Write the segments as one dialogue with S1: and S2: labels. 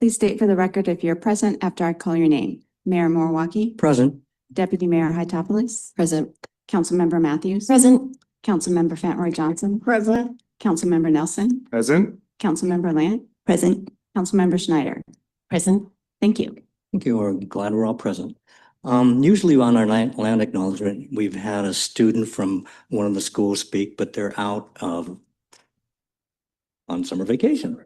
S1: Please state for the record if you're present after I call your name. Mayor Moriwaki,
S2: Present.
S1: Deputy Mayor Hytopoulos,
S3: Present.
S1: Councilmember Matthews,
S3: Present.
S1: Councilmember Fentroy Johnson,
S3: Present.
S1: Councilmember Nelson,
S4: Present.
S1: Councilmember Lant,
S3: Present.
S1: Councilmember Schneider.
S3: Present.
S1: Thank you.
S2: Thank you. We're glad we're all present. Usually on our land acknowledgement, we've had a student from one of the schools speak, but they're out on summer vacation.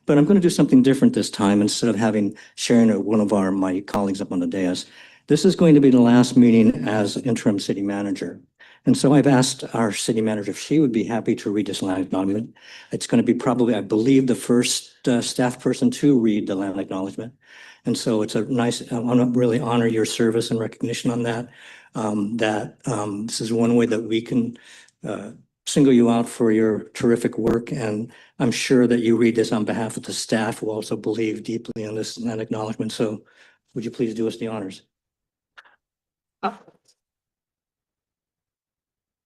S2: But I'm going to do something different this time. Instead of sharing one of my colleagues up on the dais, this is going to be the last meeting as interim city manager. And so I've asked our city manager if she would be happy to read this land acknowledgement. It's going to be probably, I believe, the first staff person to read the land acknowledgement. And so it's a nice, I want to really honor your service and recognition on that. This is one way that we can single you out for your terrific work. And I'm sure that you read this on behalf of the staff who also believe deeply in this land acknowledgement. So would you please do us the honors?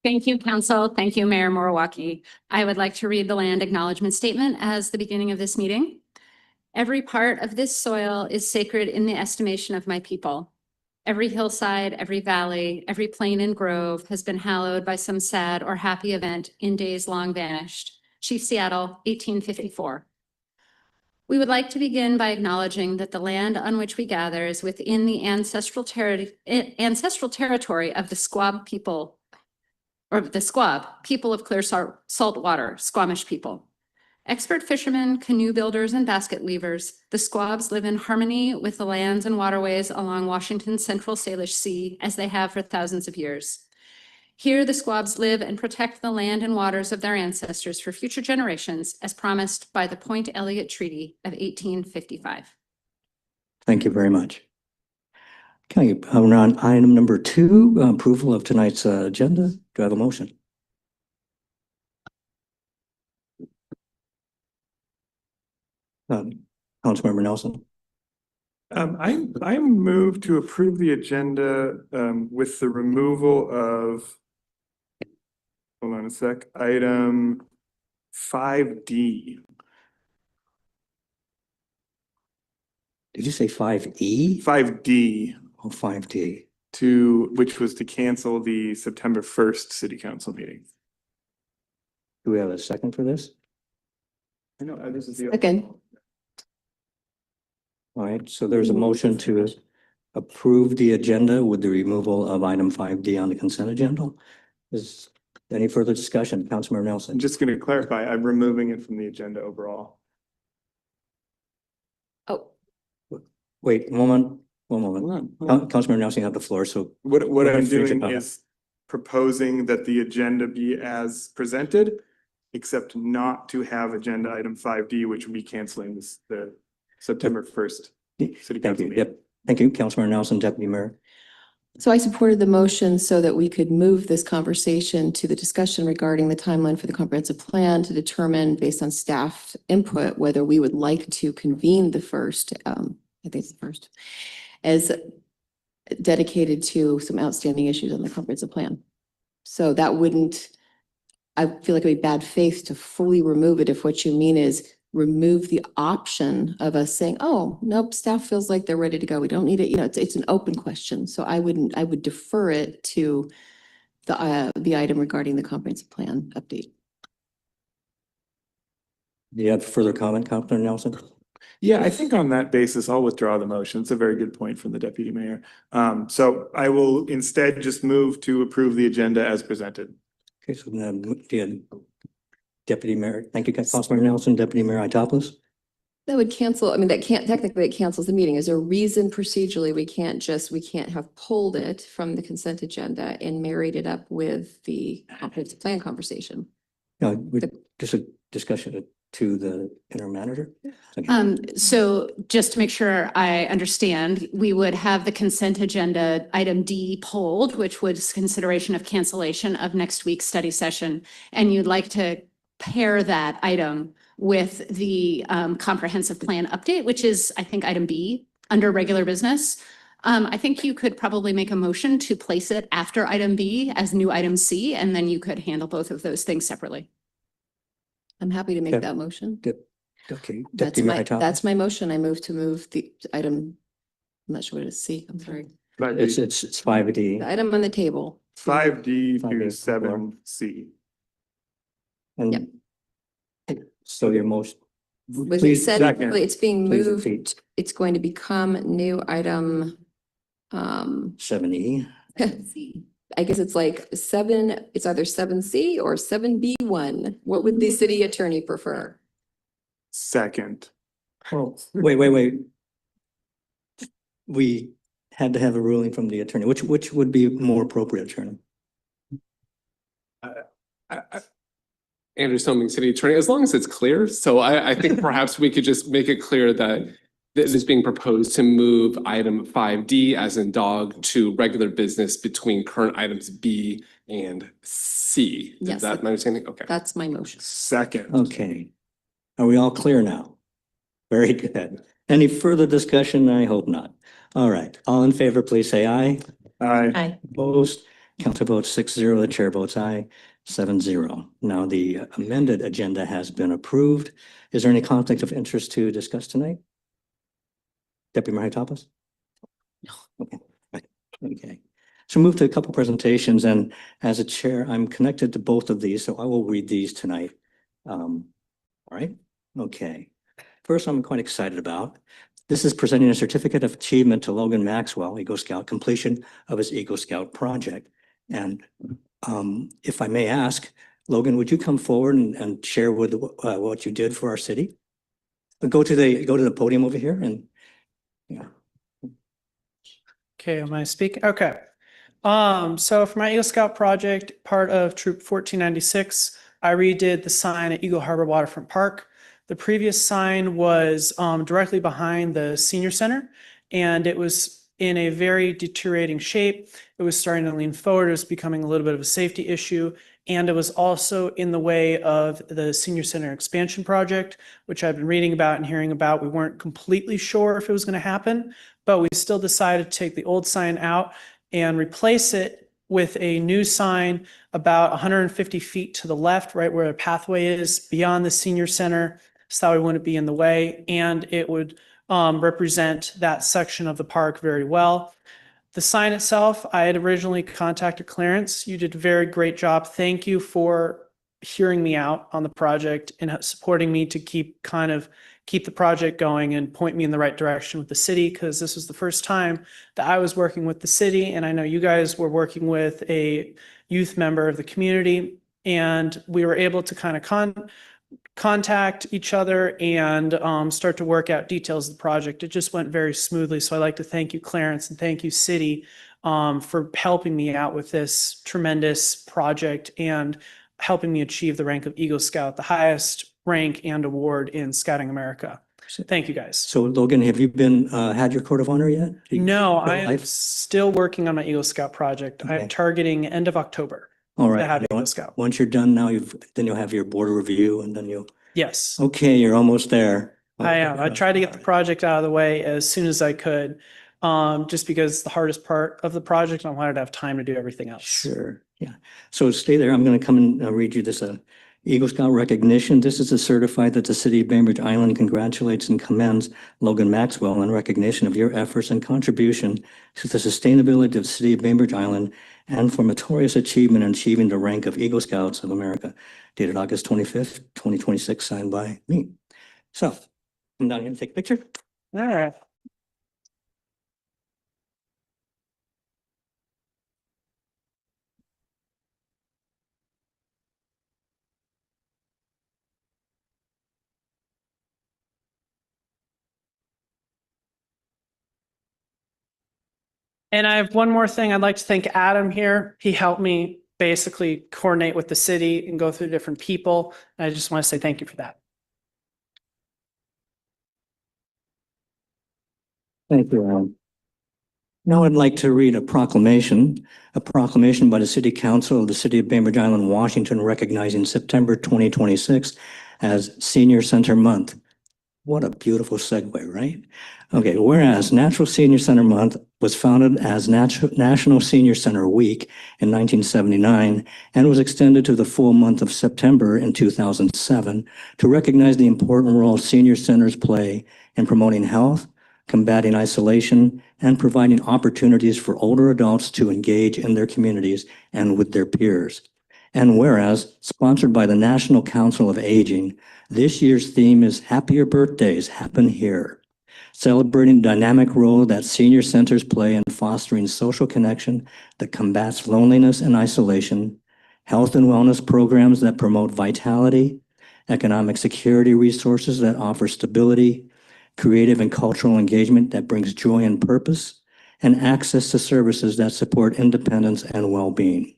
S5: Thank you, Council. Thank you, Mayor Moriwaki. I would like to read the land acknowledgement statement as the beginning of this meeting. Every part of this soil is sacred in the estimation of my people. Every hillside, every valley, every plain and grove has been hallowed by some sad or happy event in days long vanished. Chief Seattle, 1854. We would like to begin by acknowledging that the land on which we gather is within the ancestral territory of the Squab people, or the Squab, people of clear salt water, Squamish people. Expert fishermen, canoe builders, and basket weavers, the Squabs live in harmony with the lands and waterways along Washington's Central Salish Sea as they have for thousands of years. Here, the Squabs live and protect the land and waters of their ancestors for future generations, as promised by the Point Elliott Treaty of 1855.
S2: Thank you very much. Okay, we're on item number 2, approval of tonight's agenda. Do I have a motion? Councilmember Nelson.
S4: I move to approve the agenda with the removal of, hold on a sec, item 5D.
S2: Did you say 5E?
S4: 5D.
S2: Oh, 5D.
S4: Which was to cancel the September 1st city council meeting.
S2: Do we have a second for this?
S4: I know, this is the.
S3: Second.
S2: All right, so there's a motion to approve the agenda with the removal of item 5D on the consent agenda. Is any further discussion? Councilmember Nelson.
S4: I'm just going to clarify, I'm removing it from the agenda overall.
S3: Oh.
S2: Wait, one moment.
S4: Hold on.
S2: Councilmember Nelson, you have the floor. So
S4: What I'm
S2: finish your
S4: doing
S2: comment.
S4: is proposing that the agenda be as presented, except not to have agenda item 5D, which would be canceling the September 1st city
S2: Thank
S4: council
S2: you.
S4: meeting.
S2: Yep. Thank you, Councilmember Nelson, Deputy Mayor.
S3: So I supported the motion so that we could move this conversation to the discussion regarding the timeline for the comprehensive plan to determine, based on staff input, whether we would like to convene the first, I think it's the first, as dedicated to some outstanding issues on the comprehensive plan. So that wouldn't, I feel like it'd be bad faith to fully remove it if what you mean is remove the option of us saying, oh, nope, staff feels like they're ready to go. We don't need it. You know, it's an open question. So I would defer it to the item regarding the comprehensive plan update.
S2: Do you have further comment, Councilmember Nelson?
S4: Yeah, I think on that basis, I'll withdraw the motion. It's a very good point from the deputy mayor. So I will instead just move to approve the agenda as presented.
S2: Okay, so then Deputy Mayor, thank you, Councilmember Nelson, Deputy Mayor Hytopoulos.
S3: That would cancel, I mean, that can't, technically it cancels the meeting. Is there a reason procedurally we can't have pulled it from the consent agenda and married it up with the comprehensive plan conversation?
S2: No, just a discussion to the interim manager.
S5: So just to make sure I understand, we would have the consent agenda item D pulled, which was consideration of cancellation of next week's study session. And you'd like to pair that item with the comprehensive plan update, which is, I think, item B under regular business. I think you could probably make a motion to place it after item B as new item C, and then you could handle both of those things separately.
S3: I'm happy to make
S2: Okay.
S3: that motion.
S2: Good. Okay.
S3: That's
S2: Deputy Mayor
S3: my,
S2: Hytopoulos?
S3: that's my motion. I move to move the item, I'm not sure what it is, C, I'm sorry.
S2: It's 5D.
S3: The item on the table.
S4: 5D
S2: 5D
S4: to
S2: to
S4: 7C.
S2: And so your motion.
S3: Was it
S2: Please,
S3: said,
S4: second.
S3: it's being
S2: please
S3: moved,
S2: repeat.
S3: it's going to become new item,
S2: 7E.
S3: I guess it's like seven, it's either 7C or 7B1. What would the city attorney prefer?
S4: Second.
S2: Oh, wait. We had to have a ruling from the attorney. Which would be more appropriate, attorney?
S6: Andrew Stoneman, city attorney, as long as it's clear. So I think perhaps we could just make it clear that this is being proposed to move item 5D as in dog to regular business between current items B and C. Is
S3: Yes.
S6: that my understanding? Okay.
S3: That's my motion.
S4: Second.
S2: Okay. Are we all clear now? Very good. Any further discussion? I hope not. All right. All in favor, please say aye.
S4: Aye.
S2: Opposed? Council votes 6-0. The chair votes aye, 7-0. Now the amended agenda has been approved. Is there any conflict of interest to discuss tonight? Deputy Mayor Hytopoulos? No. Okay. Right. Okay. So move to a couple presentations, and as a chair, I'm connected to both of these, so I will read these tonight. All right. Okay. First, I'm quite excited about. This is presenting a certificate of achievement to Logan Maxwell, Eagle Scout, completion of his Eagle Scout project. And if I may ask, Logan, would you come forward and share with what you did for our city? Go to the podium over here and yeah.
S7: Okay, am I speaking? Okay. So for my Eagle Scout project, part of Troop 1496, I redid the sign at Eagle Harbor Waterfront Park. The previous sign was directly behind the senior center, and it was in a very deteriorating shape. It was starting to lean forward. It was becoming a little bit of a safety issue. And it was also in the way of the senior center expansion project, which I've been reading about and hearing about. We weren't completely sure if it was going to happen, but we still decided to take the old sign out and replace it with a new sign about 150 feet to the left, right where the pathway is beyond the senior center, so that we wouldn't be in the way, and it would represent that section of the park very well. The sign itself, I had originally contacted Clarence. You did a very great job. Thank you for hearing me out on the project and supporting me to keep the project going and point me in the right direction with the city, because this was the first time that I was working with the city, and I know you guys were working with a youth member of the community, and we were able to kind of contact each other and start to work out details of the project. It just went very smoothly. So I'd like to thank you, Clarence, and thank you, City, for helping me out with this tremendous project and helping me achieve the rank of Eagle Scout, the highest rank and award in Scouting America. So thank you, guys.
S2: So Logan, have you had your Court of Honor yet?
S7: No, I am
S2: life?
S7: still working on my Eagle Scout project.
S2: Okay.
S7: I'm targeting end of October.
S2: All right.
S7: to have Eagle Scout.
S2: Once you're done now, then you'll have your board review and then
S7: Yes.
S2: okay, you're almost there.
S7: I am. I tried to get the project out of the way as soon as I could, just because it's the hardest part of the project and I wanted to have time to do everything else.
S2: Sure, yeah. So stay there. I'm going to come and read you this Eagle Scout recognition. This is to certify that the city of Bainbridge Island congratulates and commends Logan Maxwell in recognition of your efforts and contribution to the sustainability of the city of Bainbridge Island and for meritorious achievement in achieving the rank of Eagle Scouts of America, dated August 25th, 2026, signed by me. So come down here and take a picture.
S7: All right. And I have one more thing. I'd like to thank Adam here. He helped me basically coordinate with the city and go through different people. And I just want to say thank you for that.
S2: Thank you, Alan. Now I'd like to read a proclamation by the City Council of the City of Bainbridge Island, Washington, recognizing September 2026 as Senior Center Month. What a beautiful segue, right? Okay, whereas Natural Senior Center Month was founded as National Senior Center Week in 1979 and was extended to the full month of September in 2007 to recognize the important role senior centers play in promoting health, combating isolation, and providing opportunities for older adults to engage in their communities and with their peers. And whereas, sponsored by the National Council of Aging, this year's theme is Happier Birthdays Happen Here, celebrating the dynamic role that senior centers play in fostering social connection that combats loneliness and isolation, health and wellness programs that promote vitality, economic security resources that offer stability, creative and cultural engagement that brings joy and purpose, and access to services that support independence and well-being.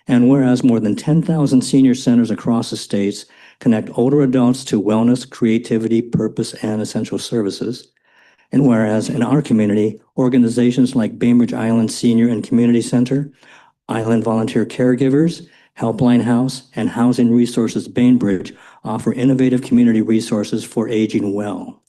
S2: And whereas more than 10,000 senior centers across the states connect older adults to wellness, creativity, purpose, and essential services. And whereas in our community, organizations like Bainbridge Island Senior and Community Center, Island Volunteer Caregivers, Helpline House, and Housing Resources Bainbridge offer innovative community resources for aging well.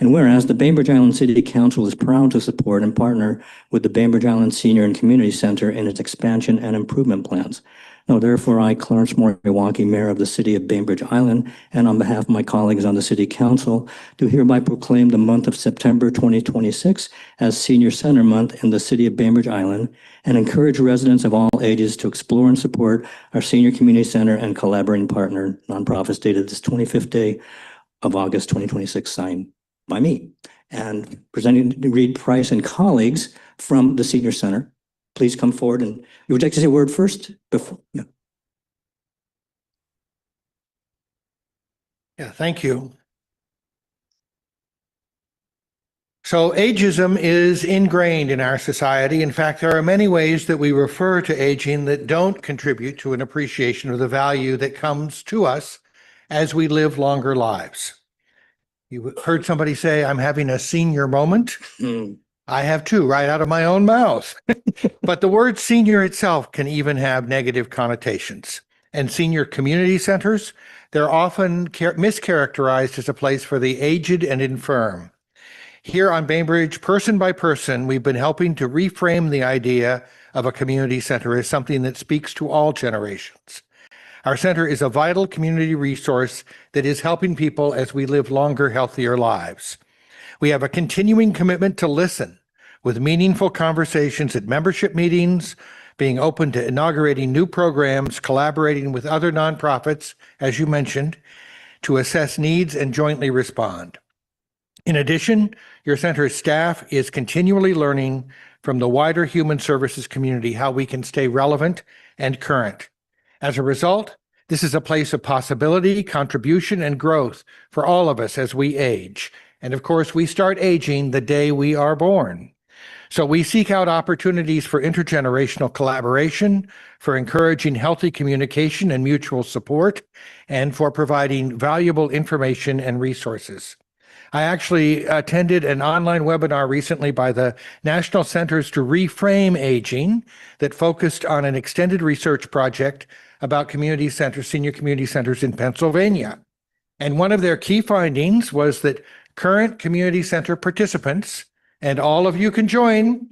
S2: And whereas the Bainbridge Island City Council is proud to support and partner with the Bainbridge Island Senior and Community Center in its expansion and improvement plans. Now, therefore, I, Clarence Moriwaki, Mayor of the City of Bainbridge Island, and on behalf of my colleagues on the City Council, do hereby proclaim the month of September 2026 as Senior Center Month in the City of Bainbridge Island, and encourage residents of all ages to explore and support our Senior Community Center and collaborating partner nonprofits dated this 25th day of August 2026, signed by me. And presenting Reed Price and colleagues from the Senior Center, please come forward. And you would like to say a word first? Before, yeah.
S8: Yeah, thank you. So ageism is ingrained in our society. In fact, there are many ways that we refer to aging that don't contribute to an appreciation of the value that comes to us as we live longer lives. You heard somebody say, I'm having a senior moment. I have too, right out of my own mouth. But the word senior itself can even have negative connotations. And senior community centers, they're often mischaracterized as a place for the aged and infirm. Here on Bainbridge, person by person, we've been helping to reframe the idea of a community center as something that speaks to all generations. Our center is a vital community resource that is helping people as we live longer, healthier lives. We have a continuing commitment to listen, with meaningful conversations at membership meetings, being open to inaugurating new programs, collaborating with other nonprofits, as you mentioned, to assess needs and jointly respond. In addition, your center's staff is continually learning from the wider human services community how we can stay relevant and current. As a result, this is a place of possibility, contribution, and growth for all of us as we age. And of course, we start aging the day we are born. So we seek out opportunities for intergenerational collaboration, for encouraging healthy communication and mutual support, and for providing valuable information and resources. I actually attended an online webinar recently by the National Centers to Reframe Aging that focused on an extended research project about community centers, senior community centers in Pennsylvania. And one of their key findings was that current community center participants, and all of you can join,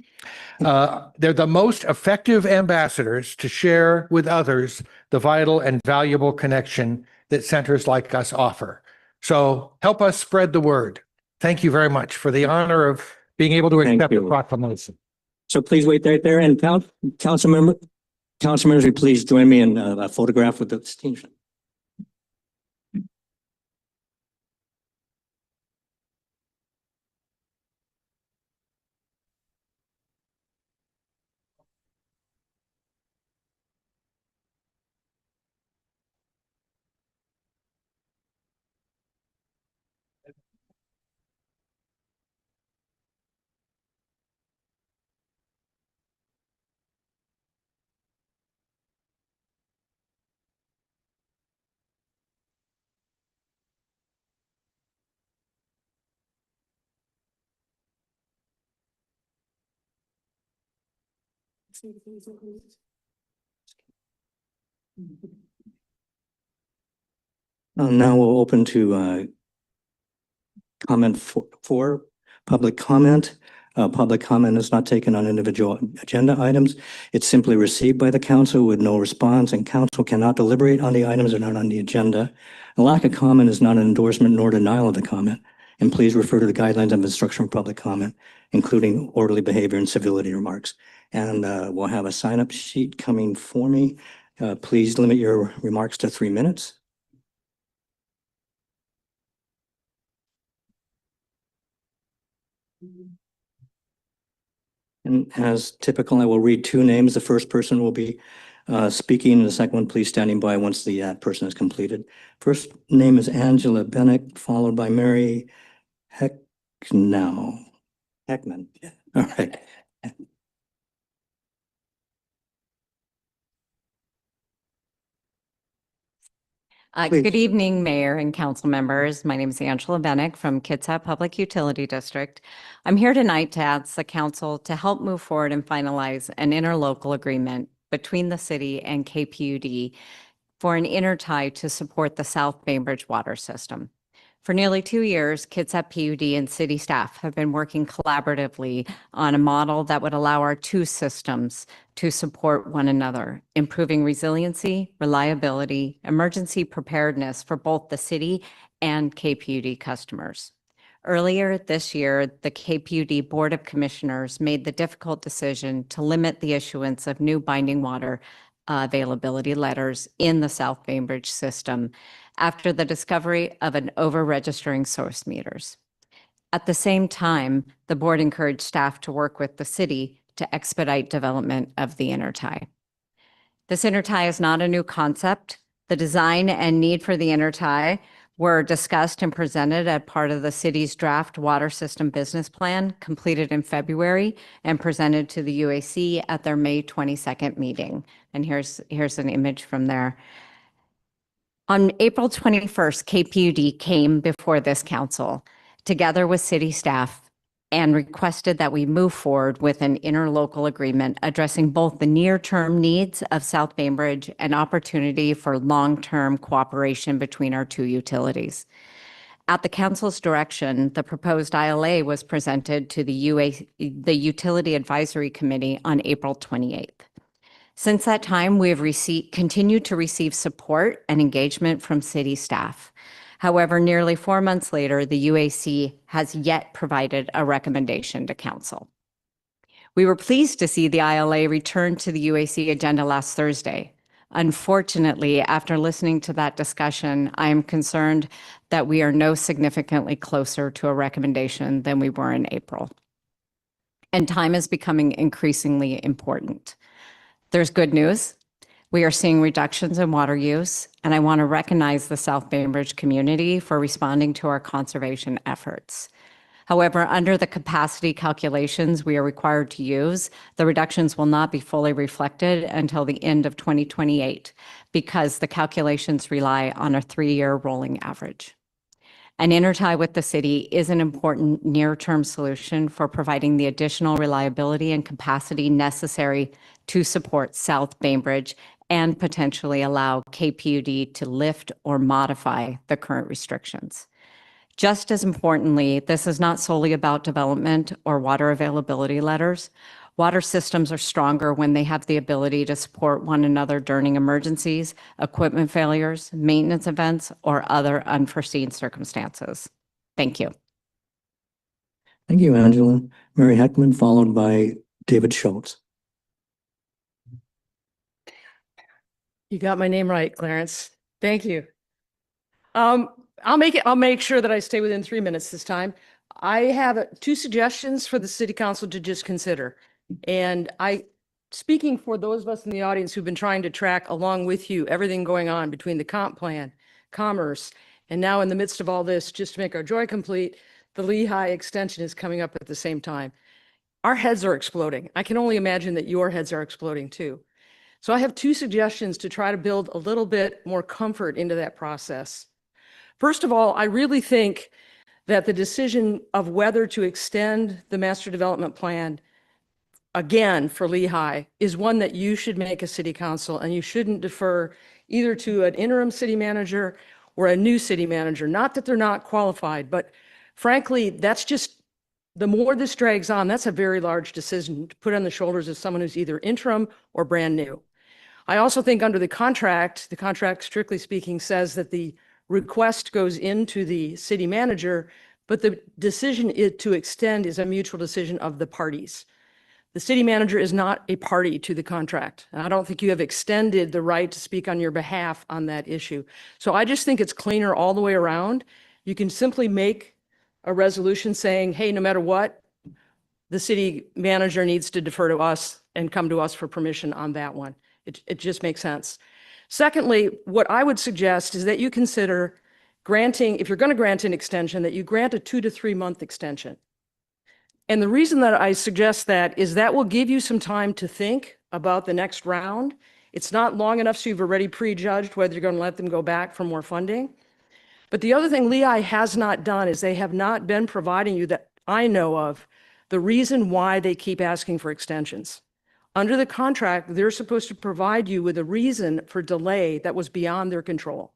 S8: they're the most effective ambassadors to share with others the vital and valuable connection that centers like us offer. So help us spread the word. Thank you very much for the honor of being able to accept the proclamation.
S2: So please wait right there. And council members, will you please join me in a photograph with the team. Now we'll open to comment for public comment. Public comment is not taken on individual agenda items. It's simply received by the council with no response, and council cannot deliberate on the items that are not on the agenda. A lack of comment is not an endorsement nor denial of the comment. And please refer to the guidelines of instruction for public comment, including orderly behavior and civility remarks. And we'll have a sign-up sheet coming for me. Please limit your remarks to 3 minutes. And as typical, I will read 2 names. The first person will be speaking, and the second one, please standing by once the person is completed. First name is Angela Bennett, followed by Mary Heckman. All right. Please.
S9: Good evening, Mayor and council members. My name is Angela Bennick from Kitsap Public Utility District. I'm here tonight to ask the council to help move forward and finalize an interlocal agreement between the city and KPUD for an intertie to support the South Bainbridge water system. For nearly 2 years, Kitsap PUD and city staff have been working collaboratively on a model that would allow our 2 systems to support one another, improving resiliency, reliability, emergency preparedness for both the city and KPUD customers. Earlier this year, the KPUD Board of Commissioners made the difficult decision to limit the issuance of new binding water availability letters in the South Bainbridge system after the discovery of an over-registering source meters. At the same time, the board encouraged staff to work with the city to expedite development of the intertie. This intertie is not a new concept. The design and need for the intertie were discussed and presented as part of the city's draft water system business plan completed in February and presented to the UAC at their May 22nd meeting. And here's an image from there. On April 21st, KPUD came before this council together with city staff and requested that we move forward with an interlocal agreement addressing both the near-term needs of South Bainbridge and opportunity for long-term cooperation between our 2 utilities. At the council's direction, the proposed ILA was presented to the Utility Advisory Committee on April 28th. Since that time, we have continued to receive support and engagement from city staff. However, nearly 4 months later, the UAC has yet provided a recommendation to council. We were pleased to see the ILA return to the UAC agenda last Thursday. Unfortunately, after listening to that discussion, I am concerned that we are no significantly closer to a recommendation than we were in April. And time is becoming increasingly important. There's good news. We are seeing reductions in water use, and I want to recognize the South Bainbridge community for responding to our conservation efforts. However, under the capacity calculations we are required to use, the reductions will not be fully reflected until the end of 2028 because the calculations rely on a 3-year rolling average. An intertie with the city is an important near-term solution for providing the additional reliability and capacity necessary to support South Bainbridge and potentially allow KPUD to lift or modify the current restrictions. Just as importantly, this is not solely about development or water availability letters. Water systems are stronger when they have the ability to support one another during emergencies, equipment failures, maintenance events, or other unforeseen circumstances. Thank you.
S2: Thank you, Angela. Mary Heckman, followed by David Schultz.
S10: You got my name right, Clarence. Thank you. I'll make sure that I stay within 3 minutes this time. I have 2 suggestions for the city council to just consider. And speaking for those of us in the audience who've been trying to track along with you everything going on between the comp plan, commerce, and now in the midst of all this, just to make our joy complete, the Lehigh extension is coming up at the same time. Our heads are exploding. I can only imagine that your heads are exploding too. So I have 2 suggestions to try to build a little bit more comfort into that process. First of all, I really think that the decision of whether to extend the master development plan again for Lehigh is one that you should make as city council, and you shouldn't defer either to an interim city manager or a new city manager. Not that they're not qualified, but Frankly, that's just, the more this drags on, that's a very large decision to put on the shoulders of someone who's either interim or brand new. I also think under the contract strictly speaking says that the request goes into the city manager, but the decision to extend is a mutual decision of the parties. The city manager is not a party to the contract. And I don't think you have extended the right to speak on your behalf on that issue. So I just think it's cleaner all the way around. You can simply make a resolution saying, hey, no matter what, the city manager needs to defer to us and come to us for permission on that one. It just makes sense. Secondly, what I would suggest is that you consider granting, if you're going to grant an extension, that you grant a 2 to 3 month extension. And the reason that I suggest that is that will give you some time to think about the next round. It's not long enough so you've already prejudged whether you're going to let them go back for more funding. But the other thing Lehigh has not done is they have not been providing you, that I know of, the reason why they keep asking for extensions. Under the contract, they're supposed to provide you with a reason for delay that was beyond their control.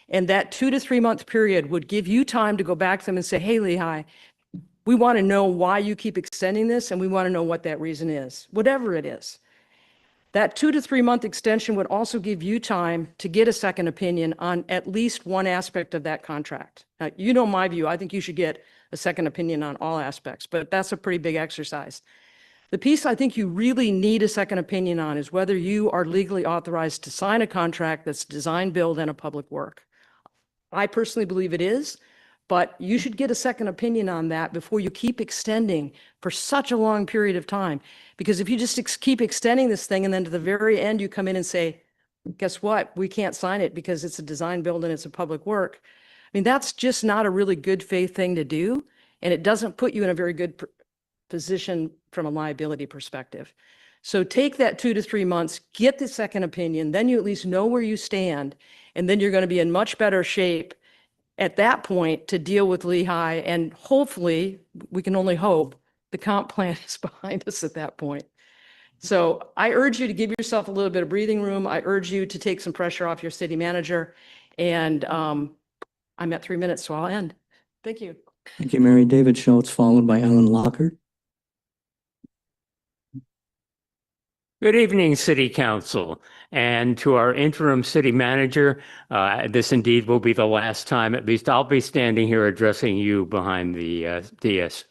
S10: And that 2 to 3 month period would give you time to go back to them and say, hey, Lehigh, we want to know why you keep extending this, and we want to know what that reason is, whatever it is. That 2 to 3 month extension would also give you time to get a second opinion on at least one aspect of that contract. Now, you know my view. I think you should get a second opinion on all aspects, but that's a pretty big exercise. The piece I think you really need a second opinion on is whether you are legally authorized to sign a contract that's design, build, and a public work. I personally believe it is, but you should get a second opinion on that before you keep extending for such a long period of time. Because if you just keep extending this thing and then to the very end you come in and say, guess what, we can't sign it because it's a design, build, and it's a public work. I mean, that's just not a really good faith thing to do. And it doesn't put you in a very good position from a liability perspective. So take that 2 to 3 months, get the second opinion, then you at least know where you stand, and then you're going to be in much better shape at that point to deal with Lehigh, and hopefully, we can only hope, the comp plan is behind us at that point. So I urge you to give yourself a little bit of breathing room. I urge you to take some pressure off your city manager, and I'm at 3 minutes, so I'll end. Thank you.
S2: Thank you, Mary. David Schultz, followed by Ellen Lockhart.
S11: Good evening, City Council, and to our interim city manager. This indeed will be the last time, at least I'll be standing here addressing you behind the dais.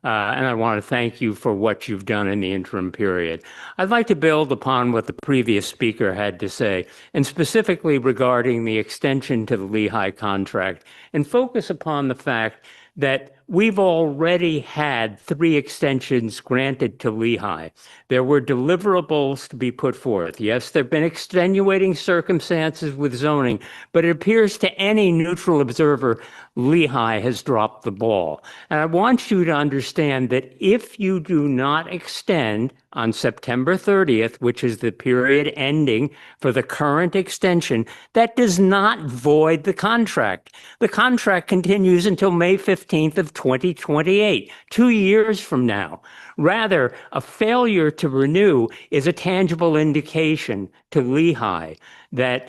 S11: And I want to thank you for what you've done in the interim period. I'd like to build upon what the previous speaker had to say, and specifically regarding the extension to the Lehigh contract, and focus upon the fact that we've already had 3 extensions granted to Lehigh. There were deliverables to be put forth. Yes, there have been extenuating circumstances with zoning, but it appears to any neutral observer, Lehigh has dropped the ball. And I want you to understand that if you do not extend on September 30th, which is the period ending for the current extension, that does not void the contract. The contract continues until May 15th of 2028, 2 years from now. Rather, a failure to renew is a tangible indication to Lehigh that,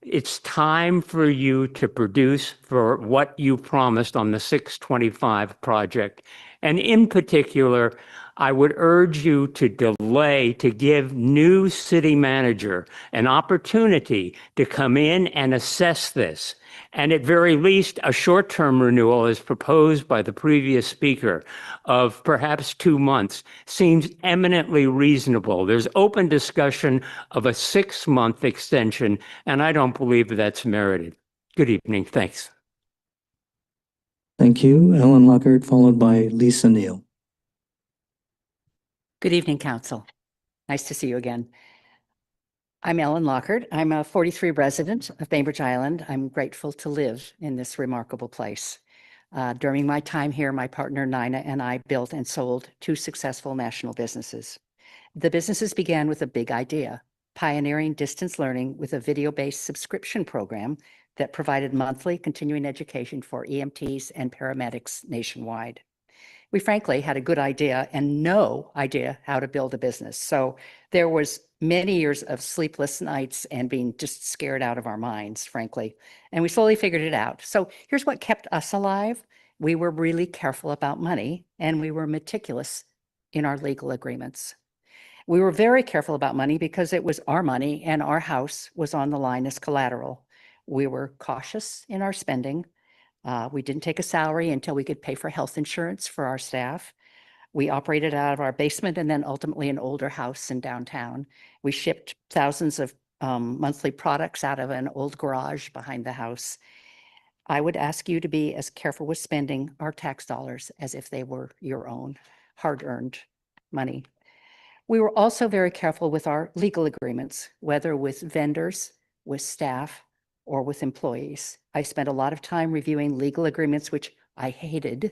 S11: it's time for you to produce for what you promised on the 625 project. And in particular, I would urge you to delay, to give new city manager an opportunity to come in and assess this. And at very least, a short-term renewal, as proposed by the previous speaker, of perhaps 2 months seems eminently reasonable. There's open discussion of a 6-month extension, and I don't believe that's merited. Good evening. Thanks.
S2: Thank you, Ellen Lockhart, followed by Lisa Neal.
S12: Good evening, Council. Nice to see you again. I'm Ellen Lockhart. I'm a 43 resident of Bainbridge Island. I'm grateful to live in this remarkable place. During my time here, my partner Nina and I built and sold 2 successful national businesses. The businesses began with a big idea, pioneering distance learning with a video-based subscription program that provided monthly continuing education for EMTs and paramedics nationwide. We frankly had a good idea and no idea how to build a business. So there was many years of sleepless nights and being just scared out of our minds, frankly. And we slowly figured it out. So here's what kept us alive. We were really careful about money and we were meticulous in our legal agreements. We were very careful about money because it was our money and our house was on the line as collateral. We were cautious in our spending. We didn't take a salary until we could pay for health insurance for our staff. We operated out of our basement and then ultimately an older house in downtown. We shipped thousands of monthly products out of an old garage behind the house. I would ask you to be as careful with spending our tax dollars as if they were your own hard-earned money. We were also very careful with our legal agreements, whether with vendors, with staff, or with employees. I spent a lot of time reviewing legal agreements, which I hated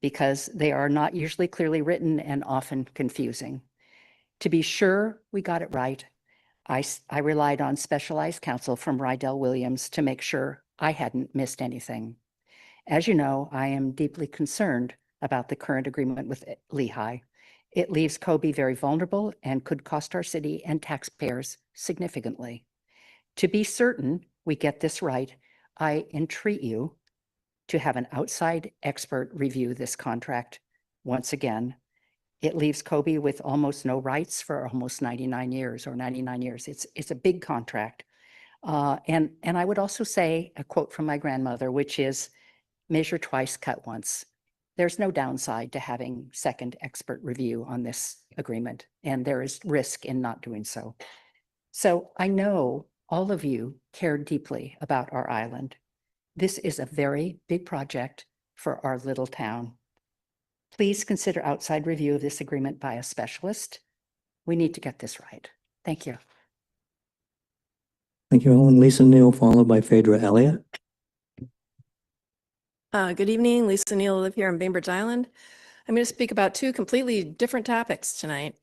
S12: because they are not usually clearly written and often confusing. To be sure we got it right, I relied on specialized counsel from Rydell Williams to make sure I hadn't missed anything. As you know, I am deeply concerned about the current agreement with Lehigh. It leaves Kobe very vulnerable and could cost our city and taxpayers significantly. To be certain we get this right, I entreat you to have an outside expert review this contract. Once again, it leaves Kobe with almost no rights for almost 99 years or 99 years. It's a big contract. And I would also say a quote from my grandmother, which is, measure twice, cut once. There's no downside to having second expert review on this agreement, and there is risk in not doing so. So I know all of you care deeply about our island. This is a very big project for our little town. Please consider outside review of this agreement by a specialist. We need to get this right. Thank you.
S2: Thank you, Ellen. Lisa Neal, followed by Phaedra Elliott.
S13: Good evening, Lisa Neal, I live here on Bainbridge Island. I'm going to speak about two completely different topics tonight.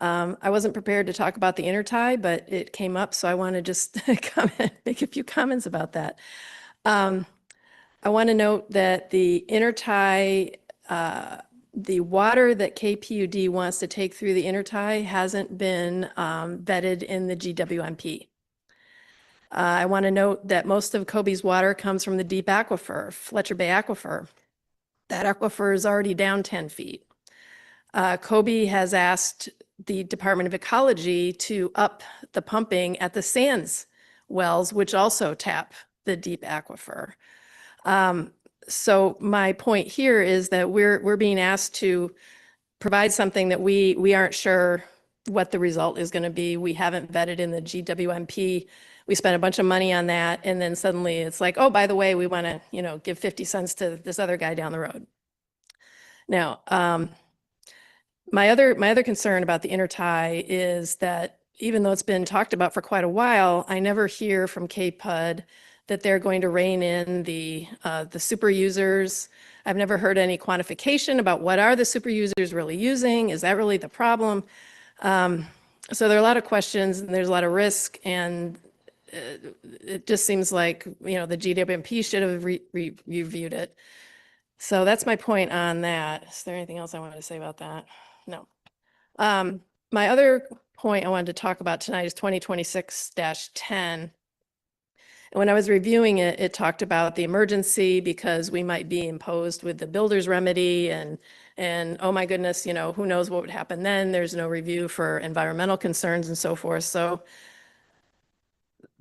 S13: I wasn't prepared to talk about the intertie, but it came up, so I want to just make a few comments about that. I want to note that the intertie, the water that KPUD wants to take through the intertie hasn't been vetted in the GWMP. I want to note that most of Kobe's water comes from the deep aquifer, Fletcher Bay Aquifer. That aquifer is already down 10 feet. Kobe has asked the Department of Ecology to up the pumping at the Sands wells, which also tap the deep aquifer. So my point here is that we're being asked to provide something that we aren't sure what the result is going to be. We haven't vetted in the GWMP. We spent a bunch of money on that, and then suddenly it's like, oh, by the way, we want to, give 50 cents to this other guy down the road. Now, my other concern about the intertie is that even though it's been talked about for quite a while, I never hear from KPUD that they're going to rein in the super users. I've never heard any quantification about what are the super users really using. Is that really the problem? So there are a lot of questions and there's a lot of risk, and it just seems like, the GWMP should have reviewed it. So that's my point on that. Is there anything else I wanted to say about that? No. My other point I wanted to talk about tonight is 2026-10. And when I was reviewing it, it talked about the emergency because we might be imposed with the builder's remedy and oh my goodness, who knows what would happen then. There's no review for environmental concerns and so forth. So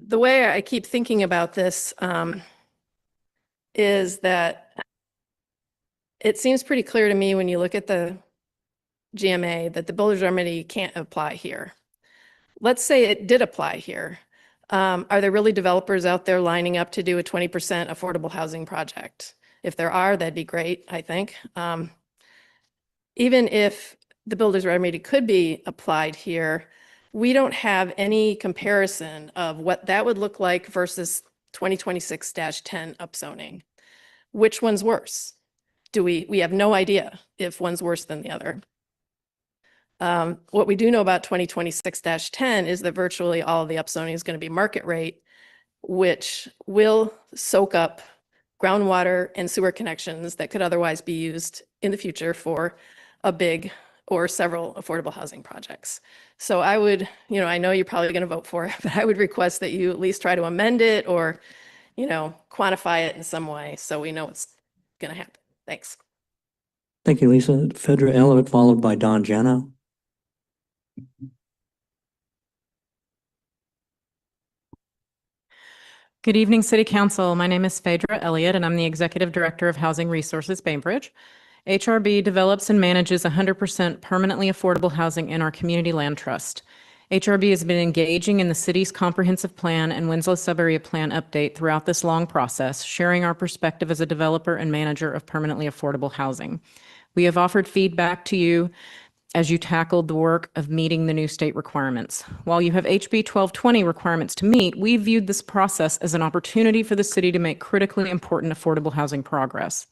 S13: the way I keep thinking about this is that it seems pretty clear to me when you look at the GMA that the builder's remedy can't apply here. Let's say it did apply here. Are there really developers out there lining up to do a 20% affordable housing project? If there are, that'd be great, I think. Even if the builder's remedy could be applied here, we don't have any comparison of what that would look like versus 2026-10 upzoning. Which one's worse? We have no idea if one's worse than the other. What we do know about 2026-10 is that virtually all of the upzoning is going to be market rate, which will soak up groundwater and sewer connections that could otherwise be used in the future for a big or several affordable housing projects. So I would, I know you're probably going to vote for it, but I would request that you at least try to amend it or, quantify it in some way so we know what's going to happen. Thanks.
S2: Thank you, Lisa. Phaedra Elliott, followed by Don Jano.
S14: Good evening, City Council. My name is Phaedra Elliott, and I'm the Executive Director of Housing Resources Bainbridge. HRB develops and manages 100% permanently affordable housing in our Community Land Trust. HRB has been engaging in the city's comprehensive plan and Winslow Sub-Area Plan update throughout this long process, sharing our perspective as a developer and manager of permanently affordable housing. We have offered feedback to you as you tackled the work of meeting the new state requirements. While you have HB 1220 requirements to meet, we viewed this process as an opportunity for the city to make critically important affordable housing progress.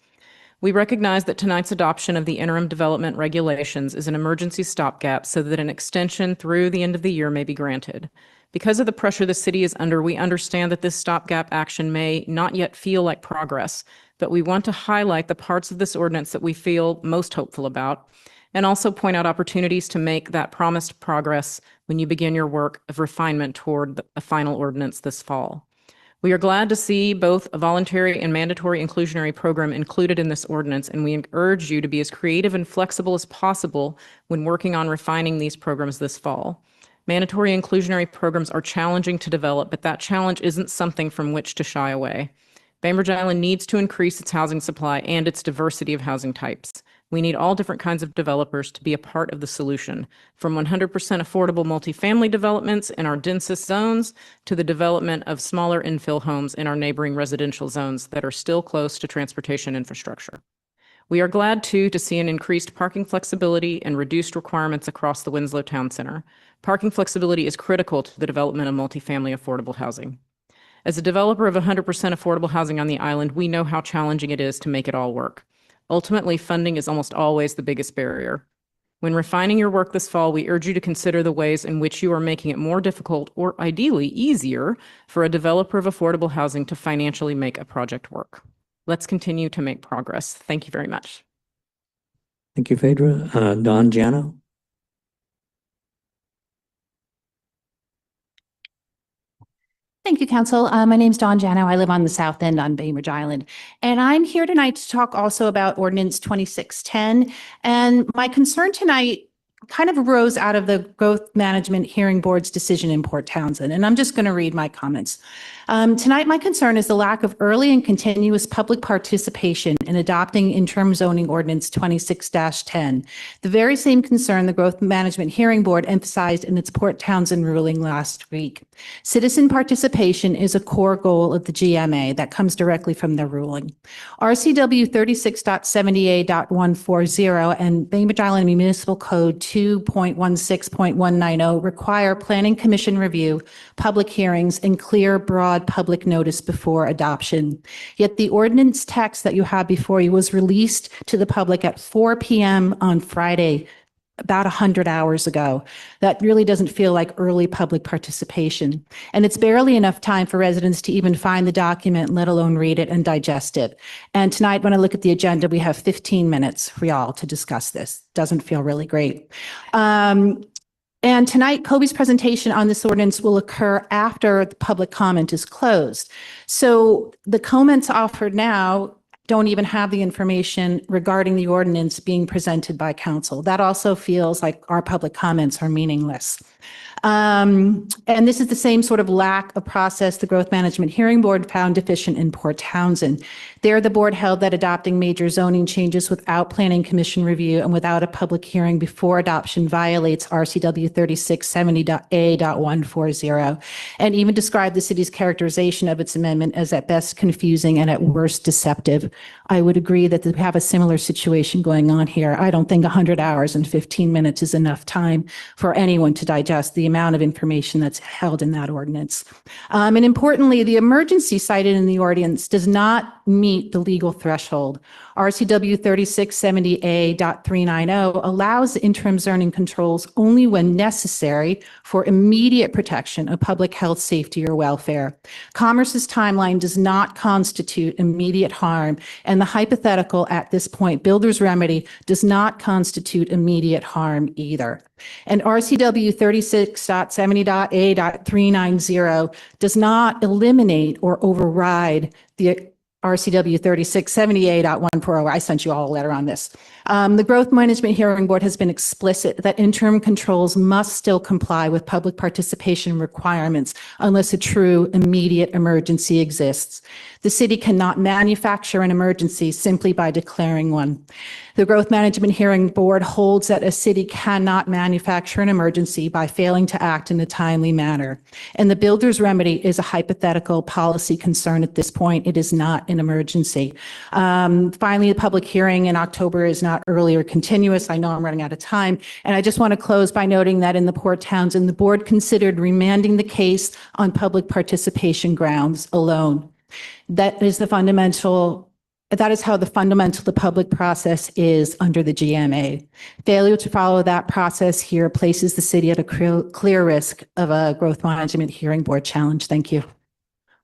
S14: We recognize that tonight's adoption of the interim development regulations is an emergency stopgap so that an extension through the end of the year may be granted. Because of the pressure the city is under, we understand that this stopgap action may not yet feel like progress, but we want to highlight the parts of this ordinance that we feel most hopeful about, and also point out opportunities to make that promised progress when you begin your work of refinement toward a final ordinance this fall. We are glad to see both a voluntary and mandatory inclusionary program included in this ordinance, and we urge you to be as creative and flexible as possible when working on refining these programs this fall. Mandatory inclusionary programs are challenging to develop, but that challenge isn't something from which to shy away. Bainbridge Island needs to increase its housing supply and its diversity of housing types. We need all different kinds of developers to be a part of the solution, from 100% affordable multifamily developments in our densest zones to the development of smaller infill homes in our neighboring residential zones that are still close to transportation infrastructure. We are glad, too, to see an increased parking flexibility and reduced requirements across the Winslow Town Center. Parking flexibility is critical to the development of multifamily affordable housing. As a developer of 100% affordable housing on the island, we know how challenging it is to make it all work. Ultimately, funding is almost always the biggest barrier. When refining your work this fall, we urge you to consider the ways in which you are making it more difficult, or ideally easier, for a developer of affordable housing to financially make a project work. Let's continue to make progress. Thank you very much.
S2: Thank you, Phaedra. Don Jano.
S15: Thank you, Council. My name's Dawn Jano. I live on the south end on Bainbridge Island. And I'm here tonight to talk also about Ordinance 2610. And my concern tonight kind of arose out of the Growth Management Hearing Board's decision in Port Townsend. And I'm just going to read my comments. Tonight, my concern is the lack of early and continuous public participation in adopting interim zoning ordinance 26-10. The very same concern the Growth Management Hearing Board emphasized in its Port Townsend ruling last week. Citizen participation is a core goal of the GMA that comes directly from their ruling. RCW 36.70A.140 and Bainbridge Island Municipal Code 2.16.190 require Planning Commission review, public hearings, and clear, broad public notice before adoption. Yet the ordinance text that you have before you was released to the public at 4 p.m. on Friday, about 100 hours ago. That really doesn't feel like early public participation. And it's barely enough time for residents to even find the document, let alone read it and digest it. And tonight, when I look at the agenda, we have 15 minutes for y'all to discuss this. Doesn't feel really great. And tonight, Kobe's presentation on this ordinance will occur after the public comment is closed. So the comments offered now don't even have the information regarding the ordinance being presented by council. That also feels like our public comments are meaningless. And this is the same sort of lack of process the Growth Management Hearing Board found deficient in Port Townsend. There, the board held that adopting major zoning changes without Planning Commission review and without a public hearing before adoption violates RCW 3670A.140, and even described the city's characterization of its amendment as at best confusing and at worst deceptive. I would agree that we have a similar situation going on here. I don't think 100 hours and 15 minutes is enough time for anyone to digest the amount of information that's held in that ordinance. And importantly, the emergency cited in the ordinance does not meet the legal threshold. RCW 3670A.390 allows interim zoning controls only when necessary for immediate protection of public health, safety, or welfare. Commerce's timeline does not constitute immediate harm, and the hypothetical at this point, builder's remedy, does not constitute immediate harm either. And RCW 36.70A.390 does not eliminate or override the RCW 3678.140. I sent you all a letter on this. The Growth Management Hearing Board has been explicit that interim controls must still comply with public participation requirements unless a true immediate emergency exists. The city cannot manufacture an emergency simply by declaring one. The Growth Management Hearing Board holds that a city cannot manufacture an emergency by failing to act in a timely manner. And the builder's remedy is a hypothetical policy concern at this point. It is not an emergency. Finally, the public hearing in October is not early or continuous. I know I'm running out of time. And I just want to close by noting that in the Port Townsend, the board considered remanding the case on public participation grounds alone. That is how the fundamental public process is under the GMA. Failure to follow that process here places the city at a clear risk of a Growth Management Hearing Board challenge. Thank you.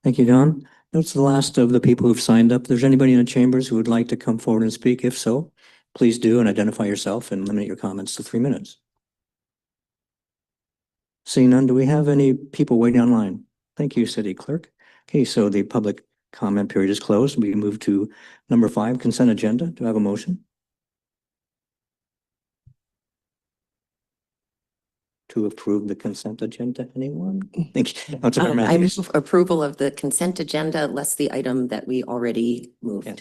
S2: Thank you, Don. That's the last of the people who've signed up. If there's anybody in the chambers who would like to come forward and speak, if so, please do and identify yourself and limit your comments to 3 minutes. Seeing none, do we have any people waiting online? Thank you, City Clerk. Okay, so the public comment period is closed. We can move to number 5, consent agenda. Do I have a motion? To approve the consent agenda, anyone? Thank you. Councilmember
S16: I
S2: Matthews.
S16: move approval of the consent agenda, less the item that we already moved.
S2: Yes,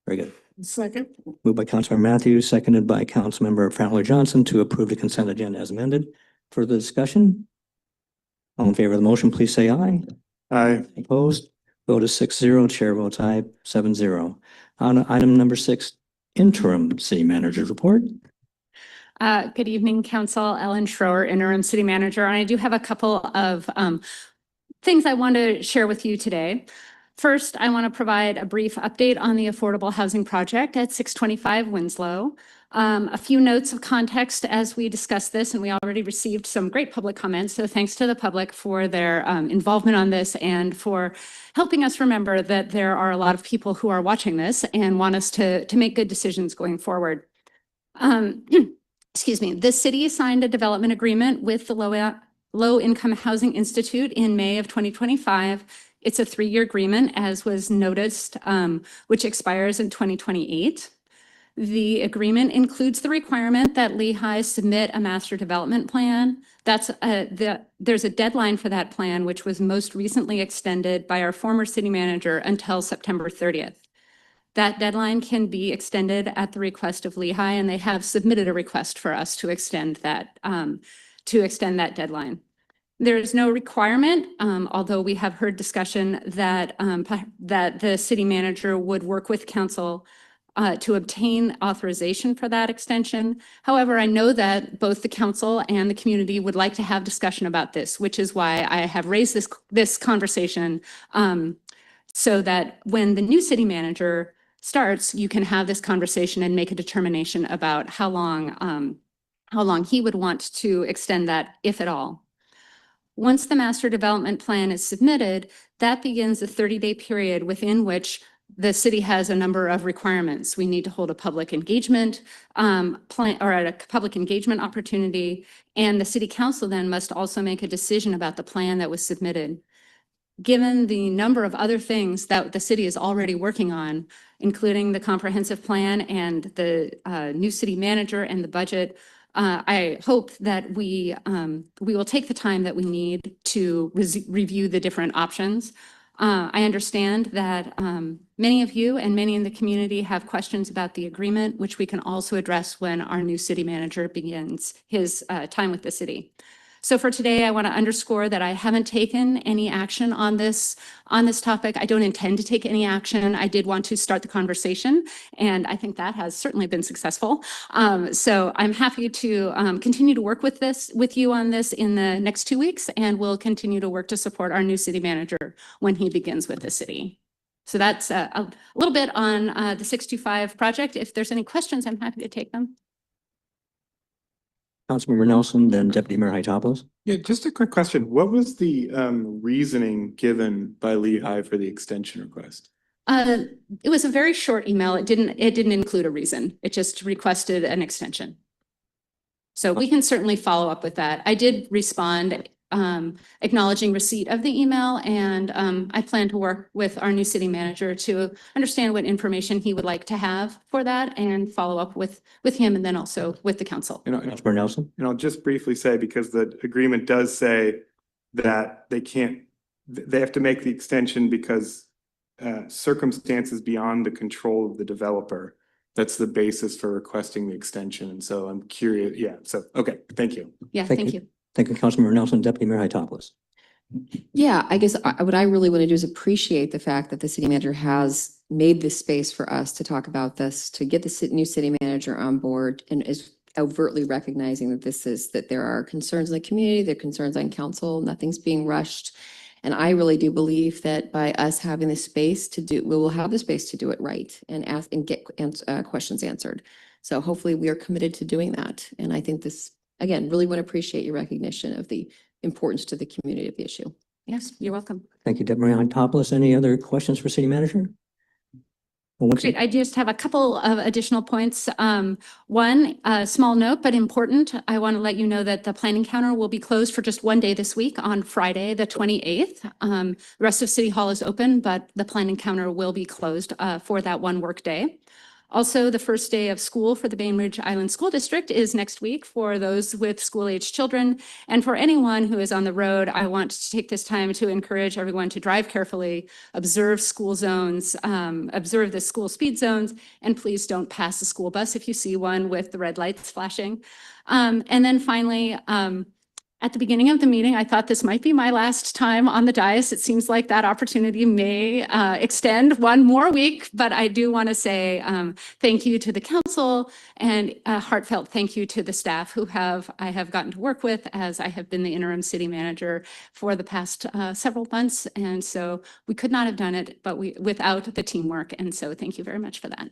S2: very good.
S10: Second.
S2: Moved by Councilmember Matthews, seconded by Councilmember Fowler Johnson to approve the consent agenda as amended. Further discussion? All in favor of the motion, please say aye.
S4: Aye.
S2: Opposed? Vote is 6-0. Chair votes aye, 7-0. On item number 6, interim city manager's report.
S5: Good evening, Council. Ellen Schroer, interim city manager. And I do have a couple of things I want to share with you today. First, I want to provide a brief update on the affordable housing project at 625 Winslow. A few notes of context as we discuss this, and we already received some great public comments. So thanks to the public for their involvement on this and for helping us remember that there are a lot of people who are watching this and want us to make good decisions going forward. Excuse me, the city signed a development agreement with the Low Income Housing Institute in May of 2025. It's a 3-year agreement, as was noticed, which expires in 2028. The agreement includes the requirement that Lehigh submit a master development plan. There's a deadline for that plan, which was most recently extended by our former city manager until September 30th. That deadline can be extended at the request of Lehigh, and they have submitted a request for us to extend that deadline. There is no requirement, although we have heard discussion that the city manager would work with council to obtain authorization for that extension. However, I know that both the council and the community would like to have discussion about this, which is why I have raised this conversation so that when the new city manager starts, you can have this conversation and make a determination about how long he would want to extend that, if at all. Once the master development plan is submitted, that begins a 30-day period within which the city has a number of requirements. We need to hold a public engagement plan or a public engagement opportunity, and the city council then must also make a decision about the plan that was submitted. Given the number of other things that the city is already working on, including the comprehensive plan and the new city manager and the budget, I hope that we will take the time that we need to review the different options. I understand that many of you and many in the community have questions about the agreement, which we can also address when our new city manager begins his time with the city. So for today, I want to underscore that I haven't taken any action on this topic. I don't intend to take any action. I did want to start the conversation, and I think that has certainly been successful. So I'm happy to continue to work with you on this in the next 2 weeks, and we'll continue to work to support our new city manager when he begins with the city. So that's a little bit on the 625 project. If there's any questions, I'm happy to take them.
S2: Councilmember Nelson, then Deputy Mayor Hytopoulos.
S4: Yeah, just a quick question. What was the reasoning given by Lehigh for the extension request?
S5: It was a very short email. It didn't include a reason. It just requested an extension. So we can certainly follow up with that. I did respond acknowledging receipt of the email. And I plan to work with our new city manager to understand what information he would like to have for that and follow up with him and then also with the council.
S2: Councilmember Nelson?
S4: And I'll just briefly say, because the agreement does say that they have to make the extension because circumstances beyond the control of the developer. That's the basis for requesting the extension. And so I'm curious. Yeah. So, okay. Thank you.
S5: Yeah, thank you.
S2: Thank you, Councilmember Nelson. Deputy Mayor Hytopoulos.
S3: Yeah, I guess what I really want to do is appreciate the fact that the city manager has made this space for us to talk about this, to get the new city manager on board and is overtly recognizing that there are concerns in the community, there are concerns on council, nothing's being rushed. And I really do believe that by us having the space to do, we will have the space to do it right and ask and get questions answered. So hopefully we are committed to doing that. And I think this, again, really want to appreciate your recognition of the importance to the community of the issue.
S5: Yes, you're welcome.
S2: Thank you, Deputy Mayor Hytopoulos. Any other questions for City Manager? Well,
S5: Great. I just have a couple of additional points. One, a small note, but important. I want to let you know that the planning counter will be closed for just one day this week on Friday, the 28th. The rest of City Hall is open, but the planning counter will be closed for that one work day. Also, the first day of school for the Bainbridge Island School District is next week for those with school-aged children. And for anyone who is on the road, I want to take this time to encourage everyone to drive carefully, observe school zones, observe the school speed zones, and please don't pass a school bus if you see one with the red lights flashing. And then finally, at the beginning of the meeting, I thought this might be my last time on the dais. It seems like that opportunity may extend one more week, but I do want to say thank you to the council and a heartfelt thank you to the staff who I have gotten to work with as I have been the interim city manager for the past several months. And so we could not have done it, but without the teamwork. And so thank you very much for that.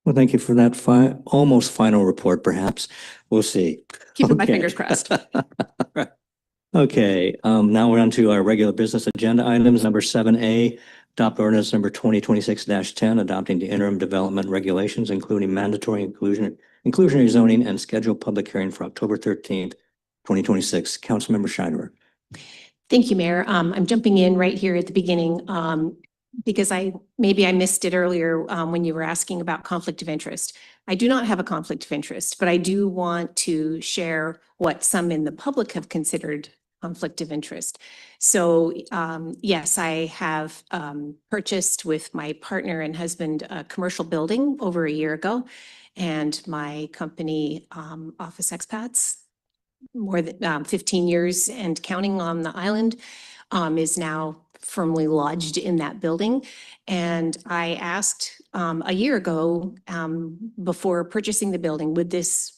S2: Well, thank you for that almost final report, perhaps. We'll see.
S5: Keeping my
S2: Okay.
S5: fingers crossed.
S2: Okay, now we're on to our regular business agenda items. Number 7A, adopt ordinance number 2026-10, adopting the interim development regulations, including mandatory inclusionary zoning and scheduled public hearing for October 13th, 2026. Councilmember Scheider.
S15: Thank you, Mayor. I'm jumping in right here at the beginning because maybe I missed it earlier when you were asking about conflict of interest. I do not have a conflict of interest, but I do want to share what some in the public have considered conflict of interest. So yes, I have purchased with my partner and husband a commercial building over a year ago, and my company, Office Expats, more than 15 years and counting on the island, is now firmly lodged in that building. And I asked a year ago, before purchasing the building, would this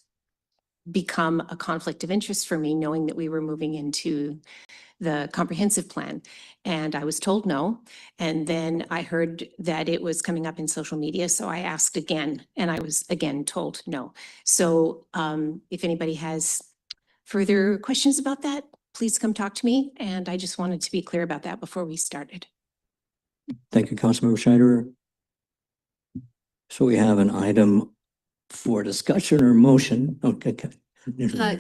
S15: become a conflict of interest for me, knowing that we were moving into the comprehensive plan? And I was told no. And then I heard that it was coming up in social media. So I asked again, and I was again told no. So if anybody has further questions about that, please come talk to me. And I just wanted to be clear about that before we started.
S2: Thank you, Councilmember Scheider. So we have an item for discussion or motion. Okay.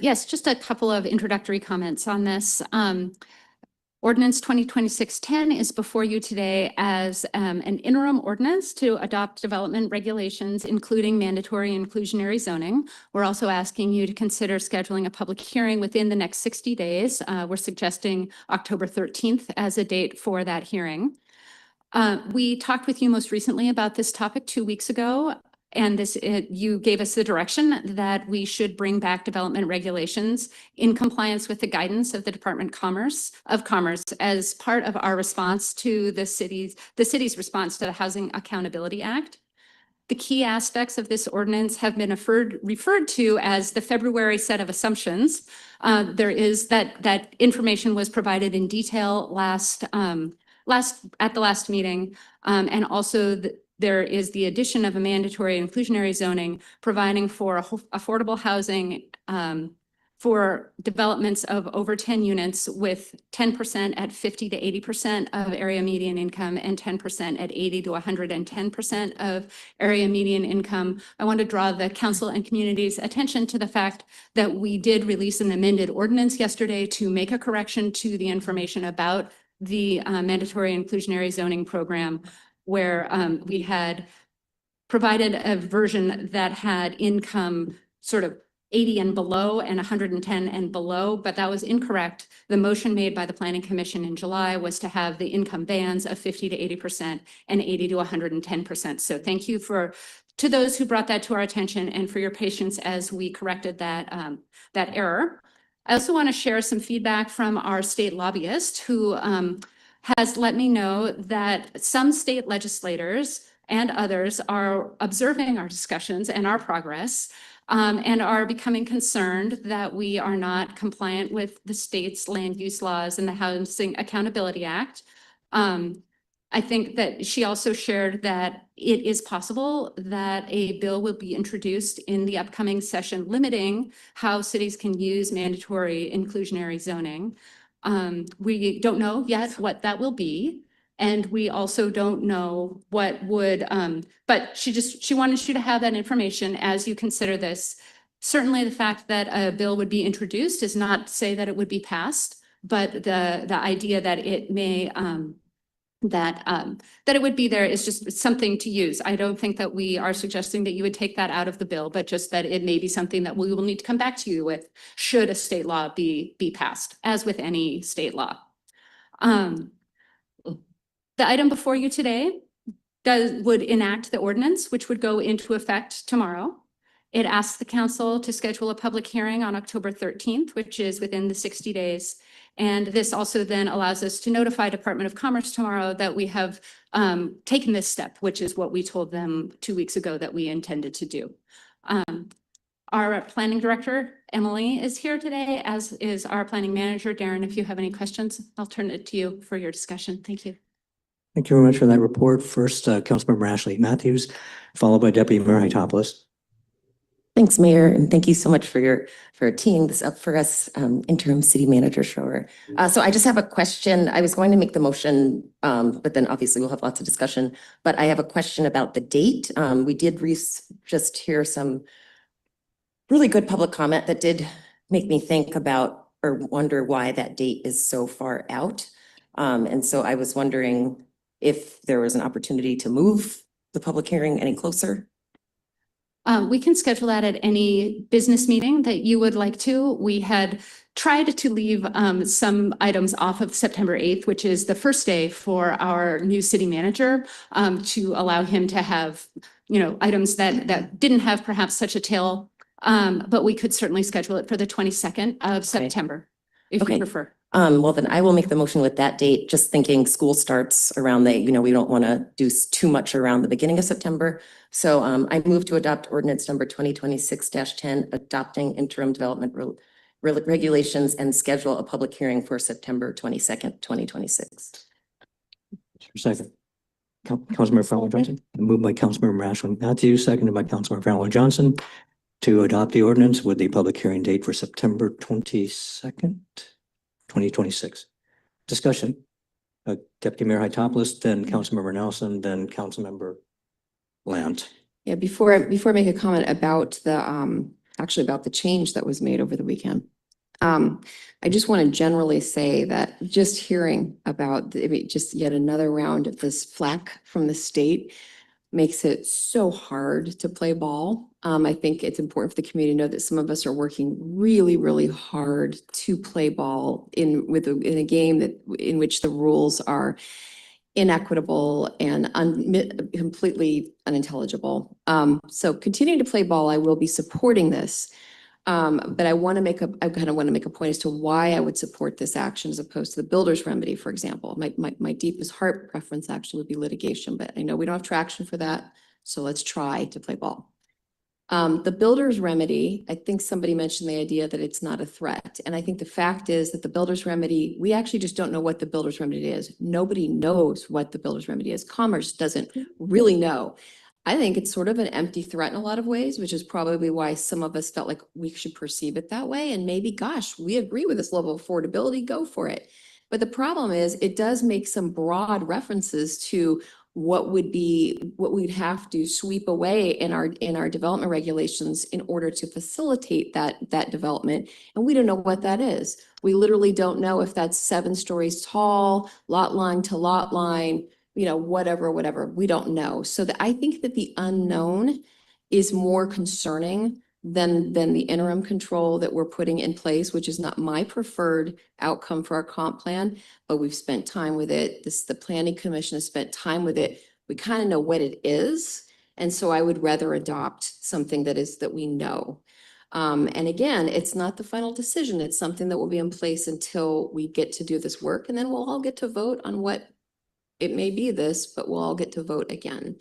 S5: Yes, just a couple of introductory comments on this. Ordinance 2026-10 is before you today as an interim ordinance to adopt development regulations, including mandatory inclusionary zoning. We're also asking you to consider scheduling a public hearing within the next 60 days. We're suggesting October 13th as a date for that hearing. We talked with you most recently about this topic 2 weeks ago. And you gave us the direction that we should bring back development regulations in compliance with the guidance of the Department of Commerce as part of our response to the city's response to the Housing Accountability Act. The key aspects of this ordinance have been referred to as the February set of assumptions. There is that information was provided in detail at the last meeting, and also there is the addition of a mandatory inclusionary zoning providing for affordable housing for developments of over 10 units with 10% at 50 to 80% of area median income and 10% at 80 to 110% of area median income. I want to draw the council and community's attention to the fact that we did release an amended ordinance yesterday to make a correction to the information about the mandatory inclusionary zoning program, where we had provided a version that had income sort of 80 and below and 110 and below, but that was incorrect. The motion made by the Planning Commission in July was to have the income bands of 50 to 80% and 80 to 110%. So thank you to those who brought that to our attention and for your patience as we corrected that error. I also want to share some feedback from our state lobbyist who has let me know that some state legislators and others are observing our discussions and our progress, and are becoming concerned that we are not compliant with the state's land use laws and the Housing Accountability Act. I think that she also shared that it is possible that a bill will be introduced in the upcoming session limiting how cities can use mandatory inclusionary zoning. We don't know yet what that will be. And we also don't know what would, but she wanted you to have that information as you consider this. Certainly the fact that a bill would be introduced does not say that it would be passed, but the idea that it may, that it would be there is just something to use. I don't think that we are suggesting that you would take that out of the bill, but just that it may be something that we will need to come back to you with should a state law be passed, as with any state law. The item before you today would enact the ordinance, which would go into effect tomorrow. It asks the council to schedule a public hearing on October 13th, which is within the 60 days. And this also then allows us to notify Department of Commerce tomorrow that we have taken this step, which is what we told them 2 weeks ago that we intended to do. Our planning director, Emily, is here today, as is our planning manager, Darren. If you have any questions, I'll turn it to you for your discussion. Thank you.
S2: Thank you very much for that report. First, Councilmember Ashley Matthews, followed by Deputy Mayor Hytopoulos.
S16: Thanks, Mayor, and thank you so much for teeing this up for us, interim city manager Schroer. So I just have a question. I was going to make the motion, but then obviously we'll have lots of discussion. But I have a question about the date. We did just hear some really good public comment that did make me think about or wonder why that date is so far out. And so I was wondering if there was an opportunity to move the public hearing any closer.
S5: We can schedule that at any business meeting that you would like to. We had tried to leave some items off of September 8th, which is the first day for our new city manager, to allow him to have, items that didn't have perhaps such a tail. But we could certainly schedule it for the 22nd of September, if you prefer.
S16: Well, then I will make the motion with that date, just thinking school starts around we don't want to do too much around the beginning of September. So I move to adopt ordinance number 2026-10, adopting interim development regulations and schedule a public hearing for September 22nd, 2026.
S2: Second. Councilmember Fowler Johnson, moved by Councilmember Ashley Matthews, seconded by Councilmember Fowler Johnson to adopt the ordinance with the public hearing date for September 22nd. 2026. Discussion. Deputy Mayor Hytopoulos, then Councilmember Nelson, then Councilmember Land.
S3: Yeah, before I make a comment about about the change that was made over the weekend. I just want to generally say that just hearing about just yet another round of this flack from the state makes it so hard to play ball. I think it's important for the community to know that some of us are working really, really hard to play ball in a game in which the rules are inequitable and completely unintelligible. So continuing to play ball, I will be supporting this. But I kind of want to make a point as to why I would support this action as opposed to the builder's remedy, for example. My deepest heart preference actually would be litigation, but I know we don't have traction for that. So let's try to play ball. The builder's remedy, I think somebody mentioned the idea that it's not a threat. And I think the fact is that the builder's remedy, we actually just don't know what the builder's remedy is. Nobody knows what the builder's remedy is. Commerce doesn't really know. I think it's sort of an empty threat in a lot of ways, which is probably why some of us felt like we should perceive it that way. And maybe, gosh, we agree with this level of affordability, go for it. But the problem is it does make some broad references to what we'd have to sweep away in our development regulations in order to facilitate that development. And we don't know what that is. We literally don't know if that's 7 stories tall, lot line to lot line, whatever, we don't know. So I think that the unknown is more concerning than the interim control that we're putting in place, which is not my preferred outcome for our comp plan, but we've spent time with it. The planning commission has spent time with it. We kind of know what it is. And so I would rather adopt something that we know. And again, it's not the final decision. It's something that will be in place until we get to do this work. And then we'll all get to vote on what it may be this, but we'll all get to vote again.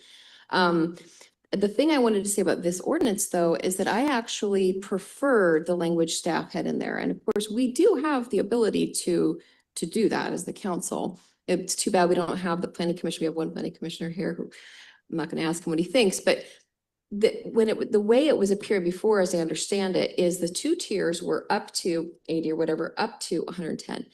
S3: The thing I wanted to say about this ordinance, though, is that I actually prefer the language staff had in there. And of course, we do have the ability to do that as the council. It's too bad we don't have the planning commission. We have one planning commissioner here who I'm not going to ask him what he thinks, but the way it was appeared before, as I understand it, is the 2 tiers were up to 80 or whatever, up to 110.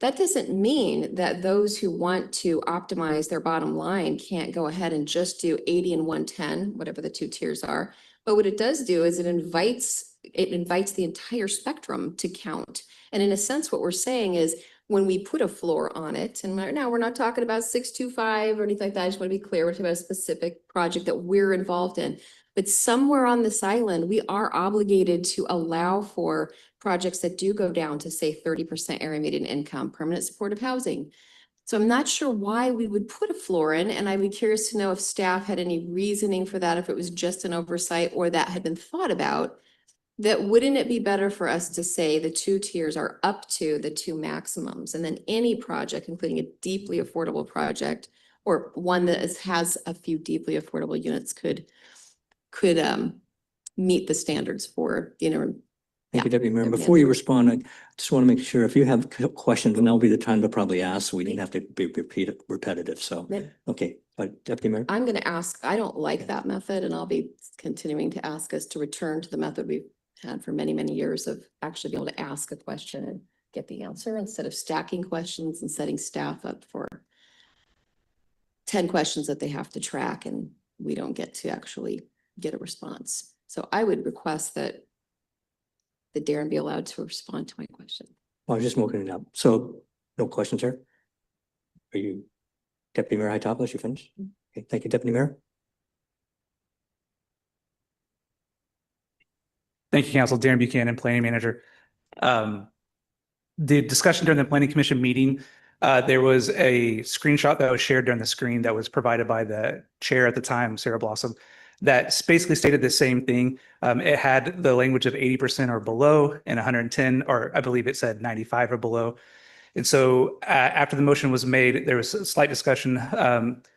S3: That doesn't mean that those who want to optimize their bottom line can't go ahead and just do 80 and 110, whatever the 2 tiers are. But what it does do is it invites the entire spectrum to count. And in a sense, what we're saying is when we put a floor on it, and right now we're not talking about 625 or anything like that. I just want to be clear, we're talking about a specific project that we're involved in. But somewhere on this island, we are obligated to allow for projects that do go down to, say, 30% area median income, permanent supportive housing. So I'm not sure why we would put a floor in, and I'd be curious to know if staff had any reasoning for that, if it was just an oversight or that had been thought about. That wouldn't it be better for us to say the 2 tiers are up to the 2 maximums, and then any project, including a deeply affordable project or one that has a few deeply affordable units could meet the standards for the interim.
S2: Thank you, Deputy Mayor. Before you respond, I just want to make sure if you have questions, and that'll be the time to probably ask, so we didn't have to be repetitive. So, okay, Deputy Mayor.
S3: I'm going to ask, I don't like that method, and I'll be continuing to ask us to return to the method we've had for many, many years of actually being able to ask a question and get the answer instead of stacking questions and setting staff up for 10 questions that they have to track and we don't get to actually get a response. So I would request that Darren be allowed to respond to my question.
S2: Well, I was just smoking it up. So no questions, sir? Are you Deputy Mayor Hightopless? You finished? Okay, thank you, Deputy Mayor.
S17: Thank you, Council. Darren Buchanan, Planning Manager. The discussion during the Planning Commission meeting, there was a screenshot that was shared during the screen that was provided by the chair at the time, Sarah Blossom, that basically stated the same thing. It had the language of 80% or below and 110, or I believe it said 95 or below. And so after the motion was made, there was a slight discussion.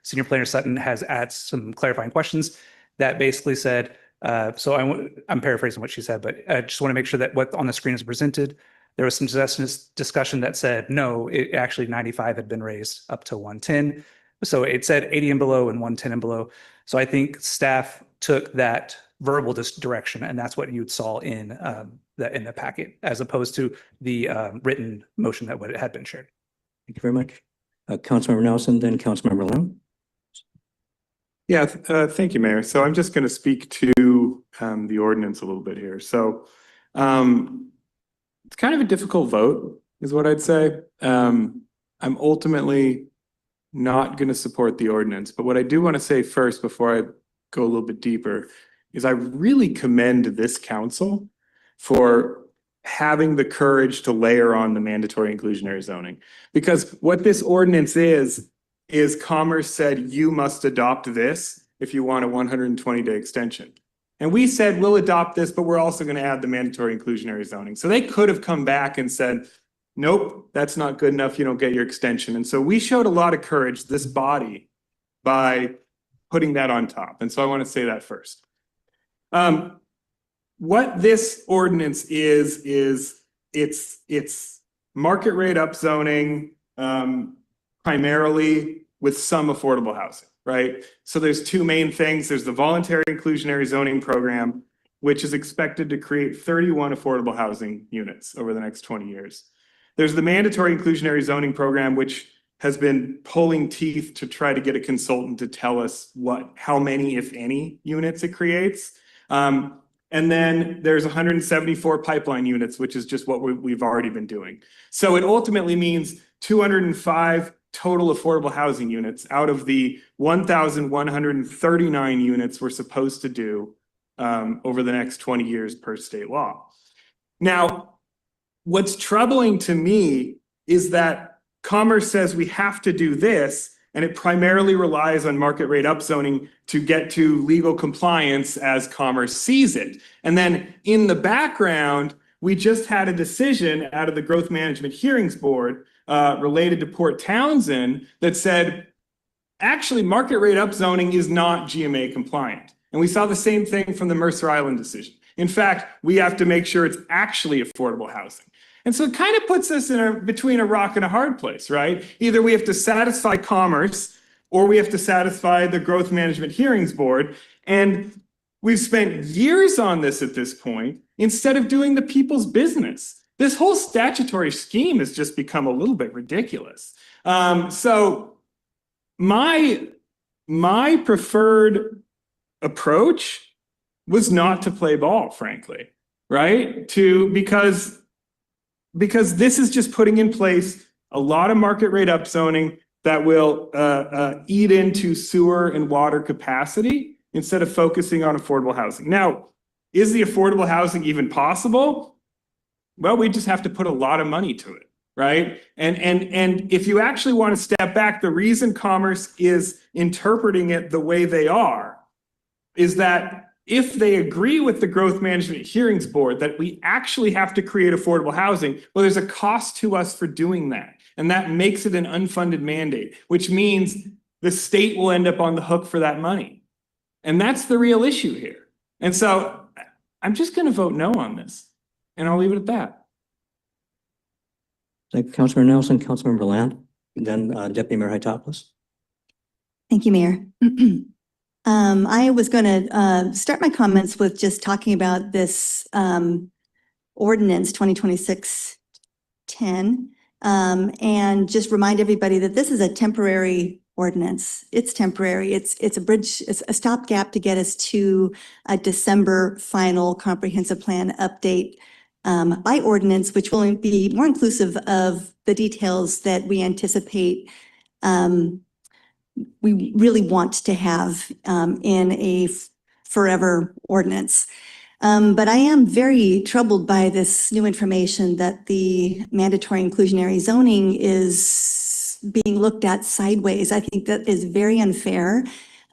S17: Senior Planner Sutton has asked some clarifying questions that basically said, so I'm paraphrasing what she said, but I just want to make sure that what on the screen is presented, there was some discussion that said, no, it actually 95 had been raised up to 110. So it said 80 and below and 110 and below. So I think staff took that verbal direction, and that's what you saw in the packet, as opposed to the written motion that had been shared.
S2: Thank you very much. Councilmember Nelson, then Councilmember Lim.
S4: Yeah, thank you, Mayor. So I'm just going to speak to the ordinance a little bit here. So it's kind of a difficult vote, is what I'd say. I'm ultimately not going to support the ordinance, but what I do want to say first, before I go a little bit deeper, is I really commend this council for having the courage to layer on the mandatory inclusionary zoning. Because what this ordinance is Commerce said, you must adopt this if you want a 120-day extension. And we said, we'll adopt this, but we're also going to add the mandatory inclusionary zoning. So they could have come back and said, nope, that's not good enough. You don't get your extension. And so we showed a lot of courage, this body, by putting that on top. And so I want to say that first. What this ordinance is it's market rate upzoning, primarily with some affordable housing. right? So there's two main things. There's the voluntary inclusionary zoning program, which is expected to create 31 affordable housing units over the next 20 years. There's the mandatory inclusionary zoning program, which has been pulling teeth to try to get a consultant to tell us how many, if any, units it creates. And then there's 174 pipeline units, which is just what we've already been doing. So it ultimately means 205 total affordable housing units out of the 1,139 units we're supposed to do over the next 20 years per state law. Now, what's troubling to me is that Commerce says we have to do this, and it primarily relies on market rate upzoning to get to legal compliance as Commerce sees it. And then in the background, we just had a decision out of the Growth Management Hearings Board related to Port Townsend that said, actually, market rate upzoning is not GMA compliant. And we saw the same thing from the Mercer Island decision. In fact, we have to make sure it's actually affordable housing. And so it kind of puts us between a rock and a hard place, right? Either we have to satisfy Commerce or we have to satisfy the Growth Management Hearings Board. And we've spent years on this at this point instead of doing the people's business. This whole statutory scheme has just become a little bit ridiculous. So my preferred approach was not to play ball, frankly, right? Because this is just putting in place a lot of market rate upzoning that will eat into sewer and water capacity instead of focusing on affordable housing. Now, is the affordable housing even possible? Well, we just have to put a lot of money to it, right? And if you actually want to step back, the reason Commerce is interpreting it the way they are is that if they agree with the Growth Management Hearings Board that we actually have to create affordable housing, well, there's a cost to us for doing that. And that makes it an unfunded mandate, which means the state will end up on the hook for that money. And that's the real issue here. And so I'm just going to vote no on this. And I'll leave it at that.
S2: Thank you, Councilmember Nelson, Councilmember Land, and then Deputy Mayor Hytopoulos.
S18: Thank you, Mayor. I was going to start my comments with just talking about this ordinance 2026-10 and just remind everybody that this is a temporary ordinance. It's temporary. It's a bridge, it's a stopgap to get us to a December final comprehensive plan update by ordinance, which will be more inclusive of the details that we anticipate we really want to have in a forever ordinance. But I am very troubled by this new information that the mandatory inclusionary zoning is being looked at sideways. I think that is very unfair.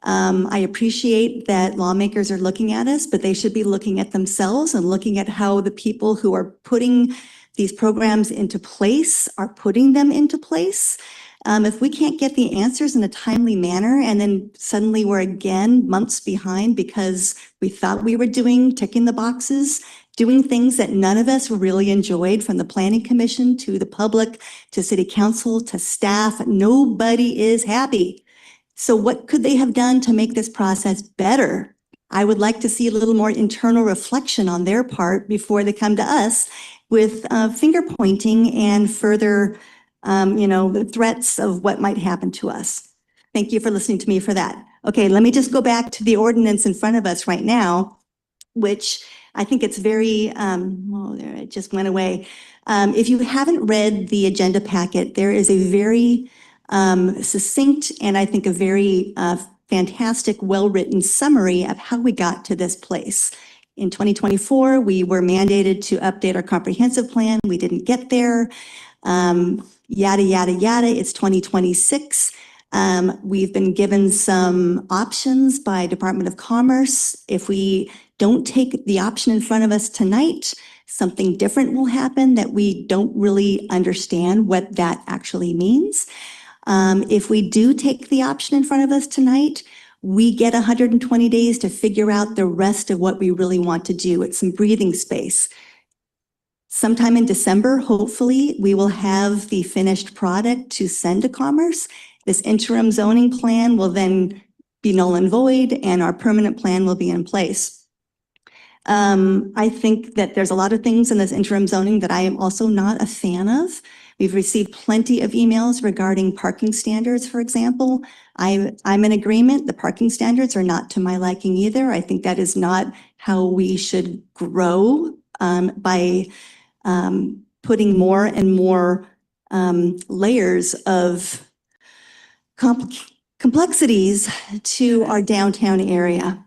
S18: I appreciate that lawmakers are looking at us, but they should be looking at themselves and looking at how the people who are putting these programs into place are putting them into place. If we can't get the answers in a timely manner, and then suddenly we're again months behind because we thought we were ticking the boxes, doing things that none of us really enjoyed, from the Planning Commission to the public, to City Council, to staff, nobody is happy. So what could they have done to make this process better? I would like to see a little more internal reflection on their part before they come to us with finger pointing and further the threats of what might happen to us. Thank you for listening to me for that. Okay, let me just go back to the ordinance in front of us right now, which I think it's very, there, it just went away. If you haven't read the agenda packet, there is a very succinct and I think a very fantastic, well-written summary of how we got to this place. In 2024, we were mandated to update our comprehensive plan. We didn't get there. Yada, yada, yada. It's 2026. We've been given some options by Department of Commerce. If we don't take the option in front of us tonight, something different will happen that we don't really understand what that actually means. If we do take the option in front of us tonight, we get 120 days to figure out the rest of what we really want to do. It's some breathing space. Sometime in December, hopefully, we will have the finished product to send to Commerce. This interim zoning plan will then be null and void, and our permanent plan will be in place. I think that there's a lot of things in this interim zoning that I am also not a fan of. We've received plenty of emails regarding parking standards, for example. I'm in agreement. The parking standards are not to my liking either. I think that is not how we should grow by putting more and more layers of complexities to our downtown area.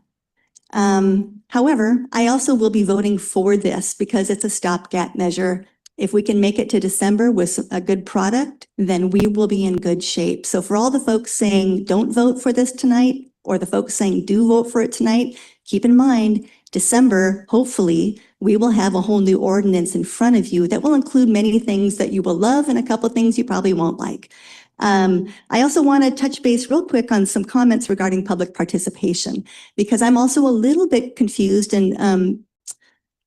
S18: However, I also will be voting for this because it's a stopgap measure. If we can make it to December with a good product, then we will be in good shape. So for all the folks saying don't vote for this tonight, or the folks saying do vote for it tonight, keep in mind, December, hopefully, we will have a whole new ordinance in front of you that will include many things that you will love and a couple of things you probably won't like. I also want to touch base real quick on some comments regarding public participation, because I'm also a little bit confused in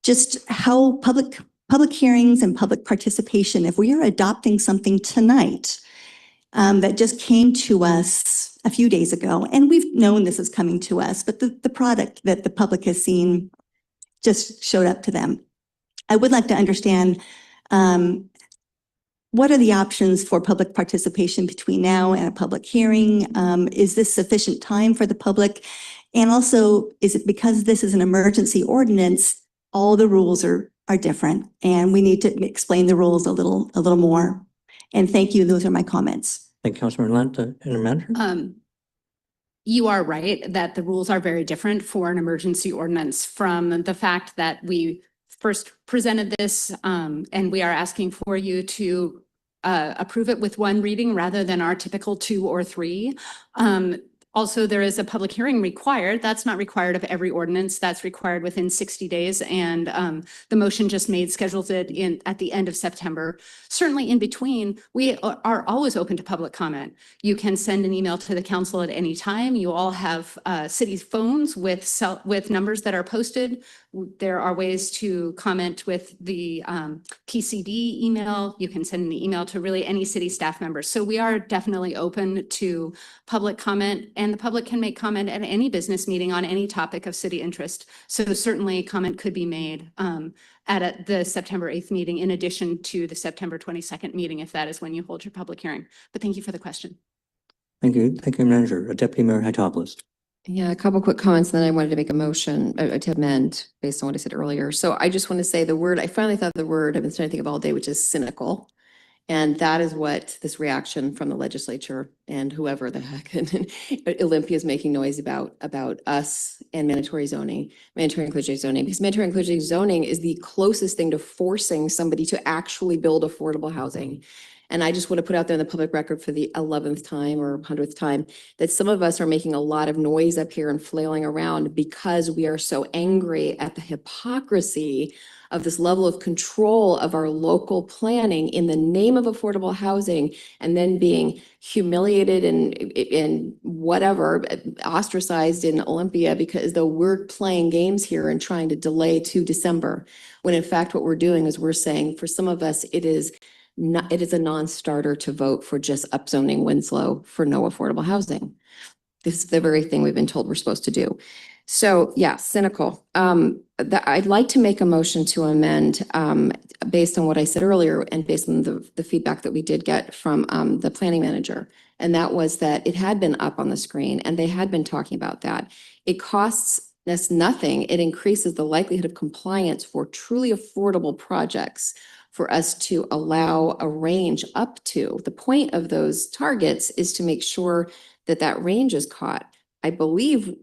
S18: just how public hearings and public participation, if we are adopting something tonight that just came to us a few days ago, and we've known this is coming to us, but the product that the public has seen just showed up to them. I would like to understand what are the options for public participation between now and a public hearing? Is this sufficient time for the public? And also, is it because this is an emergency ordinance, all the rules are different, and we need to explain the rules a little more? And thank you. Those are my comments.
S2: Thank you, Councilmember Lent, Manager.
S5: You are right that the rules are very different for an emergency ordinance from the fact that we first presented this and we are asking for you to approve it with one reading rather than our typical 2 or 3. Also, there is a public hearing required. That's not required of every ordinance. That's required within 60 days. And the motion just made scheduled it at the end of September. Certainly in between, we are always open to public comment. You can send an email to the council at any time. You all have city phones with numbers that are posted. There are ways to comment with the PCD email. You can send an email to really any city staff member. So we are definitely open to public comment, and the public can make comment at any business meeting on any topic of city interest. So certainly comment could be made at the September 8th meeting in addition to the September 22nd meeting, if that is when you hold your public hearing. But thank you for the question.
S2: Thank you. Thank you, Manager. Deputy Mayor Hytopoulos.
S3: Yeah, a couple quick comments, then I wanted to make a motion to amend based on what I said earlier. So I just want to say the word, I finally thought the word I've been trying to think of all day, which is cynical. And that is what this reaction from the legislature and whoever the heck Olympia is making noise about us and mandatory inclusionary zoning, because mandatory inclusionary zoning is the closest thing to forcing somebody to actually build affordable housing. And I just want to put out there in the public record for the 11th time or 100th time that some of us are making a lot of noise up here and flailing around because we are so angry at the hypocrisy of this level of control of our local planning in the name of affordable housing, and then being humiliated and whatever, ostracized in Olympia because though we're playing games here and trying to delay to December, when in fact what we're doing is we're saying for some of us it is a non-starter to vote for just upzoning Winslow for no affordable housing. This is the very thing we've been told we're supposed to do. So yeah, cynical. I'd like to make a motion to amend based on what I said earlier and based on the feedback that we did get from the planning manager. And that was that it had been up on the screen and they had been talking about that. It costs us nothing. It increases the likelihood of compliance for truly affordable projects for us to allow a range up to. The point of those targets is to make sure that that range is caught. I believe,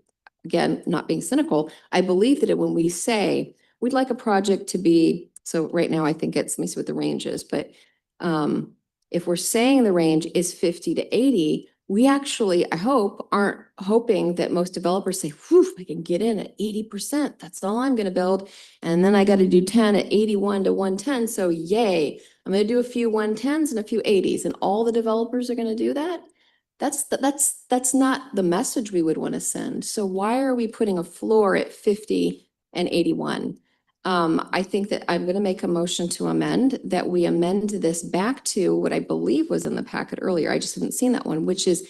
S3: again, not being cynical, I believe that when we say we'd like a project to be, so right now I think it's, let me see what the range is, but if we're saying the range is 50 to 80, we actually, I hope, aren't hoping that most developers say, whew, I can get in at 80%. That's all I'm going to build. And then I got to do 10 at 81 to 110. So yay, I'm going to do a few 110s and a few 80s. And all the developers are going to do that. That's not the message we would want to send. So why are we putting a floor at 50 and 81? I think that I'm going to make a motion to amend, that we amend this back to what I believe was in the packet earlier. I just haven't seen that one, which is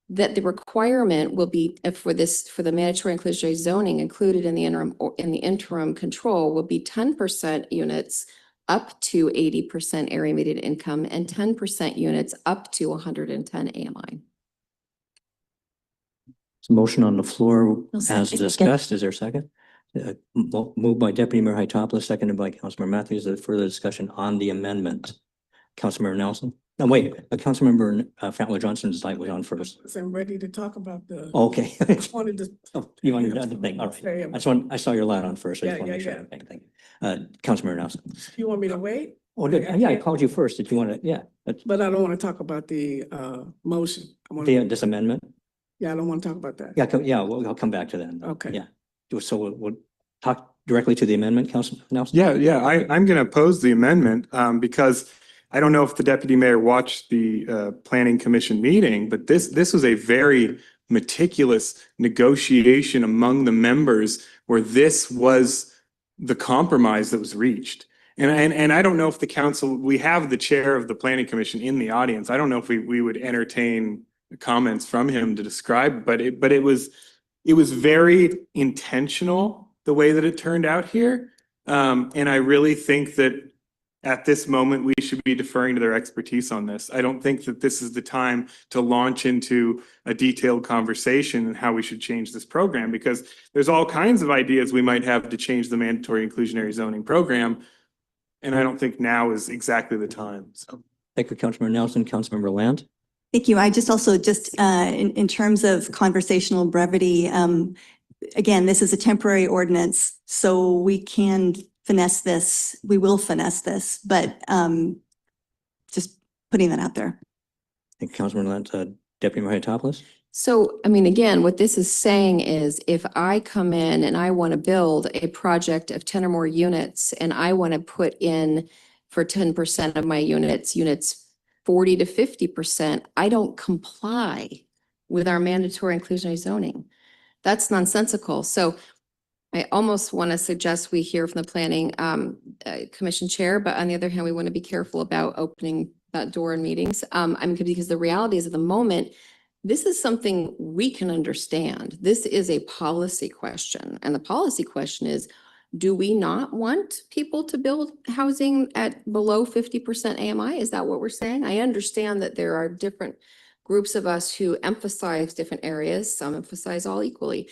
S3: that the requirement will be for the mandatory inclusionary zoning included in the interim control will be 10% units up to 80% area median income and 10% units up to 110 AMI.
S2: Motion on the floor
S16: I'll
S2: as
S16: second.
S2: discussed. Is there a second? Moved by Deputy Mayor Hytopoulos, seconded by Councilmember Matthews. Is there further discussion on the amendment? Councilmember Nelson? No, wait, Councilmember Fatler Johnson's light was on first.
S19: I'm ready to talk about the.
S2: Okay.
S19: Just wanted to.
S2: Oh, you wanted another thing, all right. I saw your light on first. I just want to make sure. Okay, thank you. Councilmember Nelson.
S19: You want me to wait?
S2: Oh, yeah, I called you first. Did you want to, yeah.
S19: But I don't want to talk about the motion.
S2: This amendment?
S19: Yeah, I don't want to talk about that.
S2: Yeah, I'll come back to that.
S19: Okay.
S2: Yeah. So we'll talk directly to the amendment, Councilman Nelson?
S4: Yeah, I'm going to oppose the amendment because I don't know if the deputy mayor watched the planning commission meeting, but this was a very meticulous negotiation among the members where this was the compromise that was reached. And I don't know if the council, we have the chair of the planning commission in the audience. I don't know if we would entertain comments from him to describe, but it was very intentional the way that it turned out here. And I really think that at this moment, we should be deferring to their expertise on this. I don't think that this is the time to launch into a detailed conversation on how we should change this program, because there's all kinds of ideas we might have to change the mandatory inclusionary zoning program. And I don't think now is exactly the time. So.
S2: Thank you, Councilmember Nelson. Councilmember Land.
S18: Thank you. I just also in terms of conversational brevity, again, this is a temporary ordinance, so we can finesse this. We will finesse this, but just putting that out there.
S2: Thank you, Councilmember Land. Deputy Mayor Hytopoulos.
S3: So, I mean, again, what this is saying is if I come in and I want to build a project of 10 or more units and I want to put in for 10% of my units 40 to 50%, I don't comply with our mandatory inclusionary zoning. That's nonsensical. So I almost want to suggest we hear from the planning commission chair, but on the other hand, we want to be careful about opening that door in meetings. Because the reality is at the moment, this is something we can understand. This is a policy question. And the policy question is, do we not want people to build housing at below 50% AMI? Is that what we're saying? I understand that there are different groups of us who emphasize different areas. Some emphasize all equally.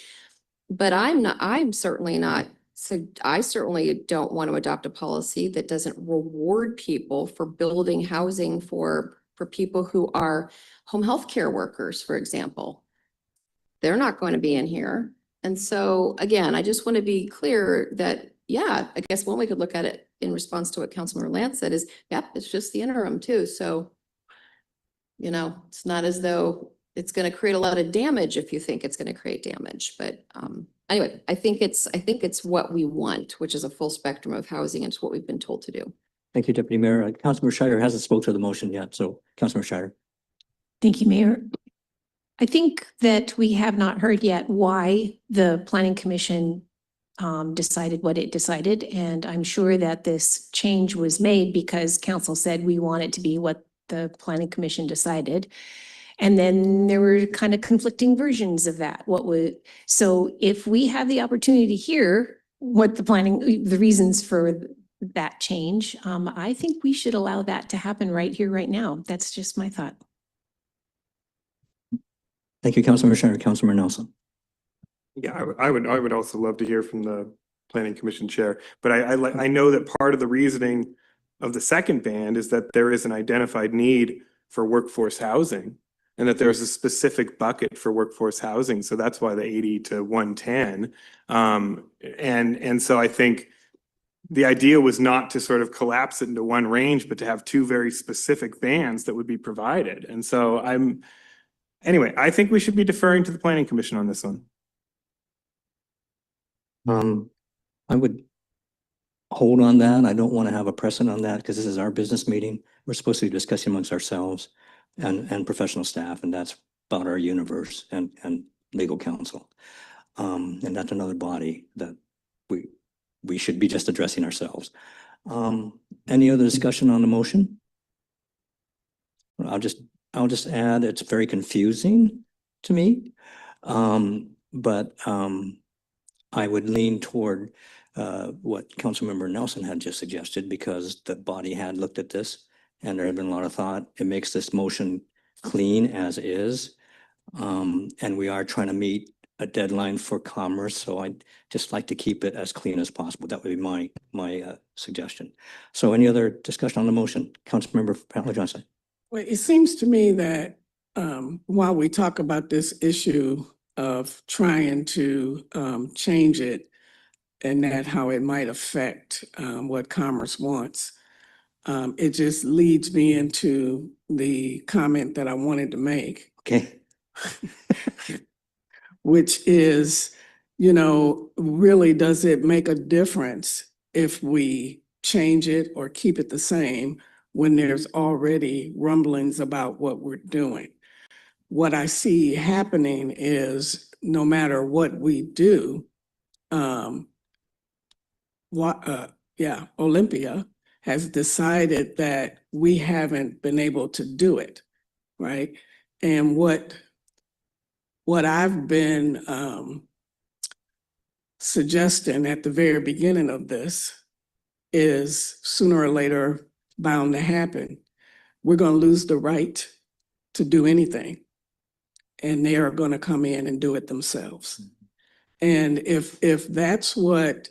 S3: But I'm certainly not. So I certainly don't want to adopt a policy that doesn't reward people for building housing for people who are home health care workers, for example. They're not going to be in here. And so, again, I just want to be clear that, yeah, I guess one way we could look at it in response to what Councilmember Lance said is, yep, it's just the interim too. So, it's not as though it's going to create a lot of damage if you think it's going to create damage. But anyway, I think it's what we want, which is a full spectrum of housing. And it's what we've been told to do.
S2: Thank you, Deputy Mayor. Councilmember Schreier hasn't spoke to the motion yet. So Councilmember Schreier.
S20: Thank you, Mayor. I think that we have not heard yet why the Planning Commission decided what it decided. And I'm sure that this change was made because council said we want it to be what the Planning Commission decided. And then there were kind of conflicting versions of that. So if we have the opportunity to hear what the reasons for that change, I think we should allow that to happen right here, right now. That's just my thought.
S2: Thank you, Councilmember Schreier. Councilmember Nelson.
S4: Yeah, I would also love to hear from the planning commission chair, but I know that part of the reasoning of the second band is that there is an identified need for workforce housing and that there's a specific bucket for workforce housing. So that's why the 80 to 110. And so I think the idea was not to sort of collapse it into one range, but to have two very specific bands that would be provided. And so anyway, I think we should be deferring to the planning commission on this one.
S2: I would hold on that. I don't want to have a precedent on that because this is our business meeting. We're supposed to be discussing amongst ourselves and professional staff, and that's about our universe and legal counsel. And that's another body that we we should be just addressing ourselves. Any other discussion on the motion? I'll just add, it's very confusing to me. But I would lean toward what Councilmember Nelson had just suggested, because the body had looked at this and there had been a lot of thought. It makes this motion clean as is. And we are trying to meet a deadline for commerce, so I'd just like to keep it as clean as possible. That would be my suggestion. So any other discussion on the motion? Councilmember Pratlow Johnson.
S19: Well, it seems to me that while we talk about this issue of trying to change it and that how it might affect what commerce wants, it just leads me into the comment that I wanted to make.
S2: Okay.
S19: Which is, really, does it make a difference if we change it or keep it the same when there's already rumblings about what we're doing? What I see happening is no matter what we do, Olympia has decided that we haven't been able to do it, right? And what I've been suggesting at the very beginning of this is sooner or later bound to happen. We're going to lose the right to do anything, and they are going to come in and do it themselves. And if that's what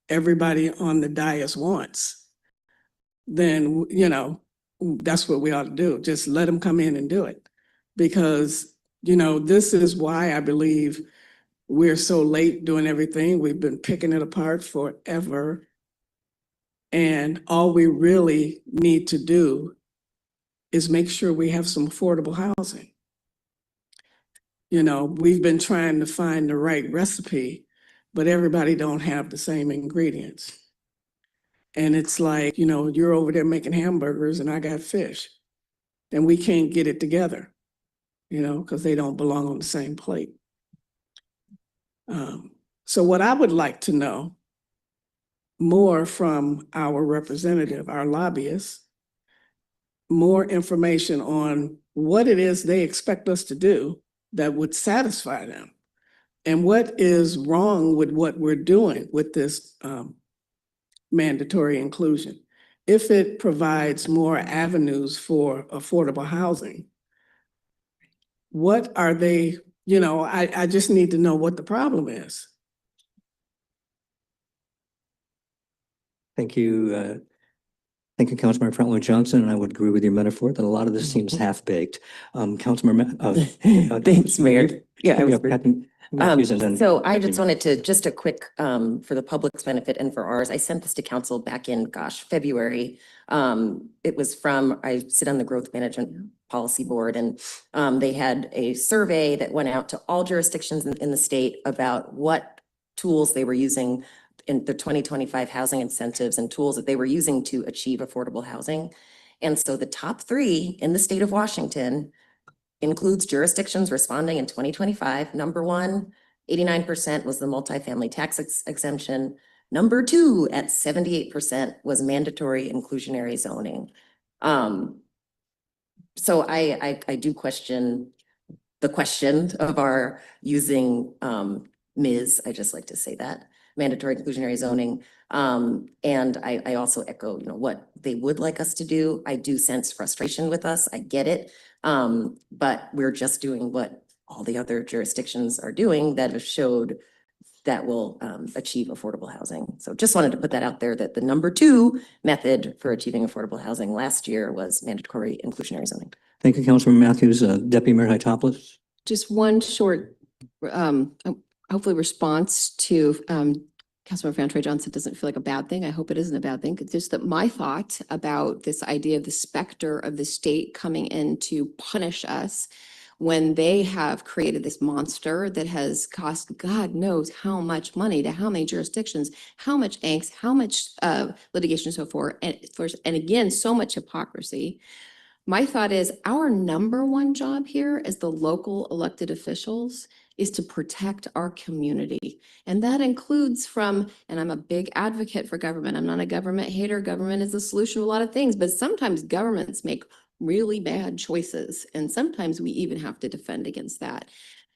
S19: everybody on the dais wants, then, that's what we ought to do. Just let them come in and do it. Because, this is why I believe we're so late doing everything. We've been picking it apart forever. And all we really need to do is make sure we have some affordable housing. We've been trying to find the right recipe, but everybody don't have the same ingredients. And it's like, you're over there making hamburgers and I got fish. And we can't get it together, because they don't belong on the same plate. So what I would like to know more from our representative, our lobbyists, more information on what it is they expect us to do that would satisfy them. And what is wrong with what we're doing with this mandatory inclusion? If it provides more avenues for affordable housing, what are they, I just need to know what the problem is.
S2: Thank you. Thank you, Councilmember Pratlow Johnson, and I would agree with your metaphor that a lot of this seems half-baked. Councilmember.
S16: Thanks, Mayor. Yeah,
S2: Matthews and then
S16: so I
S2: Deputy
S16: just wanted to, just a quick, for the public's benefit and for ours, I sent this to council back in, February. It was from, I sit on the Growth Management Policy Board, and they had a survey that went out to all jurisdictions in the state about what tools they were using in the 2025 housing incentives and tools that they were using to achieve affordable housing. And so the top 3 in the state of Washington includes jurisdictions responding in 2025. Number 1, 89% was the multifamily tax exemption. Number 2 at 78% was mandatory inclusionary zoning. So I do question the question of our using Ms. I just like to say that. Mandatory inclusionary zoning. And I also echo, what they would like us to do. I do sense frustration with us. I get it. But we're just doing what all the other jurisdictions are doing that have showed that will achieve affordable housing. So just wanted to put that out there, that the number 2 method for achieving affordable housing last year was mandatory inclusionary zoning.
S2: Thank you, Councilmember Matthews. Deputy Mayor Hytopoulos.
S3: Just one short, hopefully response to Councilmember Pratlow Johnson. Doesn't feel like a bad thing. I hope it isn't a bad thing. It's just that my thought about this idea of the specter of the state coming in to punish us when they have created this monster that has cost God knows how much money to how many jurisdictions, how much angst, how much litigation and so forth, and again, so much hypocrisy. My thought is our number 1 job here as the local elected officials is to protect our community. And that includes and I'm a big advocate for government. I'm not a government hater. Government is the solution to a lot of things, but sometimes governments make really bad choices. And sometimes we even have to defend against that.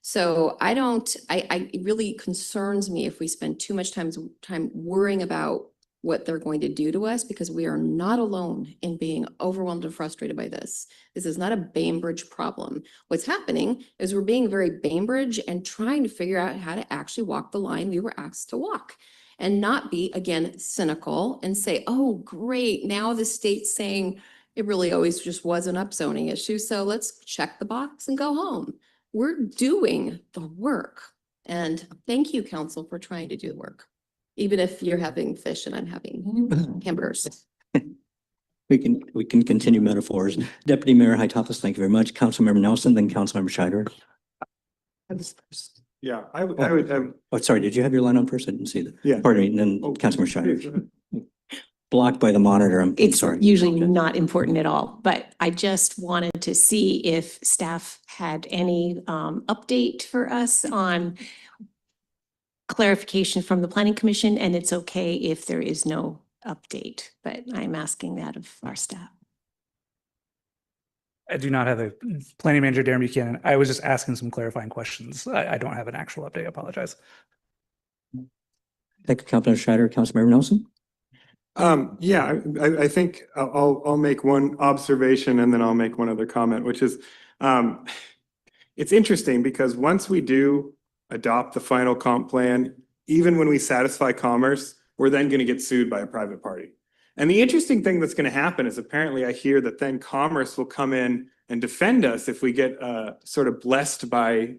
S3: So it really concerns me if we spend too much time worrying about what they're going to do to us, because we are not alone in being overwhelmed and frustrated by this. This is not a Bainbridge problem. What's happening is we're being very Bainbridge and trying to figure out how to actually walk the line we were asked to walk, and not be, again, cynical and say, oh, great, now the state's saying it really always just was an upzoning issue, so let's check the box and go home. We're doing the work. And thank you, council, for trying to do the work. Even if you're having fish and I'm having hamburgers.
S2: We can continue metaphors. Deputy Mayor Hytopoulos, thank you very much. Councilmember Nelson, then Councilmember Scheider.
S4: Yeah, I would.
S2: Oh, sorry, did you have your line on first? I didn't see that.
S4: Yeah.
S2: Pardon me, and then Councilmember Scheider. Blocked by the monitor. I'm
S20: It's
S2: sorry.
S20: usually not important at all, but I just wanted to see if staff had any update for us on clarification from the Planning Commission, and it's okay if there is no update, but I'm asking that of our staff.
S17: I do not have a planning manager, Darren Buchanan. I was just asking some clarifying questions. I don't have an actual update. I apologize.
S2: Thank you, Councilmember Scheider. Councilmember Nelson.
S4: Yeah, I think I'll make one observation and then I'll make one other comment, which is, it's interesting because once we do adopt the final comp plan, even when we satisfy commerce, we're then going to get sued by a private party. And the interesting thing that's going to happen is apparently I hear that then commerce will come in and defend us if we get sort of blessed by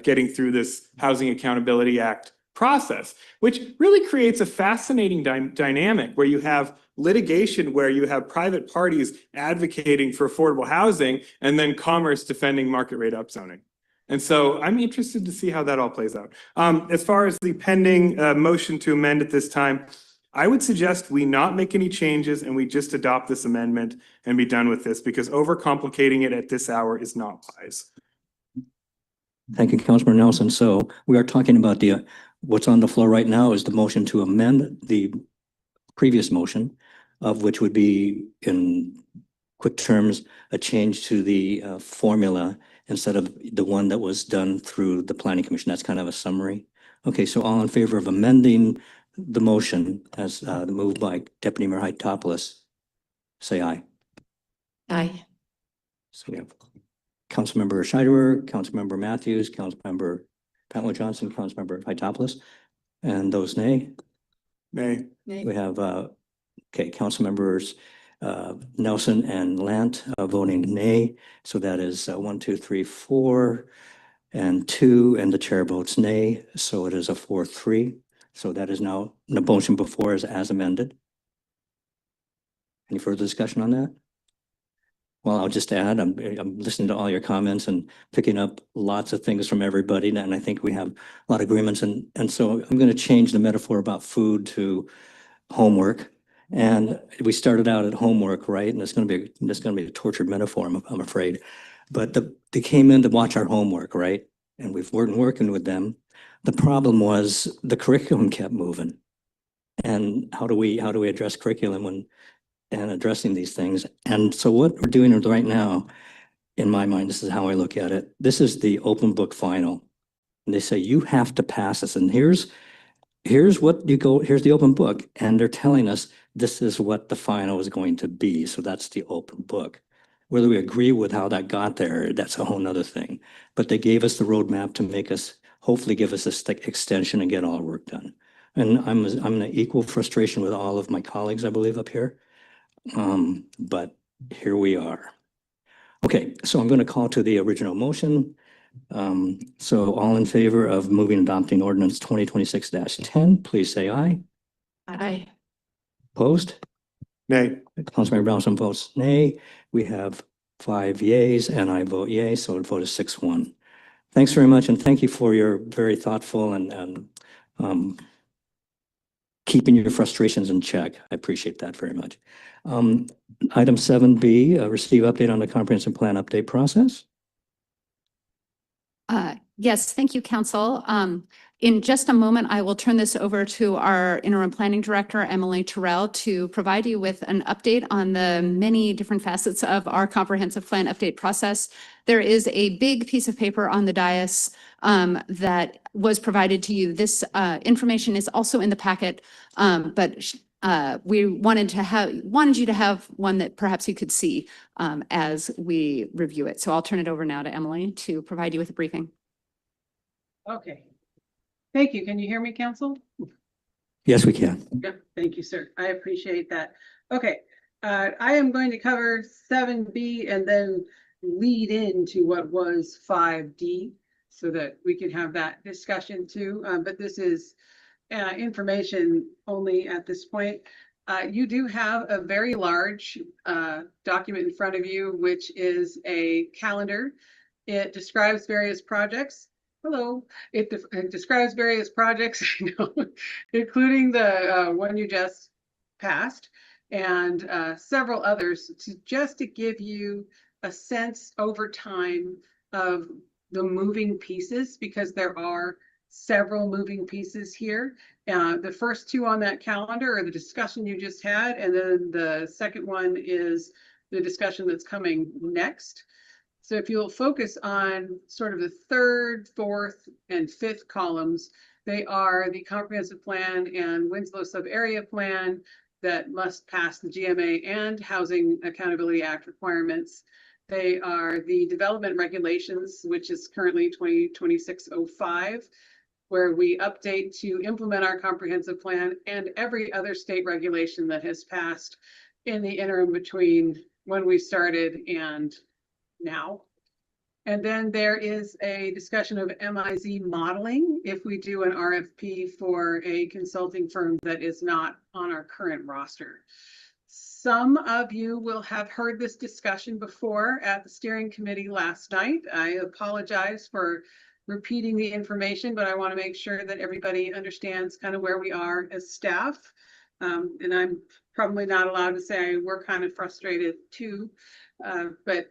S4: getting through this Housing Accountability Act process, which really creates a fascinating dynamic where you have litigation, where you have private parties advocating for affordable housing and then commerce defending market rate upzoning. And so I'm interested to see how that all plays out. As far as the pending motion to amend at this time, I would suggest we not make any changes and we just adopt this amendment and be done with this, because overcomplicating it at this hour is not wise.
S2: Thank you, Councilmember Nelson. So we are talking about what's on the floor right now is the motion to amend the previous motion, of which would be, in quick terms, a change to the formula instead of the one that was done through the Planning Commission. That's kind of a summary. Okay, so all in favor of amending the motion as moved by Deputy Mayor Hytopoulos, say aye.
S20: Aye.
S2: So we have Councilmember Scheiderer, Councilmember Matthews, Councilmember Pamela Johnson, Councilmember Hytopoulos, and those nay.
S4: Nay.
S2: We have, Councilmembers Nelson and Lant voting nay. So that is 1, 2, 3, 4, and 2, and the chair votes nay. So it is a 4-3. So that is now the motion before us as amended. Any further discussion on that? Well, I'll just add, I'm listening to all your comments and picking up lots of things from everybody, and I think we have a lot of agreements. And so I'm going to change the metaphor about food to homework. And we started out at homework, right? And it's going to be a tortured metaphor, I'm afraid. But they came in to watch our homework, right? And we've been working with them. The problem was the curriculum kept moving. And how do we address curriculum and addressing these things? And so what we're doing right now, in my mind, this is how I look at it. This is the open book final. And they say, you have to pass this. And here's the open book. And they're telling us this is what the final is going to be. So that's the open book. Whether we agree with how that got there, that's a whole nother thing. But they gave us the roadmap to hopefully give us this extension and get all our work done. And I'm in equal frustration with all of my colleagues, I believe, up here. But here we are. Okay, so I'm going to call to the original motion. So all in favor of moving adopting ordinance 2026-10, please say aye.
S20: Aye.
S2: Opposed?
S4: Nay.
S2: Councilmember Brownson votes nay. We have 5 yays and I vote yay, so the vote is 6-1. Thanks very much, and thank you for your very thoughtful and keeping your frustrations in check. I appreciate that very much. Item 7B, receive update on the comprehensive plan update process.
S5: Yes, thank you, Council. In just a moment, I will turn this over to our interim planning director, Emily Terrell, to provide you with an update on the many different facets of our comprehensive plan update process. There is a big piece of paper on the dais that was provided to you. This information is also in the packet, but we wanted you to have one that perhaps you could see as we review it. So I'll turn it over now to Emily to provide you with a briefing.
S21: Okay. Thank you. Can you hear me, Council?
S2: Yes, we can.
S21: Yep. Thank you, sir. I appreciate that. Okay. I am going to cover 7B and then lead into what was 5D so that we can have that discussion too. But this is information only at this point. You do have a very large document in front of you, which is a calendar. It describes various projects. Hello. It describes various projects, including the one you just passed and several others just to give you a sense over time of the moving pieces, because there are several moving pieces here. The first two on that calendar are the discussion you just had, and then the second one is the discussion that's coming next. So if you'll focus on sort of the third, fourth, and fifth columns, they are the comprehensive plan and Winslow sub-area plan that must pass the GMA and Housing Accountability Act requirements. They are the development regulations, which is currently 2026-05, where we update to implement our comprehensive plan and every other state regulation that has passed in the interim between when we started and now. And then there is a discussion of MIZ modeling if we do an RFP for a consulting firm that is not on our current roster. Some of you will have heard this discussion before at the steering committee last night. I apologize for repeating the information, but I want to make sure that everybody understands kind of where we are as staff. And I'm probably not allowed to say we're kind of frustrated too, but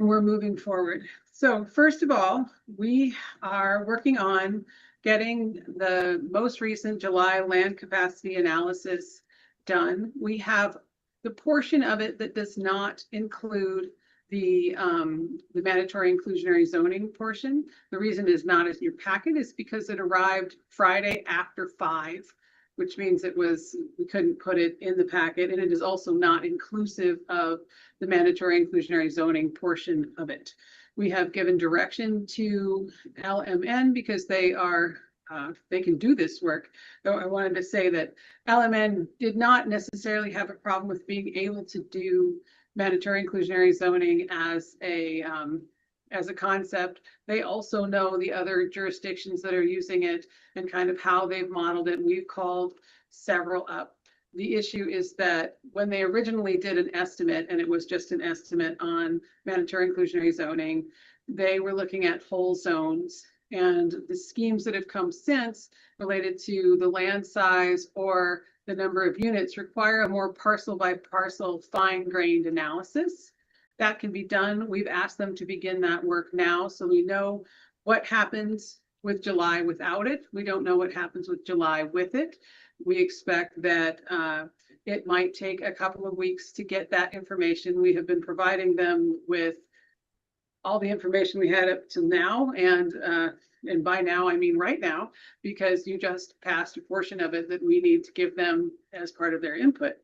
S21: we're moving forward. So first of all, we are working on getting the most recent July land capacity analysis done. We have the portion of it that does not include the mandatory inclusionary zoning portion. The reason it is not in your packet is because it arrived Friday after 5, which means we couldn't put it in the packet, and it is also not inclusive of the mandatory inclusionary zoning portion of it. We have given direction to LMN because they can do this work. Though I wanted to say that LMN did not necessarily have a problem with being able to do mandatory inclusionary zoning as a concept. They also know the other jurisdictions that are using it and kind of how they've modeled it. We've called several up. The issue is that when they originally did an estimate, and it was just an estimate on mandatory inclusionary zoning, they were looking at whole zones, and the schemes that have come since related to the land size or the number of units require a more parcel by parcel fine-grained analysis. That can be done. We've asked them to begin that work now, so we know what happens with July without it. We don't know what happens with July with it. We expect that it might take a couple of weeks to get that information. We have been providing them with all the information we had up to now, and by now I mean right now, because you just passed a portion of it that we need to give them as part of their input.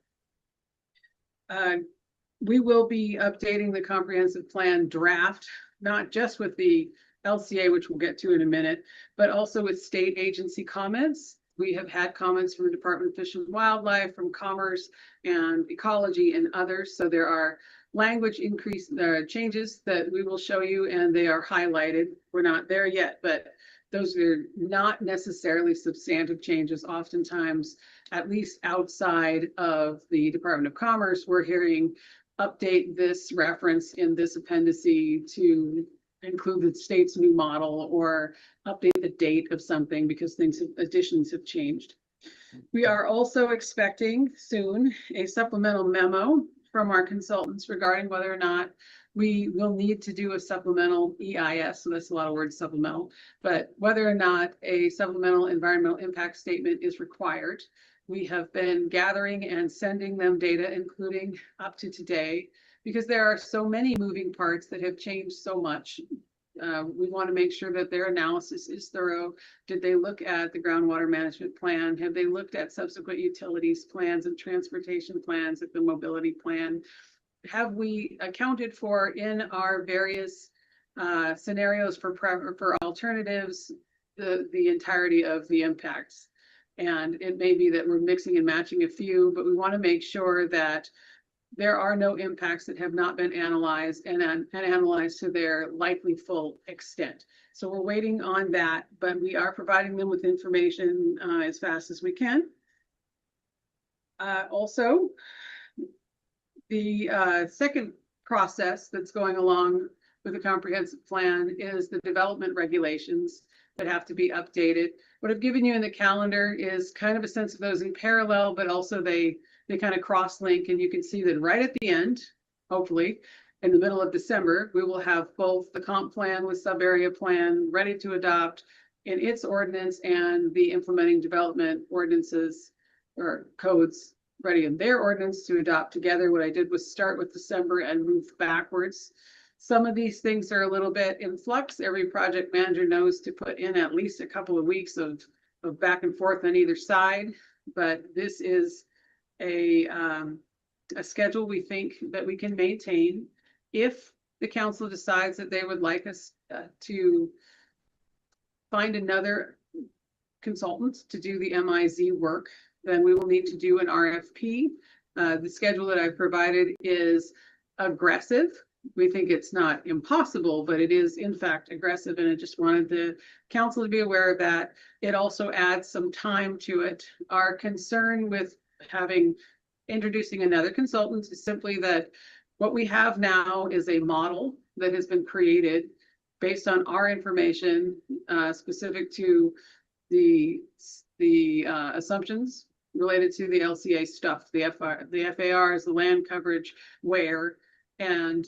S21: We will be updating the comprehensive plan draft, not just with the LCA, which we'll get to in a minute, but also with state agency comments. We have had comments from the Department of Fish and Wildlife, from Commerce and Ecology and others. So there are language changes that we will show you, and they are highlighted. We're not there yet, but those are not necessarily substantive changes. Oftentimes, at least outside of the Department of Commerce, we're hearing update this reference in this appendice to include the state's new model or update the date of something because additions have changed. We are also expecting soon a supplemental memo from our consultants regarding whether or not we will need to do a supplemental EIS. So that's a lot of words, supplemental, but whether or not a supplemental environmental impact statement is required. We have been gathering and sending them data, including up to today, because there are so many moving parts that have changed so much. We want to make sure that their analysis is thorough. Did they look at the groundwater management plan? Have they looked at subsequent utilities plans and transportation plans, like the mobility plan? Have we accounted for in our various scenarios for alternatives the entirety of the impacts? And it may be that we're mixing and matching a few, but we want to make sure that there are no impacts that have not been analyzed and analyzed to their likely full extent. So we're waiting on that, but we are providing them with information as fast as we can. Also, the second process that's going along with the comprehensive plan is the development regulations that have to be updated. What I've given you in the calendar is kind of a sense of those in parallel, but also they kind of cross-link, and you can see that right at the end, hopefully, in the middle of December, we will have both the comp plan with sub-area plan ready to adopt in its ordinance and the implementing development ordinances or codes ready in their ordinance to adopt together. What I did was start with December and move backwards. Some of these things are a little bit in flux. Every project manager knows to put in at least a couple of weeks of back and forth on either side, but this is a schedule we think that we can maintain if the council decides that they would like us to find another consultant to do the MIZ work. Then we will need to do an RFP. The schedule that I've provided is aggressive. We think it's not impossible, but it is in fact aggressive, and I just wanted the council to be aware of that. It also adds some time to it. Our concern with introducing another consultant is simply that what we have now is a model that has been created based on our information specific to the assumptions related to the LCA stuff, the FARs, the land coverage, and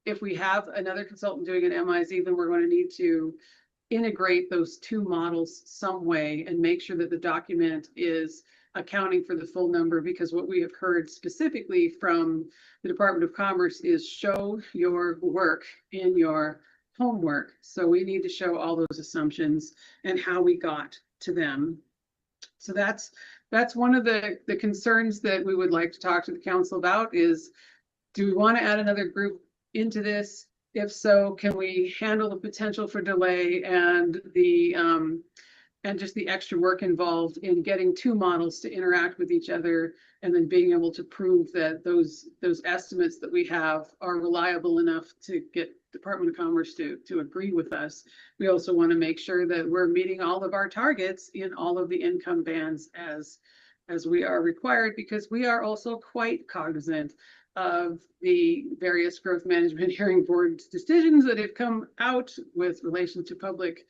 S21: if we have another consultant doing an MIZ, then we're going to need to integrate those two models some way and make sure that the document is accounting for the full number, because what we have heard specifically from the Department of Commerce is show your work in your homework. So we need to show all those assumptions and how we got to them. So that's one of the concerns that we would like to talk to the council about is, do we want to add another group into this? If so, can we handle the potential for delay and just the extra work involved in getting two models to interact with each other, and then being able to prove that those estimates that we have are reliable enough to get Department of Commerce to agree with us. We also want to make sure that we're meeting all of our targets in all of the income bands as we are required, because we are also quite cognizant of the various growth management hearing board's decisions that have come out with relation to public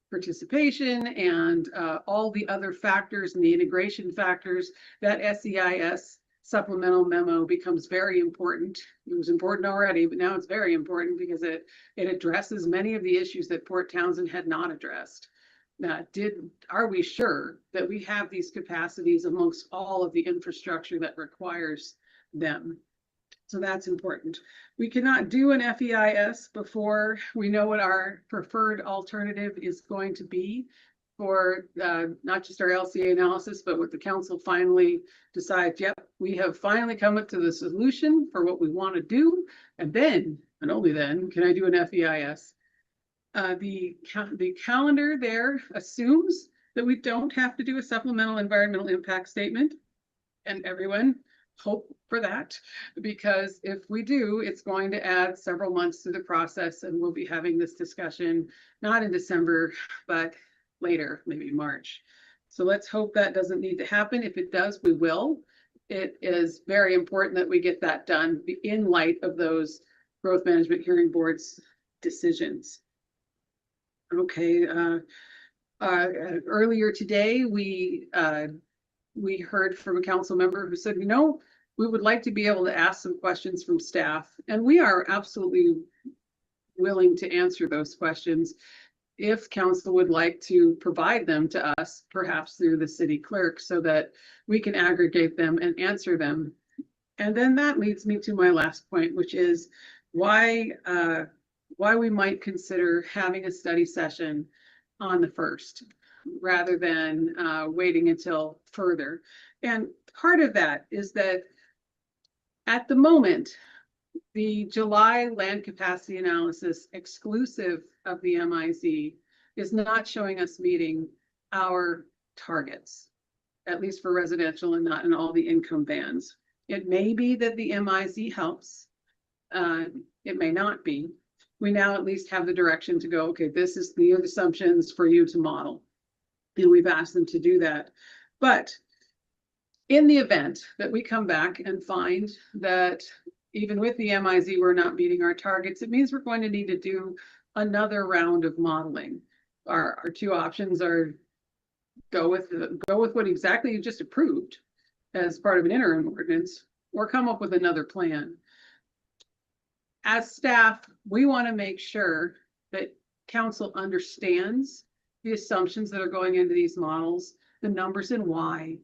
S21: participation and all the other factors and the integration factors. That SEIS supplemental memo becomes very important. It was important already, but now it's very important because it addresses many of the issues that Port Townsend had not addressed. Are we sure that we have these capacities amongst all of the infrastructure that requires them? So that's important. We cannot do an FEIS before we know what our preferred alternative is going to be for not just our LCA analysis, but what the council finally decides. Yep, we have finally come up to the solution for what we want to do. And then, and only then, can I do an FEIS. The calendar there assumes that we don't have to do a supplemental environmental impact statement, and everyone hope for that, because if we do, it's going to add several months to the process, and we'll be having this discussion not in December, but later, maybe March. So let's hope that doesn't need to happen. If it does, we will. It is very important that we get that done in light of those growth management hearing boards decisions. Okay, earlier today, we heard from a council member who said, we would like to be able to ask some questions from staff, and we are absolutely willing to answer those questions if council would like to provide them to us, perhaps through the city clerk, so that we can aggregate them and answer them. And then that leads me to my last point, which is why we might consider having a study session on the 1st rather than waiting until further. And part of that is that at the moment, the July land capacity analysis exclusive of the MIZ is not showing us meeting our targets, at least for residential and not in all the income bands. It may be that the MIZ helps. It may not be. We now at least have the direction to go, okay, this is the assumptions for you to model. And we've asked them to do that. But in the event that we come back and find that even with the MIZ, we're not meeting our targets, it means we're going to need to do another round of modeling. Our two options are go with what exactly you just approved as part of an interim ordinance, or come up with another plan. As staff, we want to make sure that council understands the assumptions that are going into these models, the numbers and why,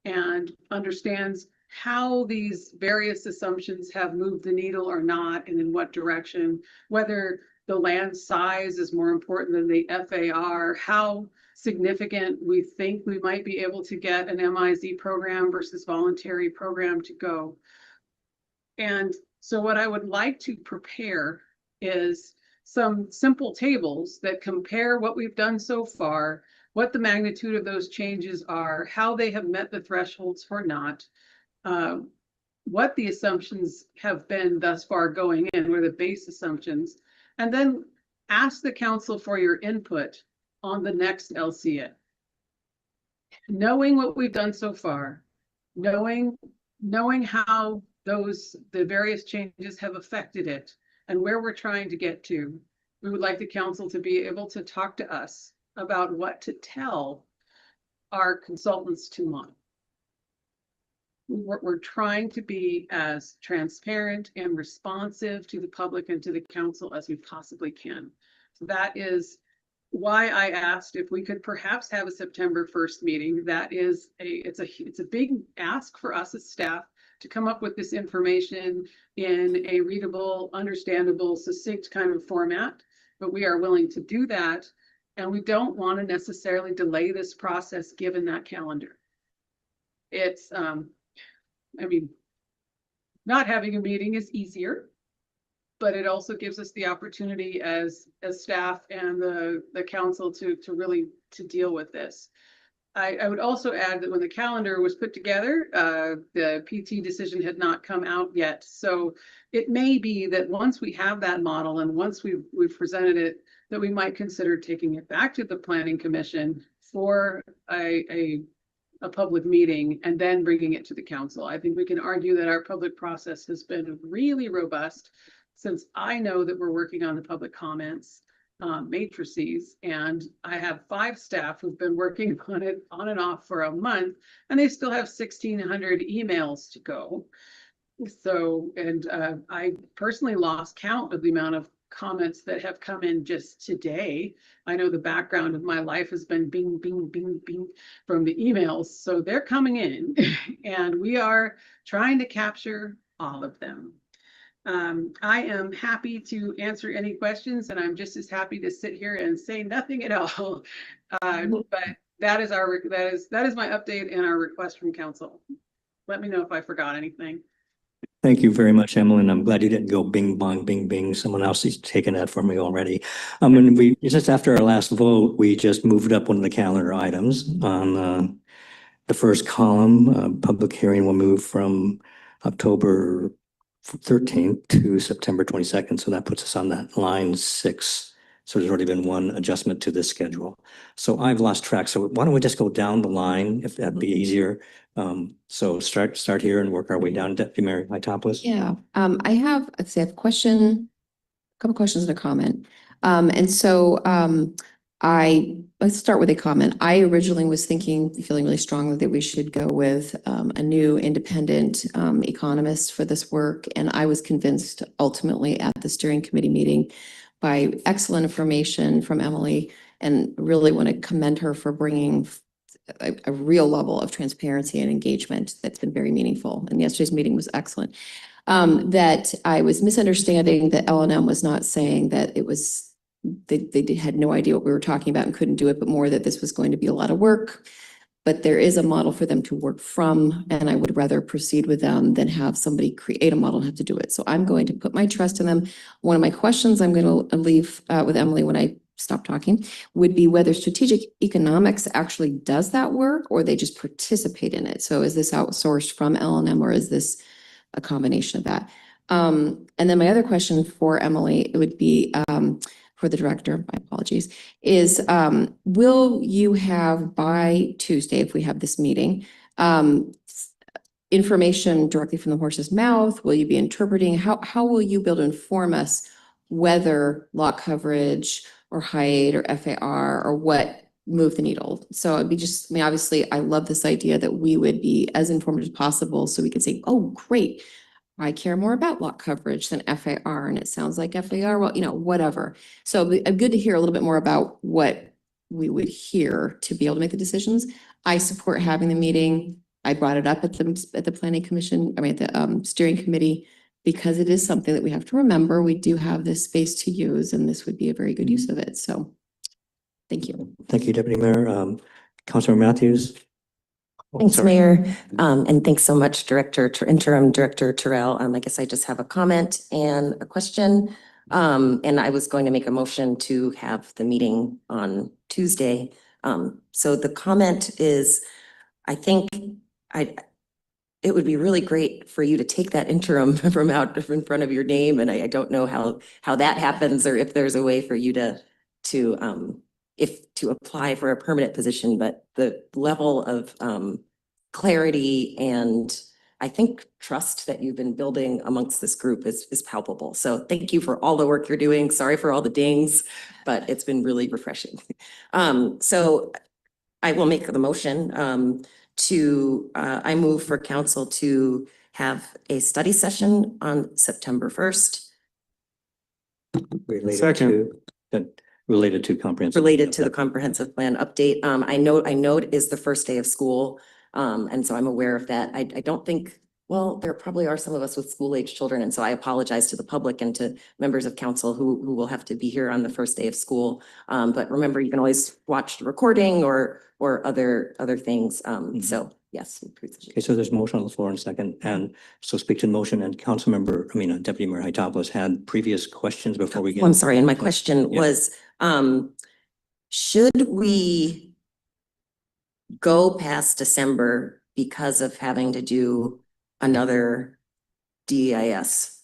S21: and understands how these various assumptions have moved the needle or not, and in what direction, whether the land size is more important than the FAR, how significant we think we might be able to get an MIZ program versus voluntary program to go. And so what I would like to prepare is some simple tables that compare what we've done so far, what the magnitude of those changes are, how they have met the thresholds or not, what the assumptions have been thus far going in, what are the base assumptions, and then ask the council for your input on the next LCA. Knowing what we've done so far, knowing how the various changes have affected it and where we're trying to get to, we would like the council to be able to talk to us about what to tell our consultants to model. We're trying to be as transparent and responsive to the public and to the council as we possibly can. So that is why I asked if we could perhaps have a September 1st meeting. That is it's a big ask for us as staff to come up with this information in a readable, understandable, succinct kind of format, but we are willing to do that. And we don't want to necessarily delay this process given that calendar. It's, I mean, not having a meeting is easier, but it also gives us the opportunity as staff and the council to really deal with this. I would also add that when the calendar was put together, the PT decision had not come out yet. So it may be that once we have that model and once we've presented it, that we might consider taking it back to the Planning Commission for a public meeting and then bringing it to the council. I think we can argue that our public process has been really robust, since I know that we're working on the public comments matrices, and I have 5 staff who've been working on it on and off for a month, and they still have 1,600 emails to go. So, and I personally lost count of the amount of comments that have come in just today. I know the background of my life has been bing, bing, bing, bing from the emails. So they're coming in and we are trying to capture all of them. I am happy to answer any questions, and I'm just as happy to sit here and say nothing at all. But that is my update and our request from council. Let me know if I forgot anything.
S2: Thank you very much, Emily. I'm glad you didn't go bing, bong, bing, bing. Someone else has taken that from me already. When we just after our last vote, we just moved up one of the calendar items on the first column. Public hearing will move from October 13th to September 22nd. So that puts us on that line 6. So there's already been one adjustment to this schedule. So I've lost track. So why don't we just go down the line if that'd be easier? So start here and work our way down. Deputy Mayor Hytopoulos.
S3: Yeah, I have a question, a couple questions and a comment. And so let's start with a comment. I originally was feeling really strongly that we should go with a new independent economist for this work. And I was convinced ultimately at the steering committee meeting by excellent information from Emily, and really want to commend her for bringing a real level of transparency and engagement that's been very meaningful. And yesterday's meeting was excellent. That I was misunderstanding that L&M was not saying that it was they had no idea what we were talking about and couldn't do it, but more that this was going to be a lot of work. But there is a model for them to work from, and I would rather proceed with them than have somebody create a model and have to do it. So I'm going to put my trust in them. One of my questions I'm going to leave with Emily when I stop talking would be whether strategic economics actually does that work, or they just participate in it. So is this outsourced from L&M, or is this a combination of that? And then my other question for Emily, it would be for the director, my apologies, is will you have by Tuesday, if we have this meeting, information directly from the horse's mouth? Will you be interpreting? How will you be able to inform us whether lot coverage or height or FAR or what move the needle? So it'd be just, I mean, obviously, I love this idea that we would be as informed as possible so we could say, oh, great, I care more about lot coverage than FAR, and it sounds like FAR, well, whatever. So it'd be good to hear a little bit more about what we would hear to be able to make the decisions. I support having the meeting. I brought it up at the planning commission, at the steering committee, because it is something that we have to remember. We do have this space to use, and this would be a very good use of it. So thank you.
S2: Thank you, Deputy Mayor. Councilor Matthews.
S16: Thanks, Mayor. And thanks so much, Interim Director Terrell. I guess I just have a comment and a question. And I was going to make a motion to have the meeting on Tuesday. So the comment is, I think it would be really great for you to take that interim from out in front of your name. And I don't know how that happens, or if there's a way for you to apply for a permanent position, but the level of clarity and I think trust that you've been building amongst this group is palpable. So thank you for all the work you're doing. Sorry for all the dings, but it's been really refreshing. So I will make the motion I move for council to have a study session on September 1st.
S2: Related to comprehensive.
S16: Related to the comprehensive plan update. I know it is the first day of school. And so I'm aware of that. I don't think, well, there probably are some of us with school age children. And so I apologize to the public and to members of council who will have to be here on the first day of school. But remember, you can always watch the recording or other things. So yes.
S2: Okay, so there's a motion on the floor in a second. And so speak to the motion, and Deputy Mayor Haitopoulos had previous questions before we get.
S16: I'm sorry. And my question was, should we go past December because of having to do another DEIS?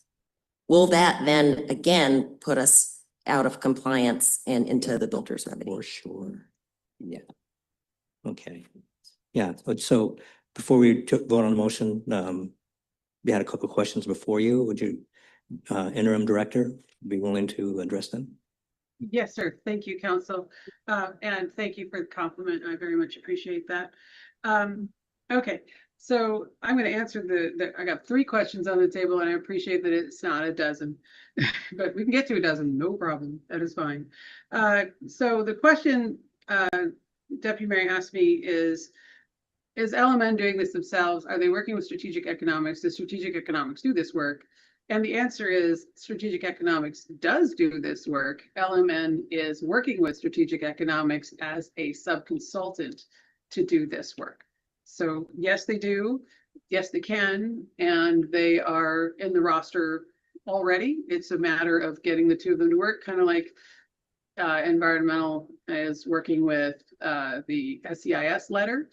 S16: Will that then again put us out of compliance and into the builder's remedy?
S2: For sure. Yeah. Okay. Yeah. So before we vote on the motion, we had a couple of questions before you. Would you, interim director, be willing to address them?
S21: Yes, sir. Thank you, council. And thank you for the compliment. I very much appreciate that. Okay, so I'm going to answer I got 3 questions on the table, and I appreciate that it's not a dozen, but we can get to a dozen, no problem. That is fine. So the question Deputy Mayor asked me is LMN doing this themselves? Are they working with strategic economics? Does strategic economics do this work? And the answer is strategic economics does do this work. LMN is working with strategic economics as a sub-consultant to do this work. So yes, they do. Yes, they can. And they are in the roster already. It's a matter of getting the 2 of them to work, kind of like environmental is working with the SEIS letter.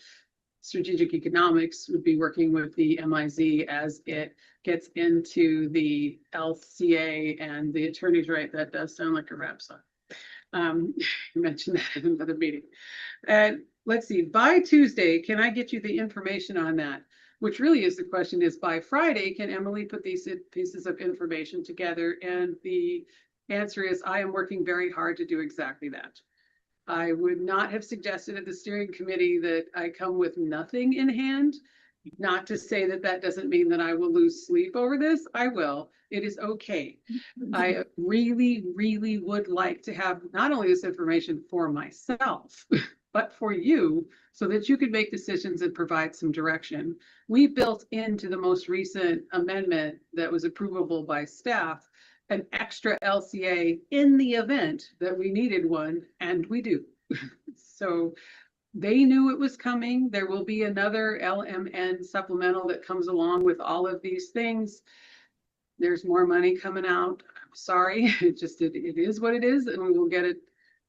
S21: Strategic economics would be working with the MIZ as it gets into the LCA and the attorney's right. That does sound like a rap song. You mentioned that in another meeting. And let's see, by Tuesday, can I get you the information on that? Which really is the question is, by Friday, can Emily put these pieces of information together? And the answer is, I am working very hard to do exactly that. I would not have suggested at the steering committee that I come with nothing in hand. Not to say that that doesn't mean that I will lose sleep over this. I will. It is okay. I really, really would like to have not only this information for myself, but for you, so that you could make decisions and provide some direction. We built into the most recent amendment that was approvable by staff an extra LCA in the event that we needed one, and we do. So they knew it was coming. There will be another LMN supplemental that comes along with all of these things. There's more money coming out. I'm sorry, it is what it is, and we will get it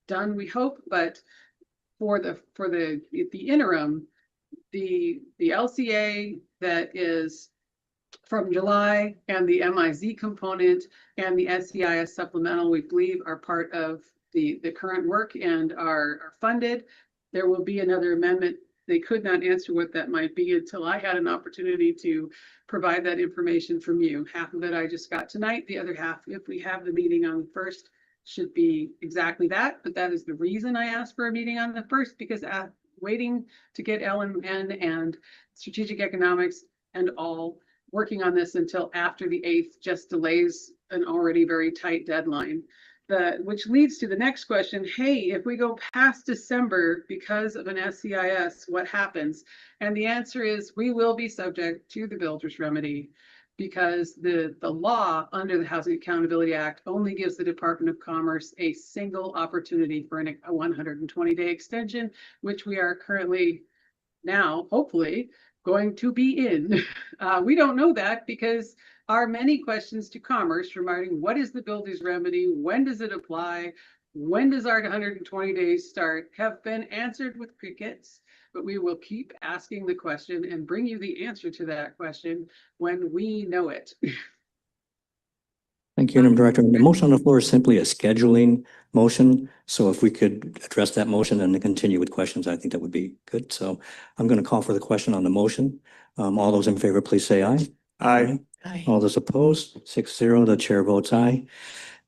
S21: done, we hope. But for the interim, the LCA that is from July and the MIZ component and the SCIS supplemental, we believe are part of the current work and are funded. There will be another amendment. They could not answer what that might be until I had an opportunity to provide that information from you. Half of it I just got tonight. The other half, if we have the meeting on the 1st, should be exactly that. But that is the reason I asked for a meeting on the 1st, because waiting to get LMN and strategic economics and all working on this until after the 8th just delays an already very tight deadline. Which leads to the next question. Hey, if we go past December because of an SCIS, what happens? And the answer is we will be subject to the builder's remedy, because the law under the Housing Accountability Act only gives the Department of Commerce a single opportunity for a 120-day extension, which we are currently now, hopefully, going to be in. We don't know that because our many questions to Commerce regarding what is the builder's remedy, when does it apply, when does our 120 days start, have been answered with crickets. But we will keep asking the question and bring you the answer to that question when we know it.
S2: Thank you, Interim Director. The motion on the floor is simply a scheduling motion. So if we could address that motion and then continue with questions, I think that would be good. So I'm going to call for the question on the motion. All those in favor, please say aye.
S4: Aye.
S20: Aye.
S2: All those opposed, 6-0, the chair votes aye.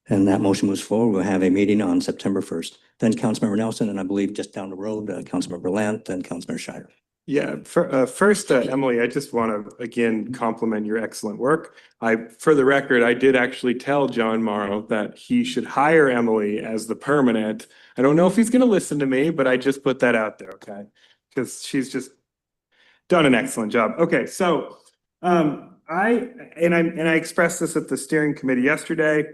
S2: And that motion moves forward. We'll have a meeting on September 1st. Then Councilmember Nelson, and I believe just down the road, Councilmember Lant, then Councilmember Scheider.
S4: Yeah, first, Emily, I just want to again compliment your excellent work. For the record, I did actually tell John Morrow that he should hire Emily as the permanent. I don't know if he's going to listen to me, but I just put that out there, okay? Because she's just done an excellent job. Okay, so I expressed this at the steering committee yesterday.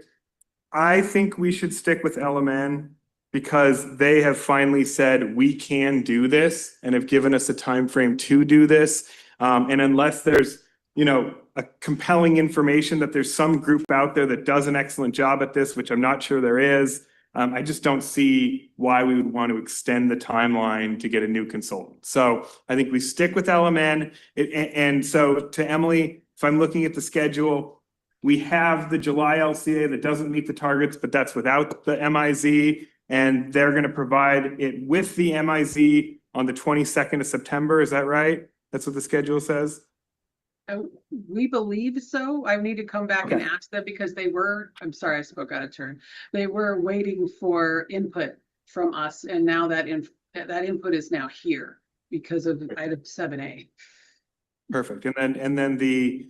S4: I think we should stick with LMN, because they have finally said we can do this and have given us a time frame to do this. And unless there's, a compelling information that there's some group out there that does an excellent job at this, which I'm not sure there is, I just don't see why we would want to extend the timeline to get a new consultant. So I think we stick with LMN. And so to Emily, if I'm looking at the schedule, we have the July LCA that doesn't meet the targets, but that's without the MIZ. And they're going to provide it with the MIZ on the 22nd of September. Is that right? That's what the schedule says?
S21: We believe so. I need to come back and
S4: Okay.
S21: ask them, because I'm sorry, I spoke out of turn. They were waiting for input from us, and now that input is now here because of item 7A.
S4: Perfect. And then the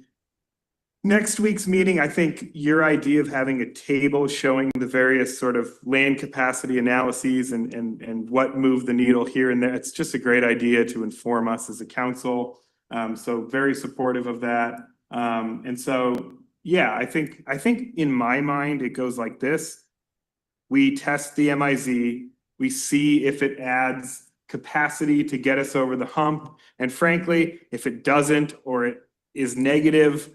S4: next week's meeting, I think your idea of having a table showing the various sort of land capacity analyses and what moved the needle here and there, it's just a great idea to inform us as a council. So very supportive of that. And so, yeah, I think in my mind, it goes like this. We test the MIZ, we see if it adds capacity to get us over the hump. And frankly, if it doesn't, or it is negative,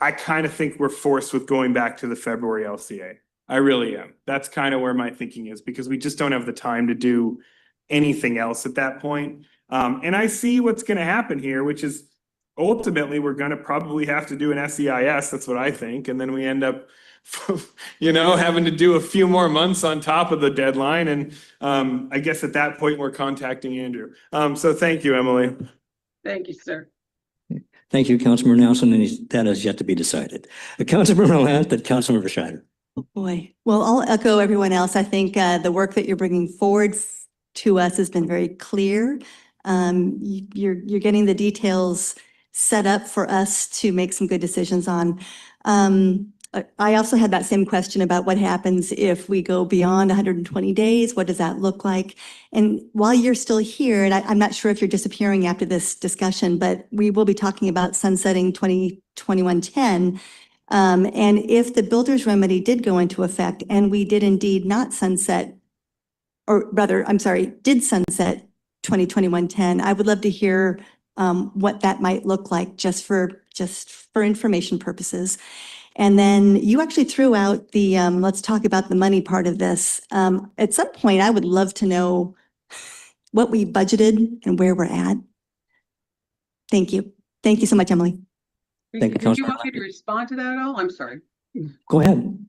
S4: I kind of think we're forced with going back to the February LCA. I really am. That's kind of where my thinking is, because we just don't have the time to do anything else at that point. And I see what's going to happen here, which is ultimately we're going to probably have to do an SEIS. That's what I think. And then we end up, having to do a few more months on top of the deadline. And I guess at that point, we're contacting Andrew. So thank you, Emily.
S21: Thank you, sir.
S2: Thank you, Councilmember Nelson, and that is yet to be decided. Councilmember Lant, then Councilmember Scheider.
S18: Boy, well, I'll echo everyone else. I think the work that you're bringing forward to us has been very clear. You're getting the details set up for us to make some good decisions on. I also had that same question about what happens if we go beyond 120 days. What does that look like? And while you're still here, and I'm not sure if you're disappearing after this discussion, but we will be talking about sunsetting 2021-10. And if the builder's remedy did go into effect and we did indeed not sunset, or rather, I'm sorry, did sunset 2021-10, I would love to hear what that might look like just for information purposes. And then you actually threw out the, let's talk about the money part of this. At some point, I would love to know what we budgeted and where we're at. Thank you. Thank you so much, Emily.
S2: Thank you,
S21: Did you
S2: Councilor
S21: want me to respond to that at all? I'm sorry.
S2: Go ahead.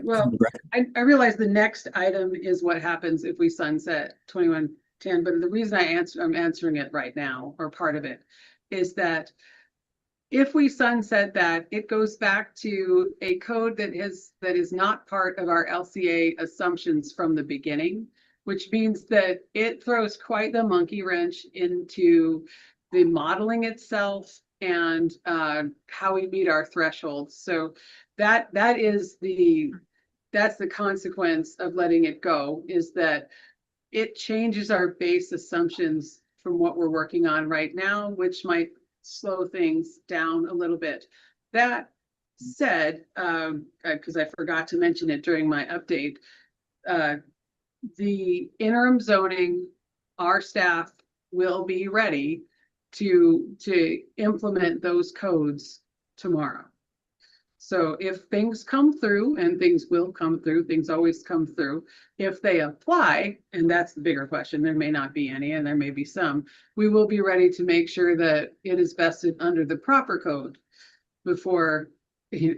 S21: Well, I realize the next item is what happens if we sunset 2110, but the reason I'm answering it right now, or part of it, is that if we sunset that, it goes back to a code that is not part of our LCA assumptions from the beginning, which means that it throws quite the monkey wrench into the modeling itself and how we meet our thresholds. So that's the consequence of letting it go, is that it changes our base assumptions from what we're working on right now, which might slow things down a little bit. That said, because I forgot to mention it during my update, the interim zoning, our staff will be ready to implement those codes tomorrow. So if things come through, and things will come through, things always come through, if they apply, and that's the bigger question, there may not be any, and there may be some, we will be ready to make sure that it is vested under the proper code before,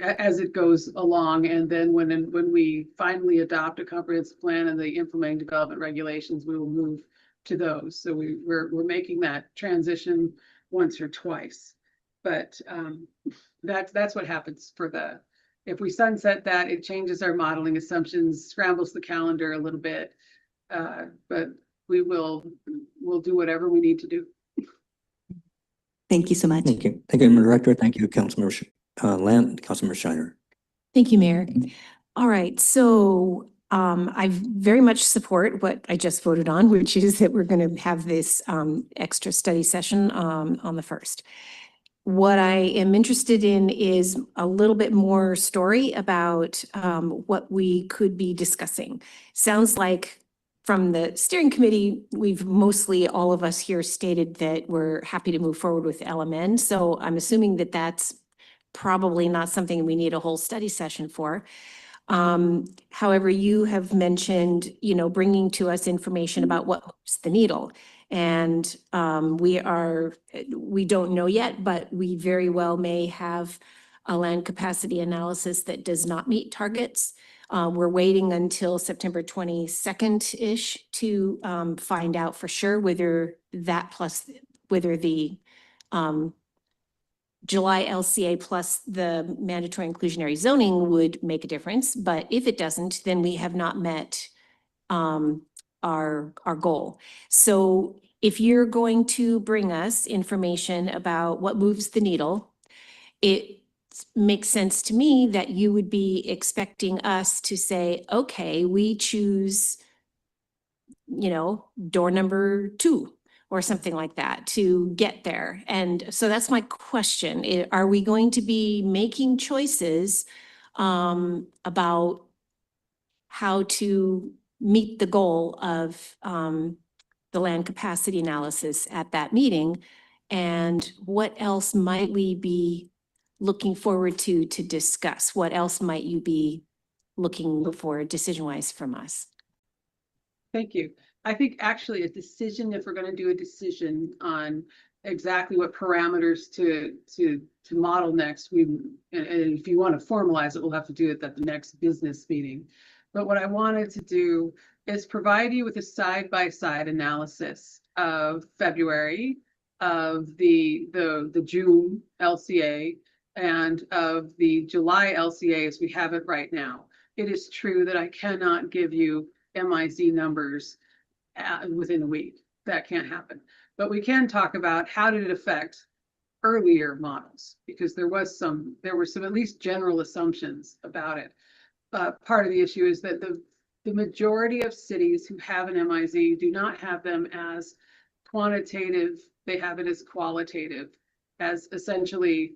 S21: as it goes along. And then when we finally adopt a comprehensive plan and the implementing development regulations, we will move to those. So we're making that transition once or twice. But that's what happens if we sunset that, it changes our modeling assumptions, scrambles the calendar a little bit. But we'll do whatever we need to do.
S18: Thank you so much.
S2: Thank you. Thank you, Director. Thank you, Councilmember Councilmember Shiner.
S20: Thank you, Mayor. All right, so I very much support what I just voted on, which is that we're going to have this extra study session on the 1st. What I am interested in is a little bit more story about what we could be discussing. Sounds like from the steering committee, we've mostly, all of us here, stated that we're happy to move forward with LMN. So I'm assuming that that's probably not something we need a whole study session for. However, you have mentioned, bringing to us information about what moves the needle. And we don't know yet, but we very well may have a land capacity analysis that does not meet targets. We're waiting until September 22nd-ish to find out for sure whether the July LCA plus the mandatory inclusionary zoning would make a difference. But if it doesn't, then we have not met our goal. So if you're going to bring us information about what moves the needle, it makes sense to me that you would be expecting us to say, okay, we choose, door number 2 or something like that to get there. And so that's my question. Are we going to be making choices about how to meet the goal of the land capacity analysis at that meeting? And what else might we be looking forward to discuss? What else might you be looking for decision-wise from us?
S21: Thank you. I think actually a decision, if we're going to do a decision on exactly what parameters to model next, and if you want to formalize it, we'll have to do it at the next business meeting. But what I wanted to do is provide you with a side-by-side analysis of February, of the June LCA, and of the July LCA as we have it right now. It is true that I cannot give you MIZ numbers within a week. That can't happen. But we can talk about how did it affect earlier models, because there were some at least general assumptions about it. Part of the issue is that the majority of cities who have an MIZ do not have them as quantitative, they have it as qualitative, as essentially,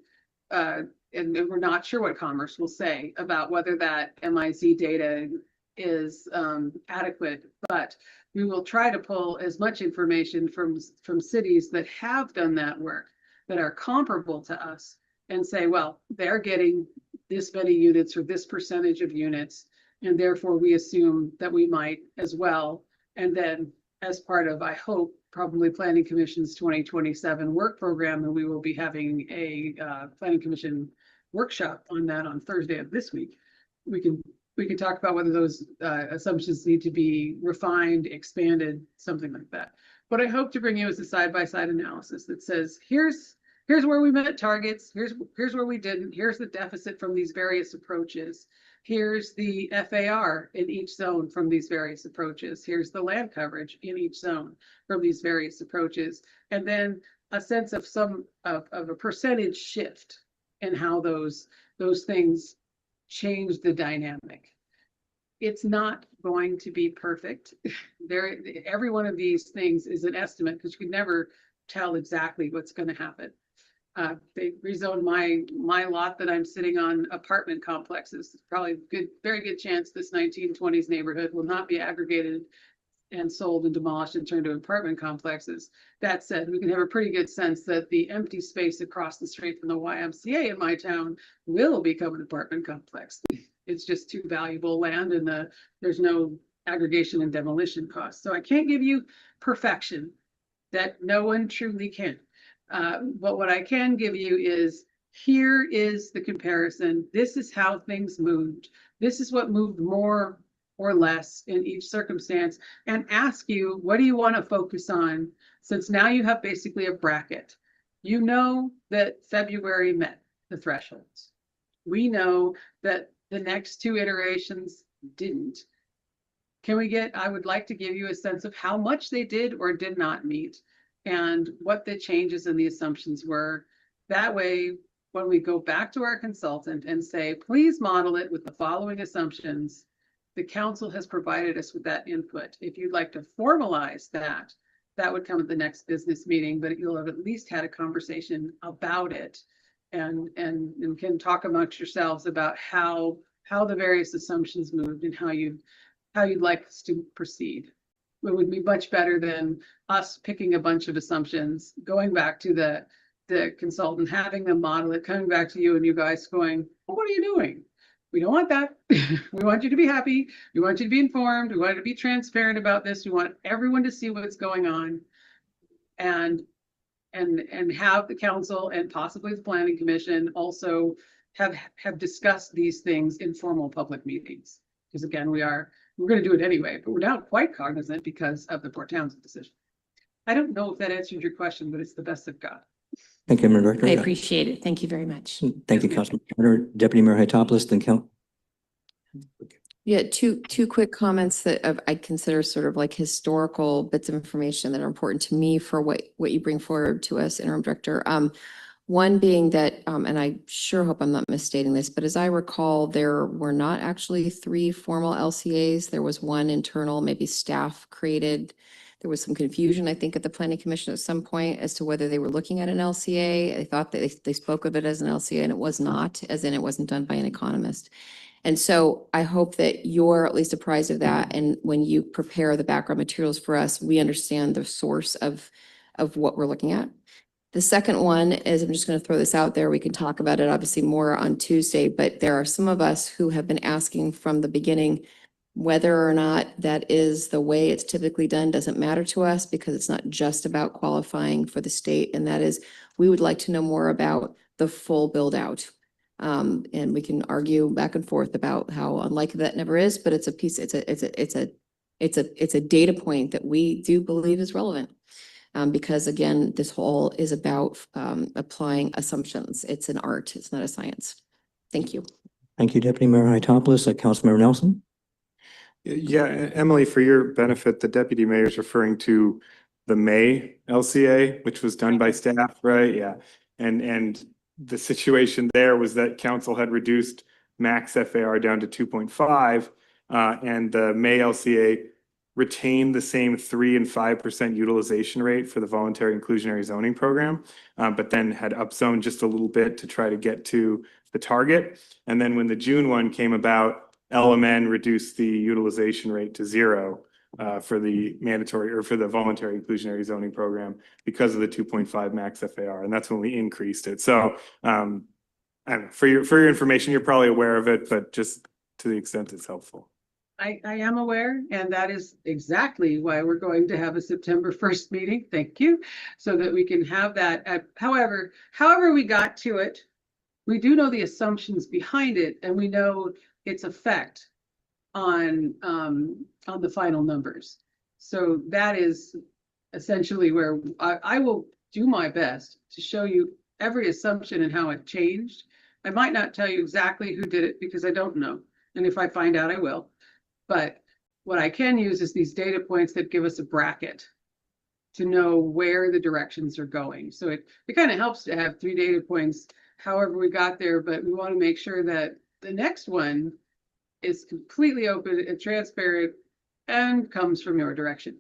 S21: and we're not sure what Commerce will say about whether that MIZ data is adequate, but we will try to pull as much information from cities that have done that work, that are comparable to us, and say, well, they're getting this many units or this percentage of units, and therefore we assume that we might as well. And then as part of, I hope, probably Planning Commission's 2027 work program, and we will be having a Planning Commission workshop on that on Thursday of this week. We can talk about whether those assumptions need to be refined, expanded, something like that. What I hope to bring you is a side-by-side analysis that says, here's where we met targets, here's where we didn't, here's the deficit from these various approaches, here's the FAR in each zone from these various approaches, here's the land coverage in each zone from these various approaches, and then a sense of a percentage shift in how those things change the dynamic. It's not going to be perfect. Every one of these things is an estimate, because you can never tell exactly what's going to happen. They rezoned my lot that I'm sitting on apartment complexes. Probably very good chance this 1920s neighborhood will not be aggregated and sold and demolished and turned to apartment complexes. That said, we can have a pretty good sense that the empty space across the street from the YMCA in my town will become an apartment complex. It's just too valuable land, and there's no aggregation and demolition costs. So I can't give you perfection. That no one truly can. But what I can give you is, here is the comparison. This is how things moved. This is what moved more or less in each circumstance, and ask you, what do you want to focus on? Since now you have basically a bracket. You know that February met the thresholds. We know that the next two iterations didn't. I would like to give you a sense of how much they did or did not meet, and what the changes and the assumptions were. That way, when we go back to our consultant and say, please model it with the following assumptions, the council has provided us with that input. If you'd like to formalize that, that would come at the next business meeting, but you'll have at least had a conversation about it, and can talk amongst yourselves about how the various assumptions moved and how you'd like us to proceed. It would be much better than us picking a bunch of assumptions, going back to the consultant, having them model it, coming back to you, and you guys going, well, what are you doing? We don't want that. We want you to be happy. We want you to be informed. We want you to be transparent about this. We want everyone to see what's going on, and have the council and possibly the planning commission also have discussed these things in formal public meetings. Because again, we're going to do it anyway, but we're not quite cognizant because of the Port Townsend decision. I don't know if that answered your question, but it's the best I've got.
S2: Thank you, Madam Director.
S20: I appreciate it. Thank you very much.
S2: Thank you, Councilman Turner. Deputy Mayor Hytopoulos, then Count.
S3: Yeah, two quick comments that I consider sort of like historical bits of information that are important to me for what you bring forward to us, Interim Director. One being that, and I sure hope I'm not misstating this, but as I recall, there were not actually 3 formal LCAs. There was one internal, maybe staff created. There was some confusion, I think, at the Planning Commission at some point as to whether they were looking at an LCA. I thought that they spoke of it as an LCA, and it was not, as in it wasn't done by an economist. And so I hope that you're at least apprised of that. And when you prepare the background materials for us, we understand the source of what we're looking at. The second one is, I'm just going to throw this out there. We can talk about it obviously more on Tuesday, but there are some of us who have been asking from the beginning whether or not that is the way it's typically done doesn't matter to us, because it's not just about qualifying for the state. And that is, we would like to know more about the full build out. And we can argue back and forth about how unlikely that never is, but it's a piece, it's a data point that we do believe is relevant. Because again, this whole is about applying assumptions. It's an art, it's not a science. Thank you.
S2: Thank you, Deputy Mayor Hytopoulos. Councilmember Nelson?
S4: Yeah, Emily, for your benefit, the deputy mayor is referring to the May LCA, which was done by staff, right? Yeah. And the situation there was that council had reduced max FAR down to 2.5, and the May LCA retained the same 3 and 5% utilization rate for the voluntary inclusionary zoning program, but then had upzoned just a little bit to try to get to the target. And then when the June one came about, LMN reduced the utilization rate to 0 for the mandatory or for the voluntary inclusionary zoning program because of the 2.5 max FAR, and that's when we increased it. So I don't know, for your information, you're probably aware of it, but just to the extent it's helpful.
S21: I am aware, and that is exactly why we're going to have a September 1st meeting. Thank you. So that we can have that. However we got to it, we do know the assumptions behind it, and we know its effect on the final numbers. So that is essentially where I will do my best to show you every assumption and how it changed. I might not tell you exactly who did it because I don't know. And if I find out, I will. But what I can use is these data points that give us a bracket to know where the directions are going. So it kind of helps to have 3 data points, however we got there, but we want to make sure that the next one is completely open and transparent and comes from your direction.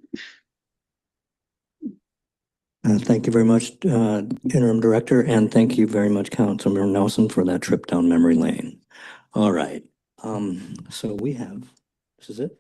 S2: Thank you very much, Interim Director, and thank you very much, Councilmember Nelson, for that trip down memory lane. All right. So this is it?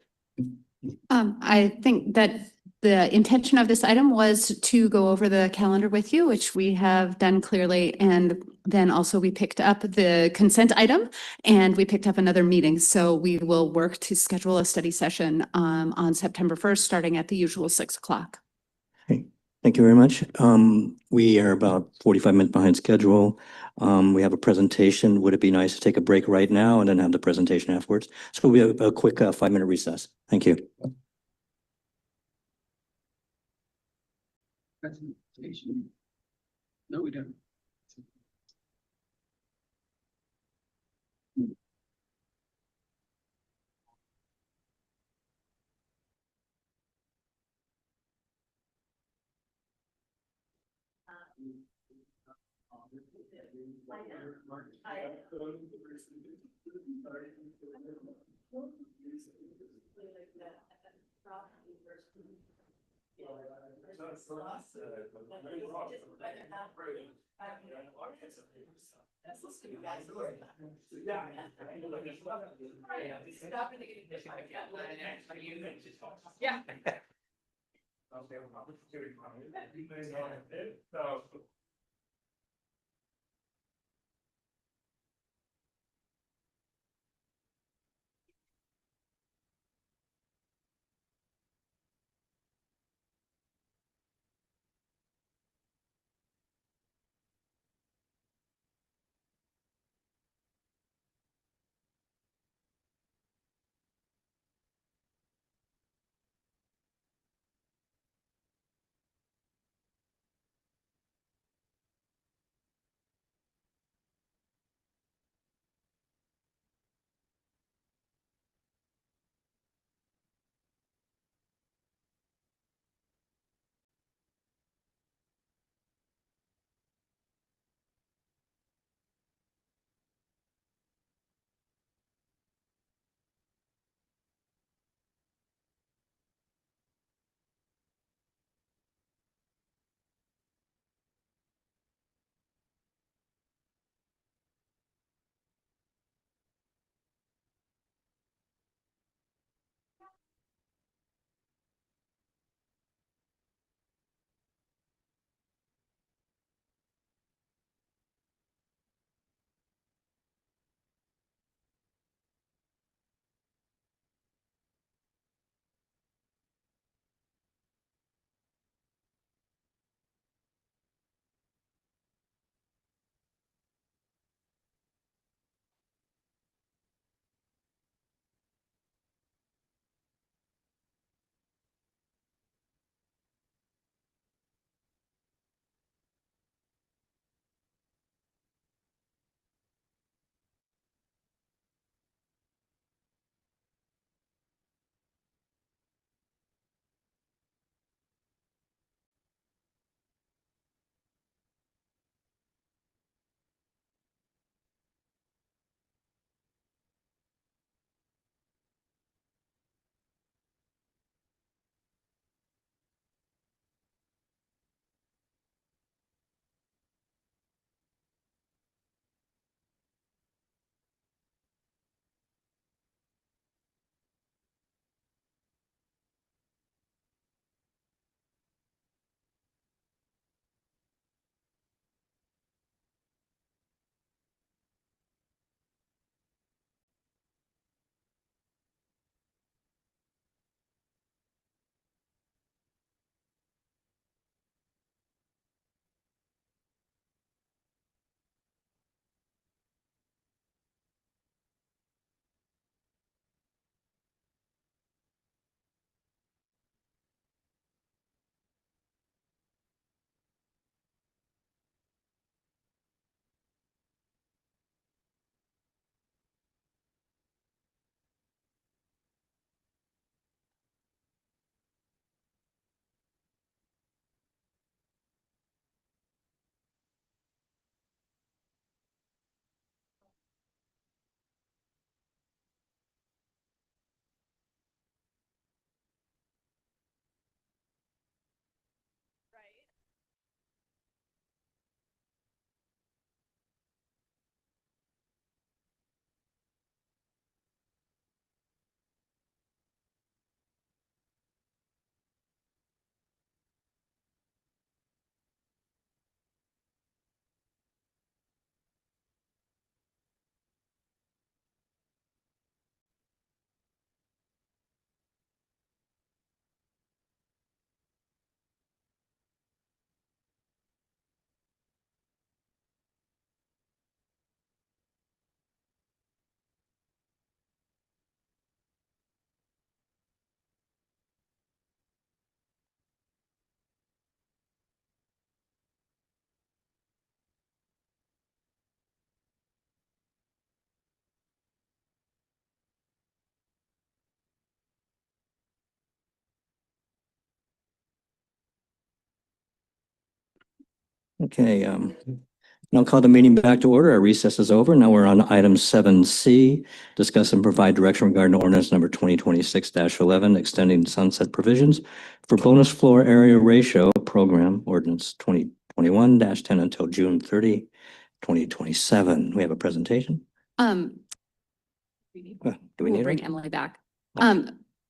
S5: I think that the intention of this item was to go over the calendar with you, which we have done clearly. And then also we picked up the consent item and we picked up another meeting. So we will work to schedule a study session on September 1st, starting at the usual 6 o'clock.
S2: Thank you very much. We are about 45 minutes behind schedule. We have a presentation. Would it be nice to take a break right now and then have the presentation afterwards? So we have a quick 5-minute recess. Thank you.
S21: Presentation. No, we don't. Yeah.
S2: Okay, and I'll call the meeting back to order. Our recess is over. Now we're on item 7C, discuss and provide direction regarding ordinance number 2026-11, extending sunset provisions for bonus floor area ratio program ordinance 2021-10 until June 30, 2027. We have a presentation.
S5: Do
S2: we
S5: We'll
S2: need
S5: bring
S2: her?
S5: Emily back.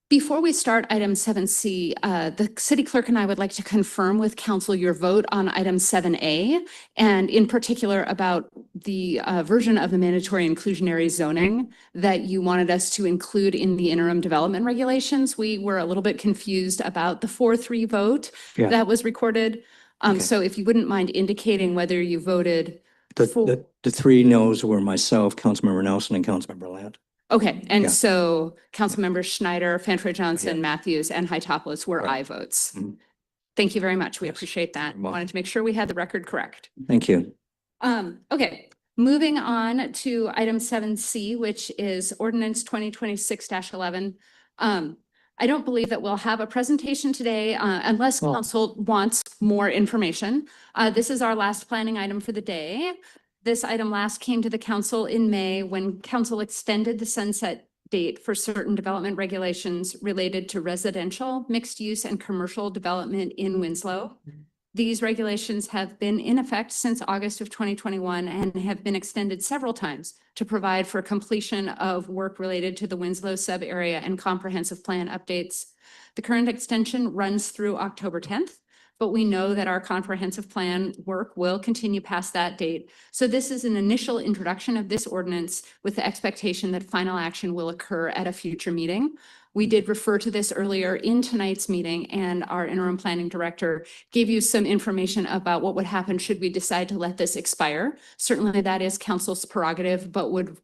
S5: Before we start item 7C, the city clerk and I would like to confirm with council your vote on item 7A, and in particular about the version of the mandatory inclusionary zoning that you wanted us to include in the interim development regulations. We were a little bit confused about the 4-3 vote
S2: Yeah.
S5: that was recorded.
S2: Okay.
S5: So if you wouldn't mind indicating whether you voted for.
S2: The three no's were myself, Councilmember Nelson, and Councilmember Land.
S5: Okay, and
S2: Yeah.
S5: so council members Schneider, Fanfre Johnson,
S2: Yeah.
S5: Matthews, and Hytopoulos were
S2: Right.
S5: aye votes.
S2: Mhm.
S5: Thank you very much. We
S2: Yes.
S5: appreciate that.
S2: You're welcome.
S5: Wanted to make sure we had the record correct.
S2: Thank you.
S5: Okay, moving on to item 7C, which is ordinance 2026-11. I don't believe that we'll have a presentation today unless
S2: Well-
S5: council wants more information. This is our last planning item for the day. This item last came to the council in May when council extended the sunset date for certain development regulations related to residential, mixed use, and commercial development in Winslow. These regulations have been in effect since August of 2021 and have been extended several times to provide for completion of work related to the Winslow sub-area and comprehensive plan updates. The current extension runs through October 10th, but we know that our comprehensive plan work will continue past that date. So this is an initial introduction of this ordinance with the expectation that final action will occur at a future meeting. We did refer to this earlier in tonight's meeting, and our interim planning director gave you some information about what would happen should we decide to let this expire. Certainly that is council's prerogative, but would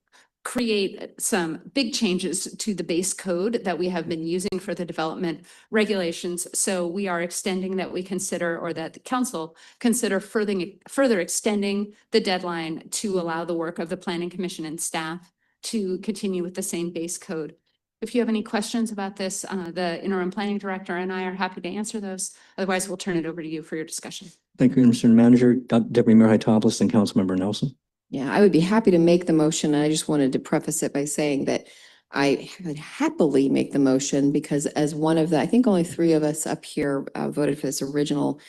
S5: create some big changes to the base code that we have been using for the development regulations. So we are extending that we consider, or that the council consider further extending the deadline to allow the work of the planning commission and staff to continue with the same base code. If you have any questions about this, the interim planning director and I are happy to answer those. Otherwise, we'll turn it over to you for your discussion.
S2: Thank you, Mr. Manager, Deputy Mayor Hytopoulos, and Councilmember Nelson.
S3: Yeah, I would be happy to make the motion. I just wanted to preface it by saying that I would happily make the motion because as one of the, I think only 3 of us up here voted for this original,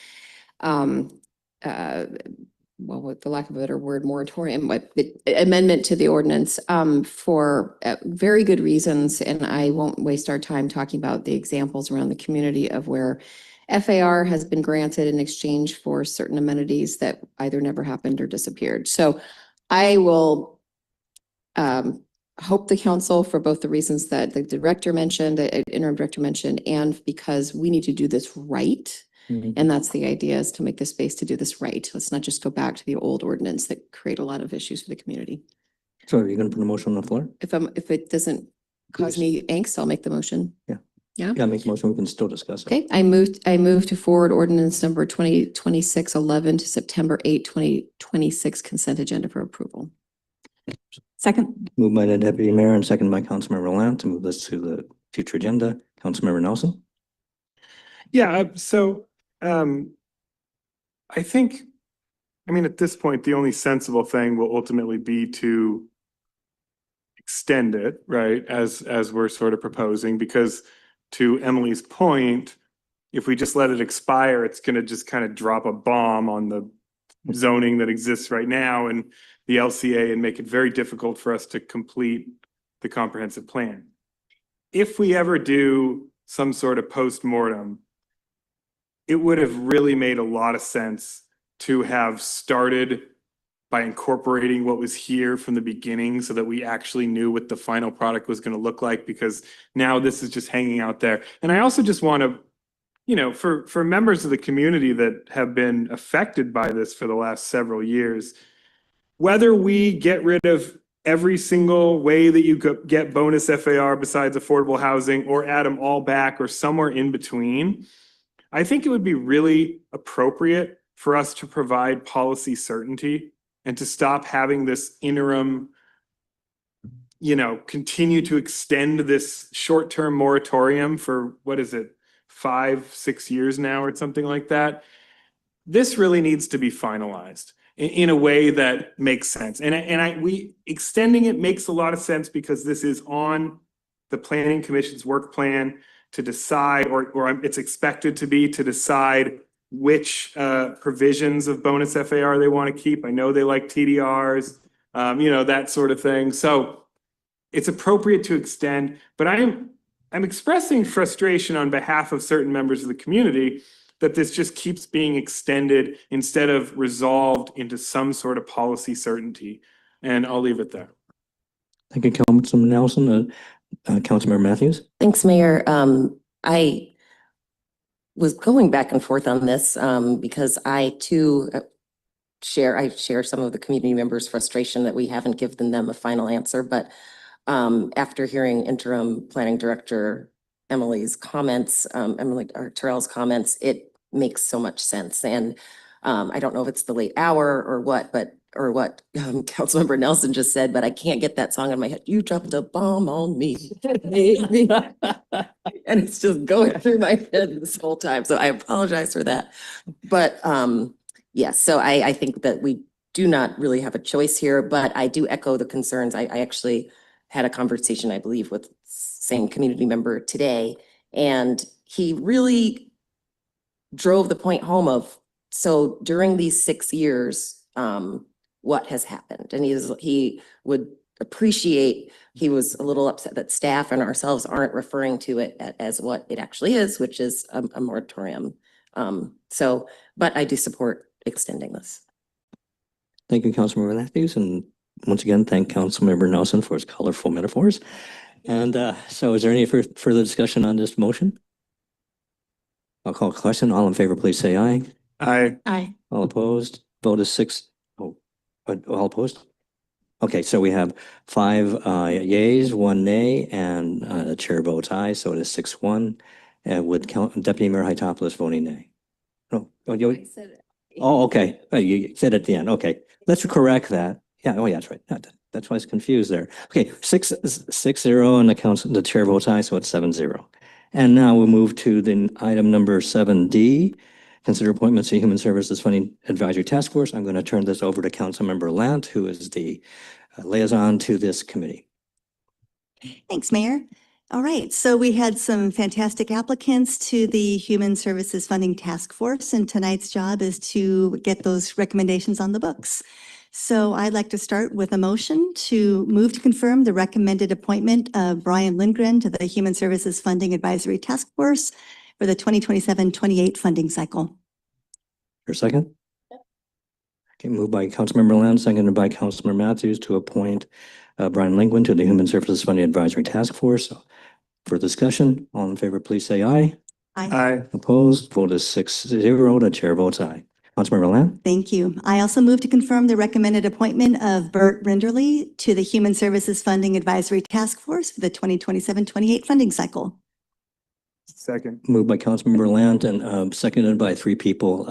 S3: well, with the lack of a better word, moratorium, but amendment to the ordinance for very good reasons. And I won't waste our time talking about the examples around the community of where FAR has been granted in exchange for certain amenities that either never happened or disappeared. So I will hope the council, for both the reasons that the director mentioned, the interim director mentioned, and because we need to do this right. And that's the idea, is to make the space to do this right. Let's not just go back to the old ordinance that create a lot of issues for the community.
S2: So are you going to put a motion on the floor?
S3: If it doesn't cause me angst, I'll make the motion.
S2: Yeah.
S3: Yeah.
S2: Yeah, make a motion. We can still discuss it.
S3: Okay, I move to forward ordinance number 2026-11 to September 8, 2026 consent agenda for approval.
S18: Second.
S2: Moved by the Deputy Mayor and seconded by Councilmember Lant to move this to the future agenda. Councilmember Nelson?
S4: Yeah, so I think, I mean, at this point, the only sensible thing will ultimately be to extend it, right, as we're sort of proposing, because to Emily's point, if we just let it expire, it's going to just kind of drop a bomb on the zoning that exists right now and the LCA and make it very difficult for us to complete the comprehensive plan. If we ever do some sort of post-mortem, it would have really made a lot of sense to have started by incorporating what was here from the beginning so that we actually knew what the final product was going to look like, because now this is just hanging out there. And I also just want to, you know, for members of the community that have been affected by this for the last several years, whether we get rid of every single way that you could get bonus FAR besides affordable housing or add them all back or somewhere in between, I think it would be really appropriate for us to provide policy certainty and to stop having this interim, you know, continue to extend this short-term moratorium for, what is it, 5-6 years now or something like that. this really needs to be finalized in a way that makes sense. We extending it makes a lot of sense because this is on the planning commission's work plan to decide, or it's expected to be, to decide which provisions of bonus FAR they want to keep. I know they like TDRs, that sort of thing. So it's appropriate to extend, but I'm expressing frustration on behalf of certain members of the community that this just keeps being extended instead of resolved into some sort of policy certainty. And I'll leave it there.
S2: Thank you, Councilman Nelson. Councilmember Matthews.
S16: Thanks, Mayor. I was going back and forth on this because I too share some of the community members' frustration that we haven't given them a final answer. But after hearing interim planning director Emily's comments, Terrell's comments, it makes so much sense. And I don't know if it's the late hour or what Councilmember Nelson just said, but I can't get that song in my head. You dropped a bomb on me, baby. And it's just going through my head this whole time. So I apologize for that. But yes, so I think that we do not really have a choice here, but I do echo the concerns. I actually had a conversation, I believe, with same community member today, and he really drove the point home of, so during these 6 years, what has happened? And he would appreciate, he was a little upset that staff and ourselves aren't referring to it as what it actually is, which is a moratorium. But I do support extending this.
S2: Thank you, Councilmember Matthews. And once again, thank Councilmember Nelson for his colorful metaphors. And so is there any further discussion on this motion? I'll call a question. All in favor, please say aye.
S4: Aye.
S20: Aye.
S2: All opposed? Vote is 6. Oh, all opposed? Okay, so we have 5 yeas, 1 nay, and the chair votes aye, so it is 6-1. With Deputy Mayor Hytopoulos voting nay. Okay. You said at the end. Okay, let's correct that. Yeah. Oh, yeah, that's right. That's why I was confused there. Okay, 6-0, and the chair votes aye, so it's 7-0. And now we'll move to the item number 7D. Consider appointments to Human Services Funding Advisory Task Force. I'm going to turn this over to Councilmember Lant, who is the liaison to this committee.
S18: Thanks, Mayor. All right, so we had some fantastic applicants to the Human Services Funding Task Force, and tonight's job is to get those recommendations on the books. So I'd like to start with a motion to move to confirm the recommended appointment of Brian Lindgren to the Human Services Funding Advisory Task Force for the 2027-28 funding cycle.
S2: For a second? Okay, moved by Councilmember Lant, seconded by Councilmember Matthews to appoint Brian Lindgren to the Human Services Funding Advisory Task Force. For discussion, all in favor, please say aye.
S18: Aye.
S4: Aye.
S2: Opposed? Vote is 6-0. The chair votes aye. Councilmember Lamb?
S18: Thank you. I also move to confirm the recommended appointment of Bert Rinderly to the Human Services Funding Advisory Task Force for the 2027-28 funding cycle.
S4: Second.
S2: Moved by Councilmember Lant and seconded by 3 people.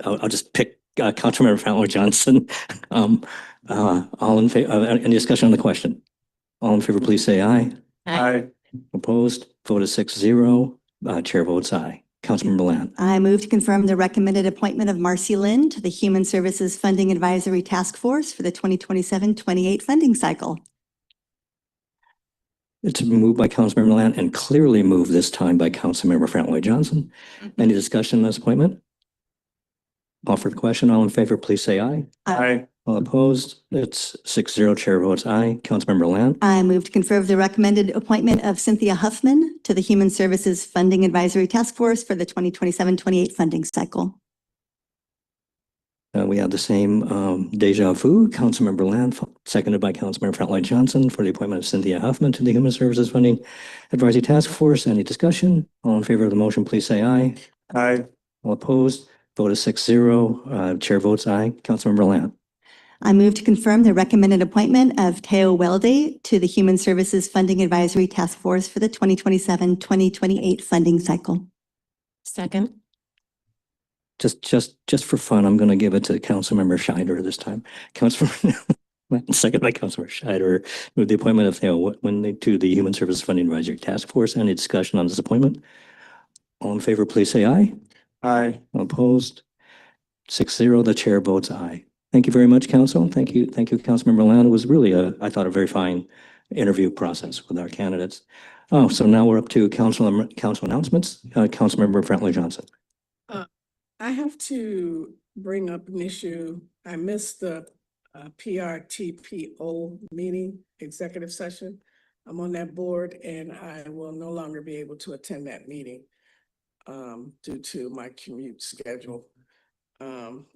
S2: I'll just pick Councilmember Fowler Johnson. All in favor, any discussion on the question? All in favor, please say aye.
S4: Aye.
S2: Opposed? Vote is 6-0. Chair votes aye. Councilmember Lant.
S18: I move to confirm the recommended appointment of Marcy Lynn to the Human Services Funding Advisory Task Force for the 2027-28 funding cycle.
S2: It's moved by Councilmember Lant and clearly moved this time by Councilmember Fowler Johnson. Any discussion on this appointment? Call for the question. All in favor, please say aye.
S4: Aye.
S2: All opposed? It's 6-0. Chair votes aye. Councilmember Lant.
S18: I move to confirm the recommended appointment of Cynthia Huffman to the Human Services Funding Advisory Task Force for the 2027-28 funding cycle.
S2: We have the same deja vu. Councilmember Lant, seconded by Councilmember Fowler Johnson for the appointment of Cynthia Huffman to the Human Services Funding Advisory Task Force. Any discussion? All in favor of the motion, please say aye.
S4: Aye.
S2: All opposed? Vote is 6-0. Chair votes aye. Councilmember Lant.
S18: I move to confirm the recommended appointment of Teo Welde to the Human Services Funding Advisory Task Force for the 2027-2028 funding cycle.
S20: Second.
S2: Just for fun, I'm going to give it to Councilmember Scheider this time. Second by Councilmember Scheider, with the appointment of Theo Welde to the Human Services Funding Advisory Task Force. Any discussion on this appointment? All in favor, please say aye.
S4: Aye.
S2: Opposed? 6-0, the chair votes aye. Thank you very much, council. Thank you, Councilmember Land. It was really I thought, a very fine interview process with our candidates. Oh, so now we're up to council announcements. Councilmember Frentley Johnson.
S19: I have to bring up an issue. I missed the PRTPO meeting, executive session. I'm on that board and I will no longer be able to attend that meeting due to my commute schedule.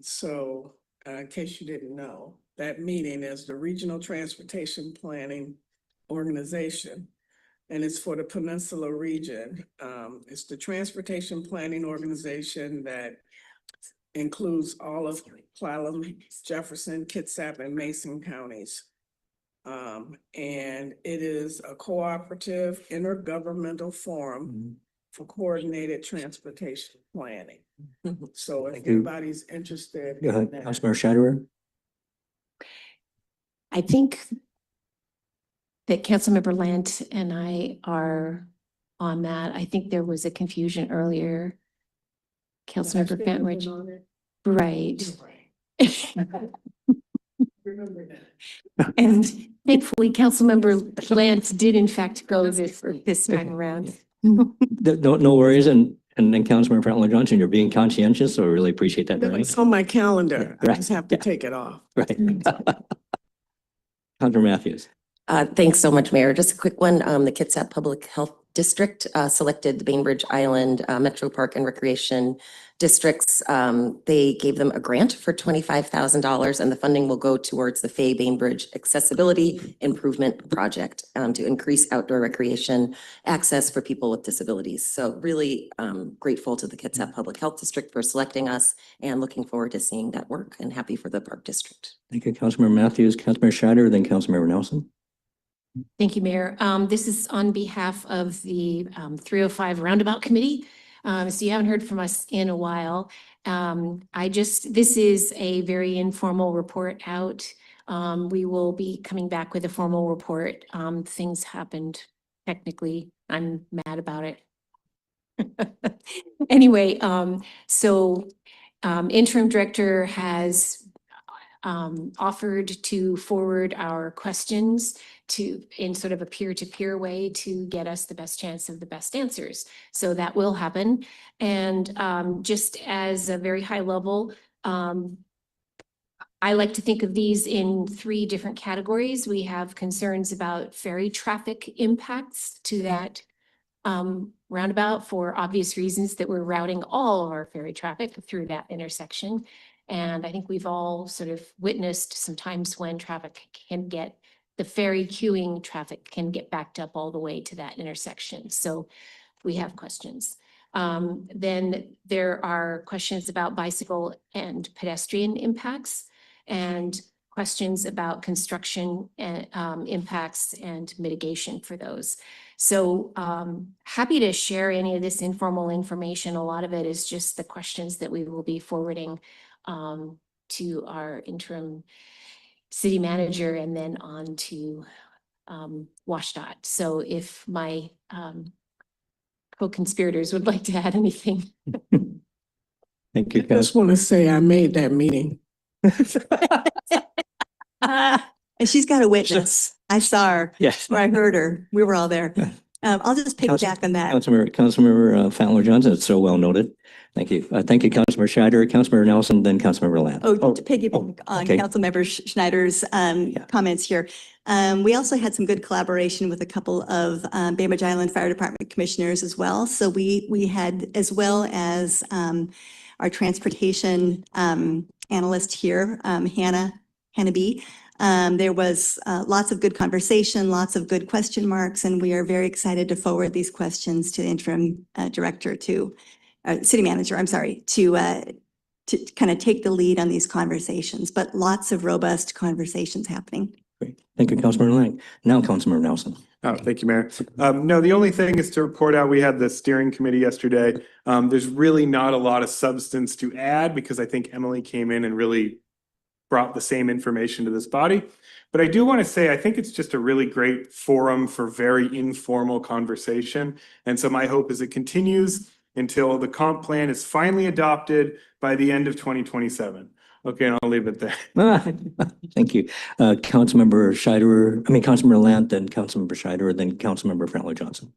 S19: So in case you didn't know, that meeting is the Regional Transportation Planning Organization, and it's for the Peninsula region. It's the transportation planning organization that includes all of Clallam, Jefferson, Kitsap, and Mason counties. And it is a cooperative intergovernmental forum for coordinated transportation planning. So if
S2: Thank you.
S19: anybody's interested
S2: Go ahead,
S19: in that.
S2: Councilmember Scheidler.
S20: I think that Councilmember Lant and I are on that. I think there was a confusion earlier. Councilmember Bainbridge. Right.
S19: Remember that.
S20: And thankfully, Councilmember Lant did in fact go this time around.
S2: No worries. And then Councilmember Frentley Johnson, you're being conscientious, so we really appreciate that very much.
S19: It's on my calendar. I
S2: Right.
S19: just have to take it off.
S2: Right. Councilmember Matthews.
S16: Thanks so much, Mayor. Just a quick one. The Kitsap Public Health District selected the Bainbridge Island Metro Park and Recreation Districts. They gave them a grant for $25,000 and the funding will go towards the Fay Bainbridge Accessibility Improvement Project to increase outdoor recreation access for people with disabilities. So really grateful to the Kitsap Public Health District for selecting us and looking forward to seeing that work and happy for the Park District.
S2: Thank you, Councilmember Matthews, Councilmember Scheider, then Councilmember Nelson.
S20: Thank you, Mayor. This is on behalf of the 305 Roundabout Committee. So you haven't heard from us in a while. This is a very informal report out. We will be coming back with a formal report. Things happened technically. I'm mad about it. Anyway, interim director has offered to forward our questions in sort of a peer-to-peer way to get us the best chance of the best answers. So that will happen. And just as a very high level, I like to think of these in 3 different categories. We have concerns about ferry traffic impacts to that roundabout for obvious reasons that we're routing all of our ferry traffic through that intersection. And I think we've all sort of witnessed sometimes when the ferry queuing traffic can get backed up all the way to that intersection. So we have questions. Then there are questions about bicycle and pedestrian impacts and questions about construction and impacts and mitigation for those. So happy to share any of this informal information. A lot of it is just the questions that we will be forwarding to our interim city manager and then on to WashDOT. So if my co-conspirators would like to add anything.
S2: Thank you,
S19: I just want to say I made that meeting.
S18: And she's got a witness. I saw her.
S2: Yes.
S18: Or I heard her. We were all there. I'll just piggyback on that.
S2: Councilmember Fentler Johnson, it's so well noted. Thank you. Thank you, Councilmember Scheider, Councilmember Nelson, then Councilmember Land.
S18: To piggyback on
S2: okay.
S18: Councilmember Schneider's comments here. We also had some good collaboration with a couple of Bainbridge Island Fire Department commissioners as well. So we had, as well as our transportation analyst here, Hannah B. There was lots of good conversation, lots of good question marks, and we are very excited to forward these questions to the interim director city manager, I'm sorry, to kind of take the lead on these conversations, but lots of robust conversations happening.
S2: Great. Thank you, Councilmember Lang. Now, Councilmember Nelson.
S4: Oh, thank you, Mayor. No, the only thing is to report out, we had the steering committee yesterday. There's really not a lot of substance to add because I think Emily came in and really brought the same information to this body. But I do want to say, I think it's just a really great forum for very informal conversation. And so my hope is it continues. until the comp plan is finally adopted by the end of 2027. Okay, and I'll leave it there.
S2: Thank you. Councilmember Scheiderer, Councilmember Lant, then Councilmember Scheiderer, then Councilmember Frentley Johnson.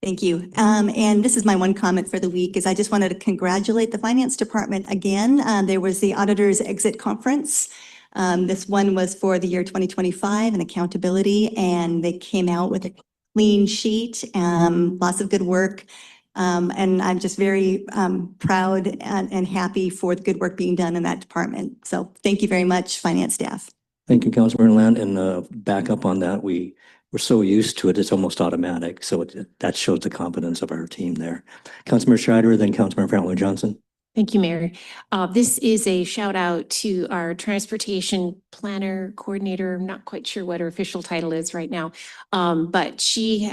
S18: Thank you. And this is my one comment for the week is I just wanted to congratulate the finance department again. There was the auditor's exit conference. This one was for the year 2025 and accountability, and they came out with a clean sheet, lots of good work. And I'm just very proud and happy for the good work being done in that department. So thank you very much, finance staff.
S2: Thank you, Councilmember Lant. And back up on that, we're so used to it, it's almost automatic. So that shows the competence of our team there. Councilmember Schreider, then Councilmember Frentley Johnson.
S20: Thank you, Mayor. This is a shout out to our transportation planner coordinator. I'm not quite sure what her official title is right now. But she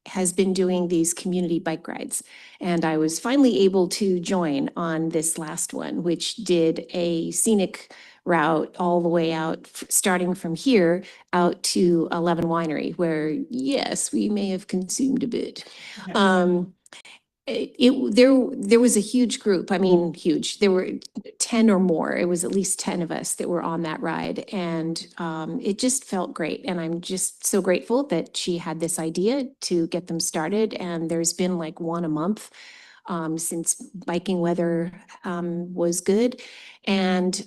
S20: has been doing these community bike rides. And I was finally able to join on this last one, which did a scenic route all the way out, starting from here out to 11 Winery, where yes, we may have consumed a bit. There was a huge group. I mean, huge. There were 10 or more. It was at least 10 of us that were on that ride, and it just felt great. And I'm just so grateful that she had this idea to get them started. And there's been like one a month since biking weather was good. And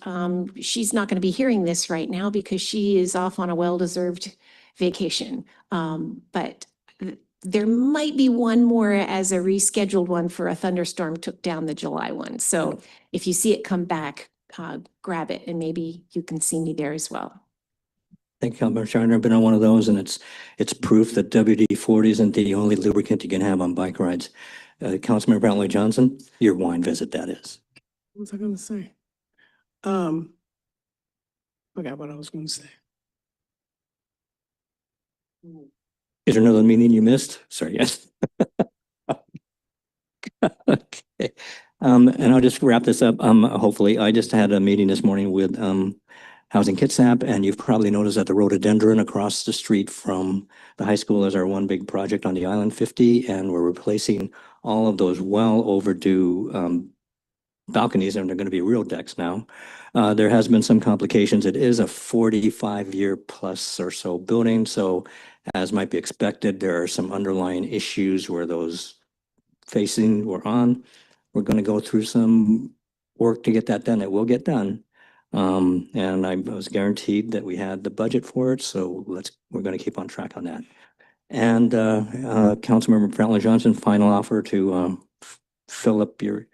S20: she's not going to be hearing this right now because she is off on a well-deserved vacation. But there might be one more as a rescheduled one for a thunderstorm took down the July one. So if you see it come back, grab it, and maybe you can see me there as well.
S2: Thank you, Councilmember Schreider. I've been on one of those, and it's proof that WD-40 isn't the only lubricant you can have on bike rides. Councilmember Frentley Johnson, your wine visit, that is.
S19: What was I gonna say? Forgot what I was gonna say.
S2: Is there another meeting you missed? Sorry, yes. Okay. And I'll just wrap this up. Hopefully, I just had a meeting this morning with Housing Kitsap, and you've probably noticed that the rhododendron across the street from the high school is our one big project on the Island 50, and we're replacing all of those well overdue balconies, and they're going to be real decks now. There has been some complications. It is a 45-year plus or so building, so as might be expected, there are some underlying issues where those facing were on. We're going to go through some work to get that done. It will get done. And I was guaranteed that we had the budget for it, so we're going to keep on track on that. And Councilmember Frentley Johnson, final offer to fill up your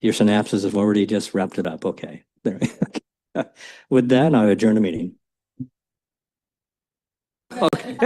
S2: synapses have already just wrapped it up. Okay. There. With that, I adjourn the meeting. Okay.